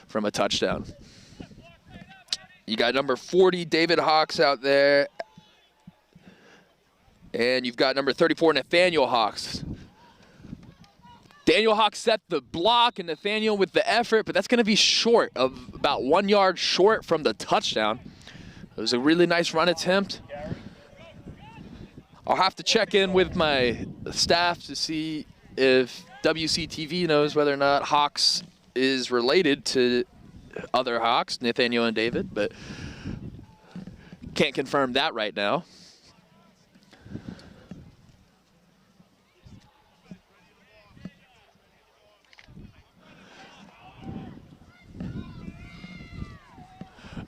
S4: from a touchdown. You got number 40, David Hawks out there. And you've got number 34, Nathaniel Hawks. Daniel Hawks set the block and Nathaniel with the effort, but that's going to be short, of about 1 yard short from the touchdown. It was a really nice run attempt. I'll have to check in with my staff to see if WCTV knows whether or not Hawks is related to other Hawks, Nathaniel and David, but can't confirm that right now.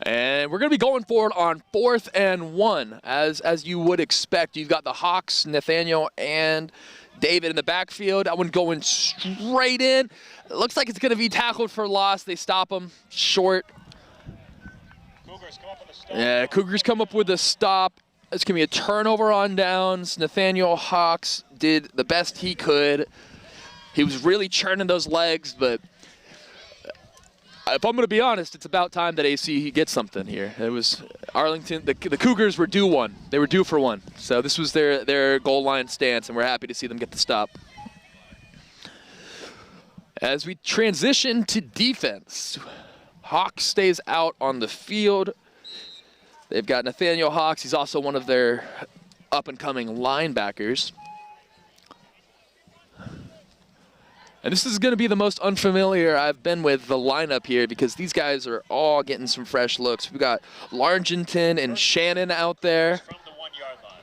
S4: And we're going to be going forward on 4th and 1, as you would expect. You've got the Hawks, Nathaniel, and David in the backfield. That one going straight in. It looks like it's going to be tackled for loss. They stop him short. Yeah, Cougars come up with a stop. It's going to be a turnover on downs. Nathaniel Hawks did the best he could. He was really churning those legs, but if I'm going to be honest, it's about time that AC gets something here. It was Arlington. The Cougars were due one. They were due for one. So this was their goal line stance, and we're happy to see them get the stop. As we transition to defense, Hawks stays out on the field. They've got Nathaniel Hawks. He's also one of their up-and-coming linebackers. And this is going to be the most unfamiliar I've been with the lineup here, because these guys are all getting some fresh looks. We've got Largenton and Shannon out there.
S5: From the 1 yard line.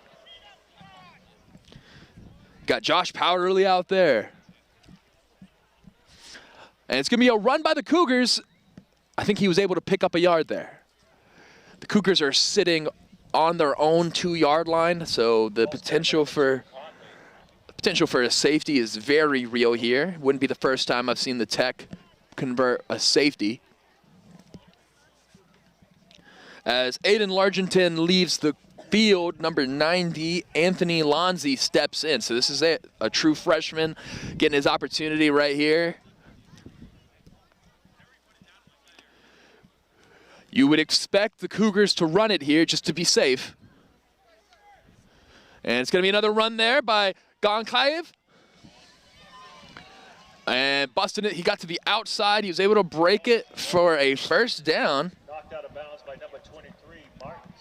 S4: Got Josh Powderly out there. And it's going to be a run by the Cougars. I think he was able to pick up a yard there. The Cougars are sitting on their own 2 yard line, so the potential for a safety is very real here. Wouldn't be the first time I've seen the Tech convert a safety. As Aiden Largenton leaves the field, number 90, Anthony Lonzi steps in. So this is it, a true freshman getting his opportunity right here. You would expect the Cougars to run it here just to be safe. And it's going to be another run there by Gonkayev. And busting it. He got to the outside. He was able to break it for a first down.
S5: Knocked out of bounds by number 23, Martins.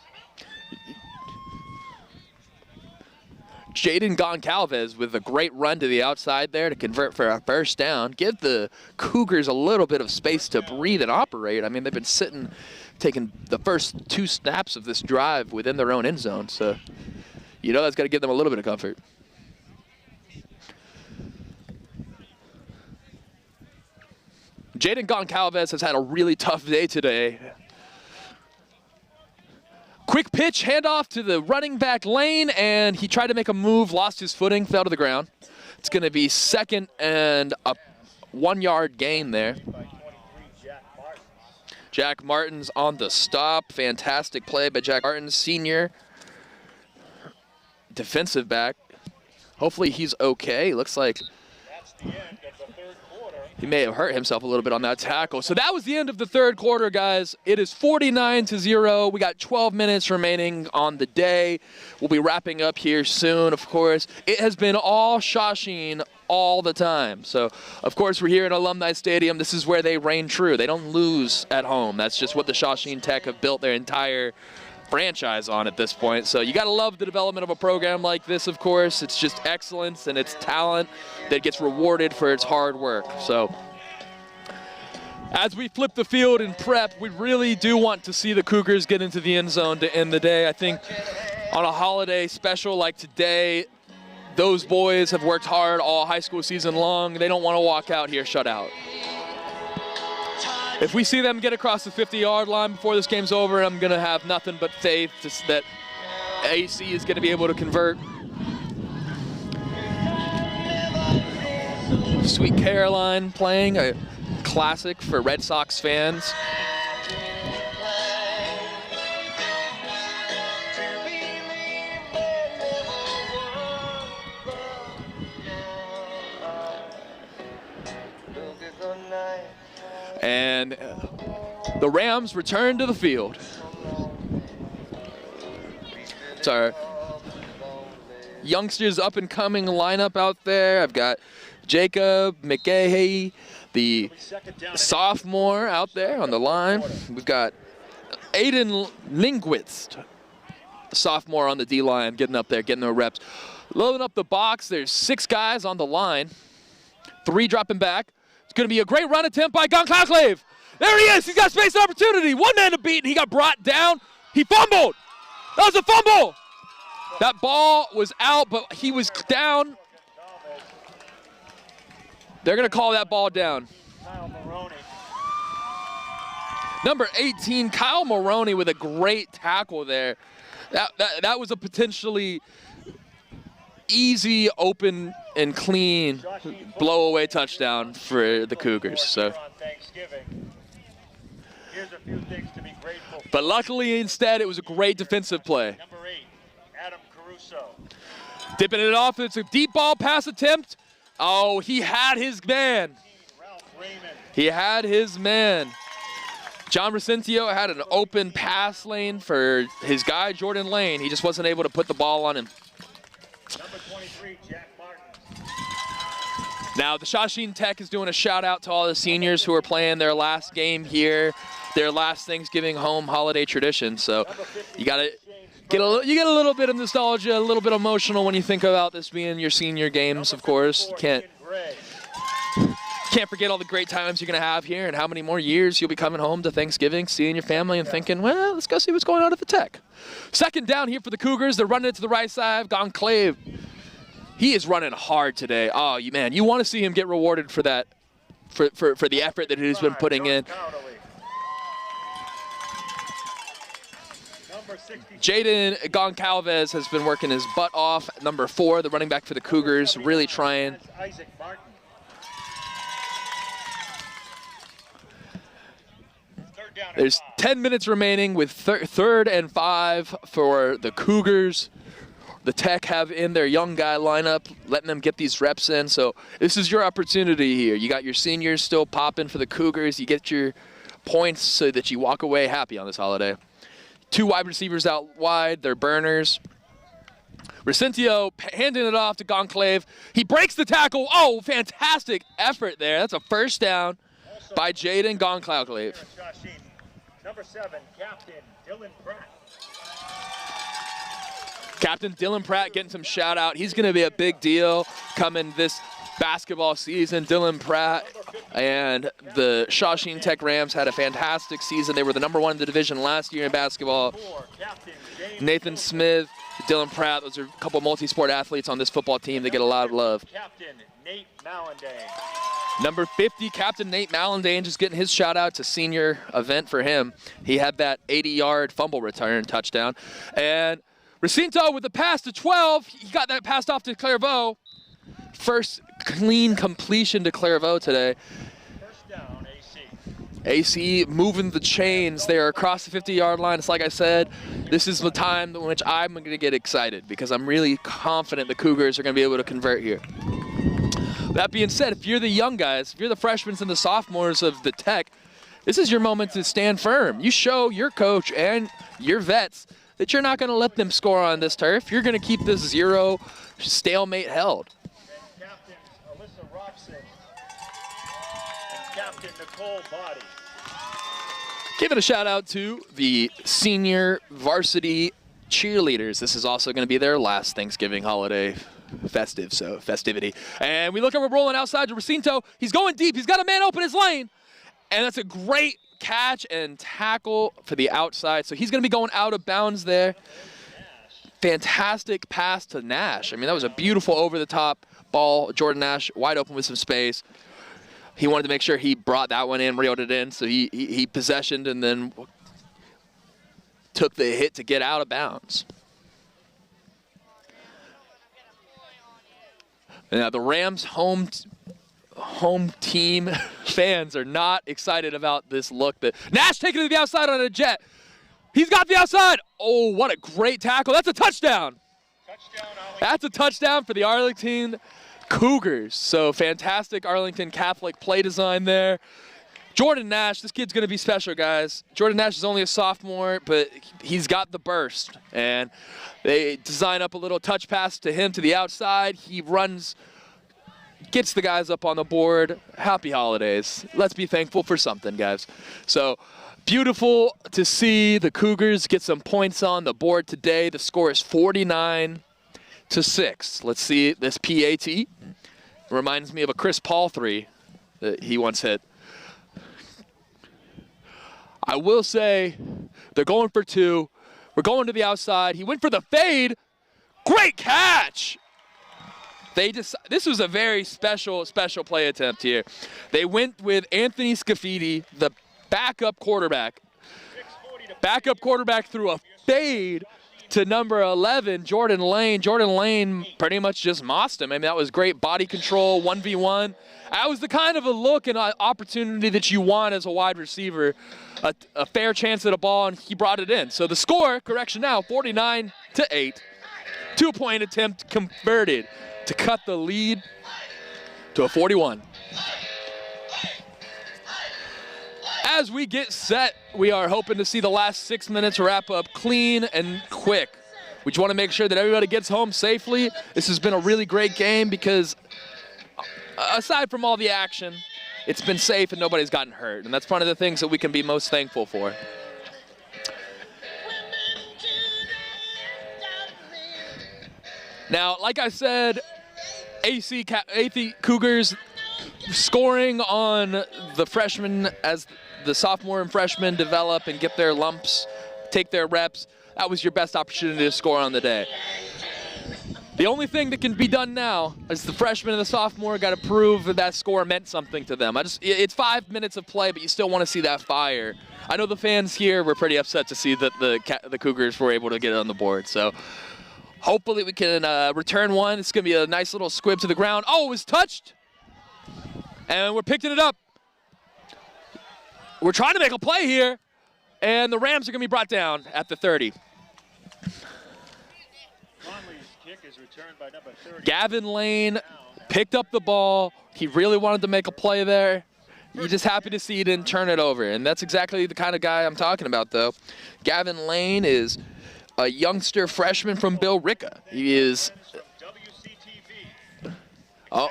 S4: Jaden Goncalves with a great run to the outside there to convert for a first down. Give the Cougars a little bit of space to breathe and operate. I mean, they've been sitting, taking the first 2 snaps of this drive within their own end zone. So, you know, that's got to give them a little bit of comfort. Jaden Goncalves has had a really tough day today. Quick pitch, handoff to the running back lane, and he tried to make a move, lost his footing, fell to the ground. It's going to be 2nd and a 1-yard gain there. Jack Martins on the stop. Fantastic play by Jack Martins, senior defensive back. Hopefully he's okay. Looks like he may have hurt himself a little bit on that tackle. So that was the end of the 3rd quarter, guys. It is 49-0. We got 12 minutes remaining on the day. We'll be wrapping up here soon, of course. It has been all Shawsheen all the time. So, of course, we're here at Alumni Stadium. This is where they reign true. They don't lose at home. That's just what the Shawsheen Tech have built their entire franchise on at this point. So you got to love the development of a program like this, of course. It's just excellence and it's talent that gets rewarded for its hard work. So as we flip the field in prep, we really do want to see the Cougars get into the end zone to end the day. I think on a holiday special like today, those boys have worked hard all high school season long. They don't want to walk out here shut out. If we see them get across the 50-yard line before this game's over, I'm going to have nothing but faith that AC is going to be able to convert. Sweet Caroline playing, a classic for Red Sox fans. And the Rams return to the field. It's our youngsters up-and-coming lineup out there. I've got Jacob McGahey, the sophomore out there on the line. We've got Aiden Linguist, sophomore on the D-line, getting up there, getting the reps. Loading up the box, there's 6 guys on the line, 3 dropping back. It's going to be a great run attempt by Goncalves. There he is. He's got space and opportunity. One man to beat, and he got brought down. He fumbled. That was a fumble. That ball was out, but he was down. They're going to call that ball down. Number 18, Kyle Maroney, with a great tackle there. That was a potentially easy, open, and clean blow-away touchdown for the Cougars. So, but luckily, instead, it was a great defensive play.
S5: Number 8, Adam Caruso.
S4: Dipping it off. It's a deep ball pass attempt. Oh, he had his man. He had his man. John Resentio had an open pass lane for his guy, Jordan Lane. He just wasn't able to put the ball on him.
S5: Number 23, Jack Martin.
S4: Now, the Shawsheen Tech is doing a shout-out to all the seniors who are playing their last game here, their last Thanksgiving home holiday tradition. So you got to get a little bit of nostalgia, a little bit emotional when you think about this being your senior games, of course. You can't forget all the great times you're going to have here and how many more years you'll be coming home to Thanksgiving, seeing your family and thinking, well, let's go see what's going on at the Tech. 2nd down here for the Cougars. They're running it to the right side. Goncalves, he is running hard today. Oh, man, you want to see him get rewarded for that, for the effort that he's been putting in. Jaden Goncalves has been working his butt off. Number 4, the running back for the Cougars, really trying. There's 10 minutes remaining with 3rd and 5 for the Cougars. The Tech have in their young guy lineup, letting them get these reps in. So this is your opportunity here. You got your seniors still popping for the Cougars. You get your points so that you walk away happy on this holiday. 2 wide receivers out wide. They're burners. Resentio handing it off to Goncalves. He breaks the tackle. Oh, fantastic effort there. That's a first down by Jaden Goncalves.
S5: Number 7, Captain Dylan Pratt.
S4: Captain Dylan Pratt getting some shout out. He's going to be a big deal coming this basketball season. Dylan Pratt and the Shawsheen Tech Rams had a fantastic season. They were the #1 in the division last year in basketball. Nathan Smith, Dylan Pratt, those are a couple multi-sport athletes on this football team. They get a lot of love.
S5: Captain Nate Mallandane.
S4: Number 50, Captain Nate Mallandane, just getting his shout out to senior event for him. He had that 80-yard fumble return touchdown. And Recinto with the pass to 12. He got that passed off to Clairvaux. First clean completion to Clairvaux today.
S5: First down, AC.
S4: AC moving the chains there across the 50-yard line. It's like I said, this is the time in which I'm going to get excited because I'm really confident the Cougars are going to be able to convert here. That being said, if you're the young guys, if you're the freshmen and the sophomores of the Tech, this is your moment to stand firm. You show your coach and your vets that you're not going to let them score on this turf. You're going to keep this 0 stalemate held.
S5: Captain Alyssa Roxon and Captain Nicole Body.
S4: Giving a shout out to the senior varsity cheerleaders. This is also going to be their last Thanksgiving holiday festivity. And we look at we're rolling outside to Recinto. He's going deep. He's got a man open his lane. And that's a great catch and tackle for the outside. So he's going to be going out of bounds there. Fantastic pass to Nash. I mean, that was a beautiful over-the-top ball. Jordan Nash wide open with some space. He wanted to make sure he brought that one in, reeled it in. So he possessioned and then took the hit to get out of bounds. Now the Rams home team fans are not excited about this look. That Nash taking it to the outside on a jet. He's got the outside. Oh, what a great tackle. That's a touchdown. That's a touchdown for the Arlington Cougars. So fantastic Arlington Catholic play design there. Jordan Nash, this kid's going to be special, guys. Jordan Nash is only a sophomore, but he's got the burst. And they design up a little touch pass to him to the outside. He runs, gets the guys up on the board. Happy holidays. Let's be thankful for something, guys. So beautiful to see the Cougars get some points on the board today. The score is 49-6. Let's see this PAT. It reminds me of a Chris Paul 3 that he once hit. I will say they're going for 2. We're going to the outside. He went for the fade. Great catch. This was a very special play attempt here. They went with Anthony Scafidi, the backup quarterback. Backup quarterback threw a fade to number 11, Jordan Lane. Jordan Lane pretty much just mossed him. I mean, that was great body control, 1v1. That was the kind of a look and opportunity that you want as a wide receiver. A fair chance at a ball, and he brought it in. So the score, correction now, 49-8. 2-point attempt converted to cut the lead to a 41. As we get set, we are hoping to see the last 6 minutes wrap up clean and quick. We just want to make sure that everybody gets home safely. This has been a really great game because aside from all the action, it's been safe and nobody's gotten hurt. And that's one of the things that we can be most thankful for. Now, like I said, AC Cougars scoring on the freshmen as the sophomore and freshmen develop and get their lumps, take their reps. That was your best opportunity to score on the day. The only thing that can be done now is the freshman and the sophomore got to prove that that score meant something to them. It's 5 minutes of play, but you still want to see that fire. I know the fans here were pretty upset to see that the Cougars were able to get it on the board. So hopefully we can return one. It's going to be a nice little squib to the ground. Oh, it was touched. And we're picking it up. We're trying to make a play here. And the Rams are going to be brought down at the 30. Gavin Lane picked up the ball. He really wanted to make a play there. You're just happy to see he didn't turn it over. And that's exactly the kind of guy I'm talking about, though. Gavin Lane is a youngster freshman from Bill Ricca. He is... Oh.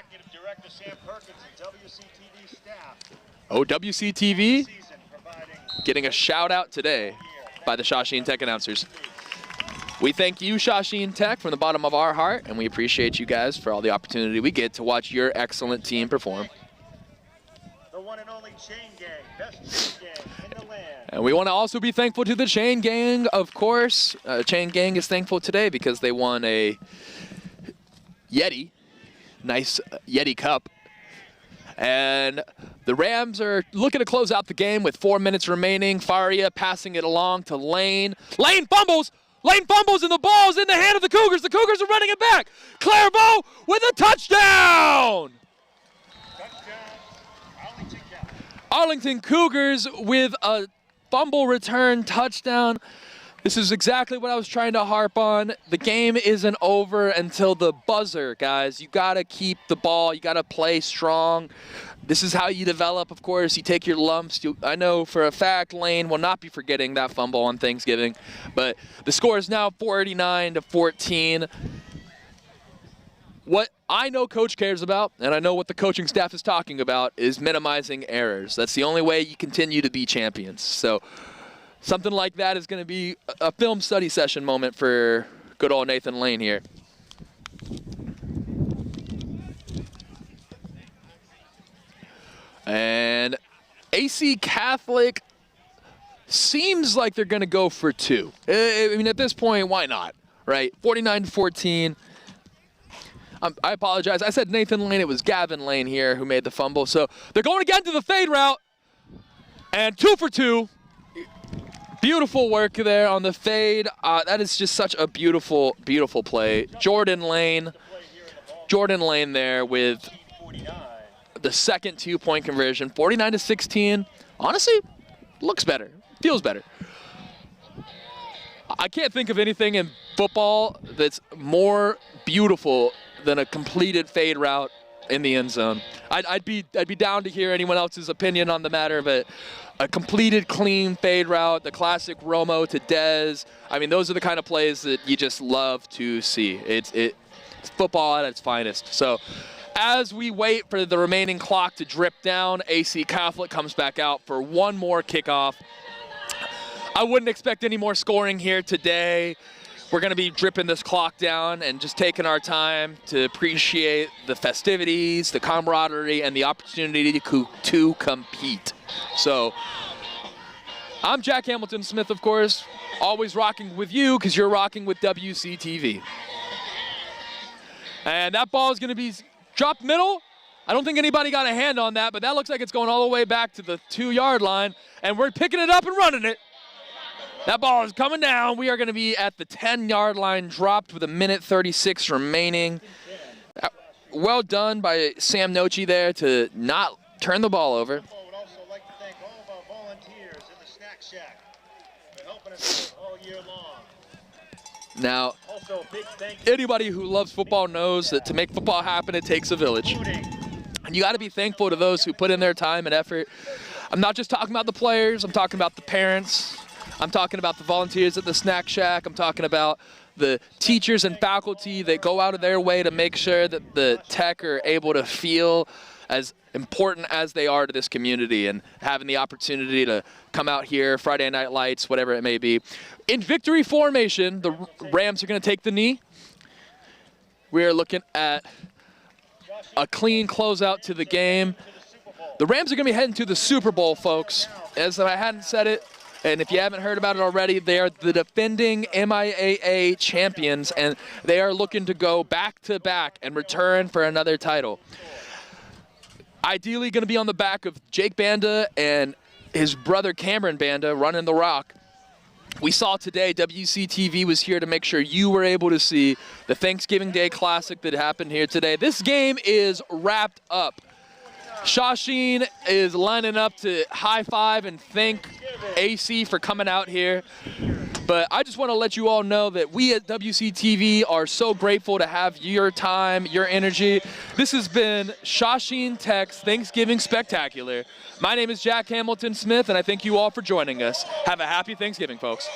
S4: Oh, WCTV getting a shout out today by the Shawsheen Tech announcers. We thank you, Shawsheen Tech, from the bottom of our heart, and we appreciate you guys for all the opportunity we get to watch your excellent team perform.
S5: The one and only Chain Gang, best chain gang in the land.
S4: And we want to also be thankful to the Chain Gang, of course. Chain Gang is thankful today because they won a Yeti, nice Yeti Cup. And the Rams are looking to close out the game with 4 minutes remaining. Faria passing it along to Lane. Lane fumbles! Lane fumbles and the ball's in the hand of the Cougars. The Cougars are running it back. Clairvaux with a touchdown!
S5: Arlington Catholic.
S4: Arlington Cougars with a fumble return touchdown. This is exactly what I was trying to harp on. The game isn't over until the buzzer, guys. You got to keep the ball. You got to play strong. This is how you develop, of course. You take your lumps. I know for a fact Lane will not be forgetting that fumble on Thanksgiving. But the score is now 49-14. What I know Coach cares about, and I know what the coaching staff is talking about, is minimizing errors. That's the only way you continue to be champions. So something like that is going to be a film study session moment for good old Nathan Lane here. And AC Catholic seems like they're going to go for 2. I mean, at this point, why not, right? 49-14. I apologize. I said Nathan Lane. It was Gavin Lane here who made the fumble. So they're going again to the fade route. And 2 for 2. Beautiful work there on the fade. That is just such a beautiful, beautiful play. Jordan Lane there with the second 2-point conversion. 49-16. Honestly, looks better. Feels better. I can't think of anything in football that's more beautiful than a completed fade route in the end zone. I'd be down to hear anyone else's opinion on the matter of it. A completed clean fade route, the classic Romo to Dez. I mean, those are the kind of plays that you just love to see. It's football at its finest. So as we wait for the remaining clock to drip down, AC Catholic comes back out for one more kickoff. I wouldn't expect any more scoring here today. We're going to be dripping this clock down and just taking our time to appreciate the festivities, the camaraderie, and the opportunity to compete. So I'm Jack Hamilton Smith, of course, always rocking with you because you're rocking with WCTV. And that ball is going to be dropped middle. I don't think anybody got a hand on that, but that looks like it's going all the way back to the 2-yard line, and we're picking it up and running it. That ball is coming down. We are going to be at the 10-yard line, dropped with 1:36 remaining. Well done by Sam Nochi there to not turn the ball over.
S5: I would also like to thank all of our volunteers in the Snack Shack for helping us all year long.
S4: Now,
S5: Also, a big thank you
S4: anybody who loves football knows that to make football happen, it takes a village. And you got to be thankful to those who put in their time and effort. I'm not just talking about the players. I'm talking about the parents. I'm talking about the volunteers at the Snack Shack. I'm talking about the teachers and faculty that go out of their way to make sure that the Tech are able to feel as important as they are to this community and having the opportunity to come out here, Friday Night Lights, whatever it may be. In victory formation, the Rams are going to take the knee. We're looking at a clean closeout to the game. The Rams are going to be heading to the Super Bowl, folks. As I hadn't said it, and if you haven't heard about it already, they are the defending MIAA champions, and they are looking to go back-to-back and return for another title. Ideally going to be on the back of Jake Banda and his brother Cameron Banda running the rock. We saw today WCTV was here to make sure you were able to see the Thanksgiving Day Classic that happened here today. This game is wrapped up. Shawsheen is lining up to high five and thank AC for coming out here. But I just want to let you all know that we at WCTV are so grateful to have your time, your energy. This has been Shawsheen Tech's Thanksgiving Spectacular. My name is Jack Hamilton Smith, and I thank you all for joining us. Have a happy Thanksgiving, folks.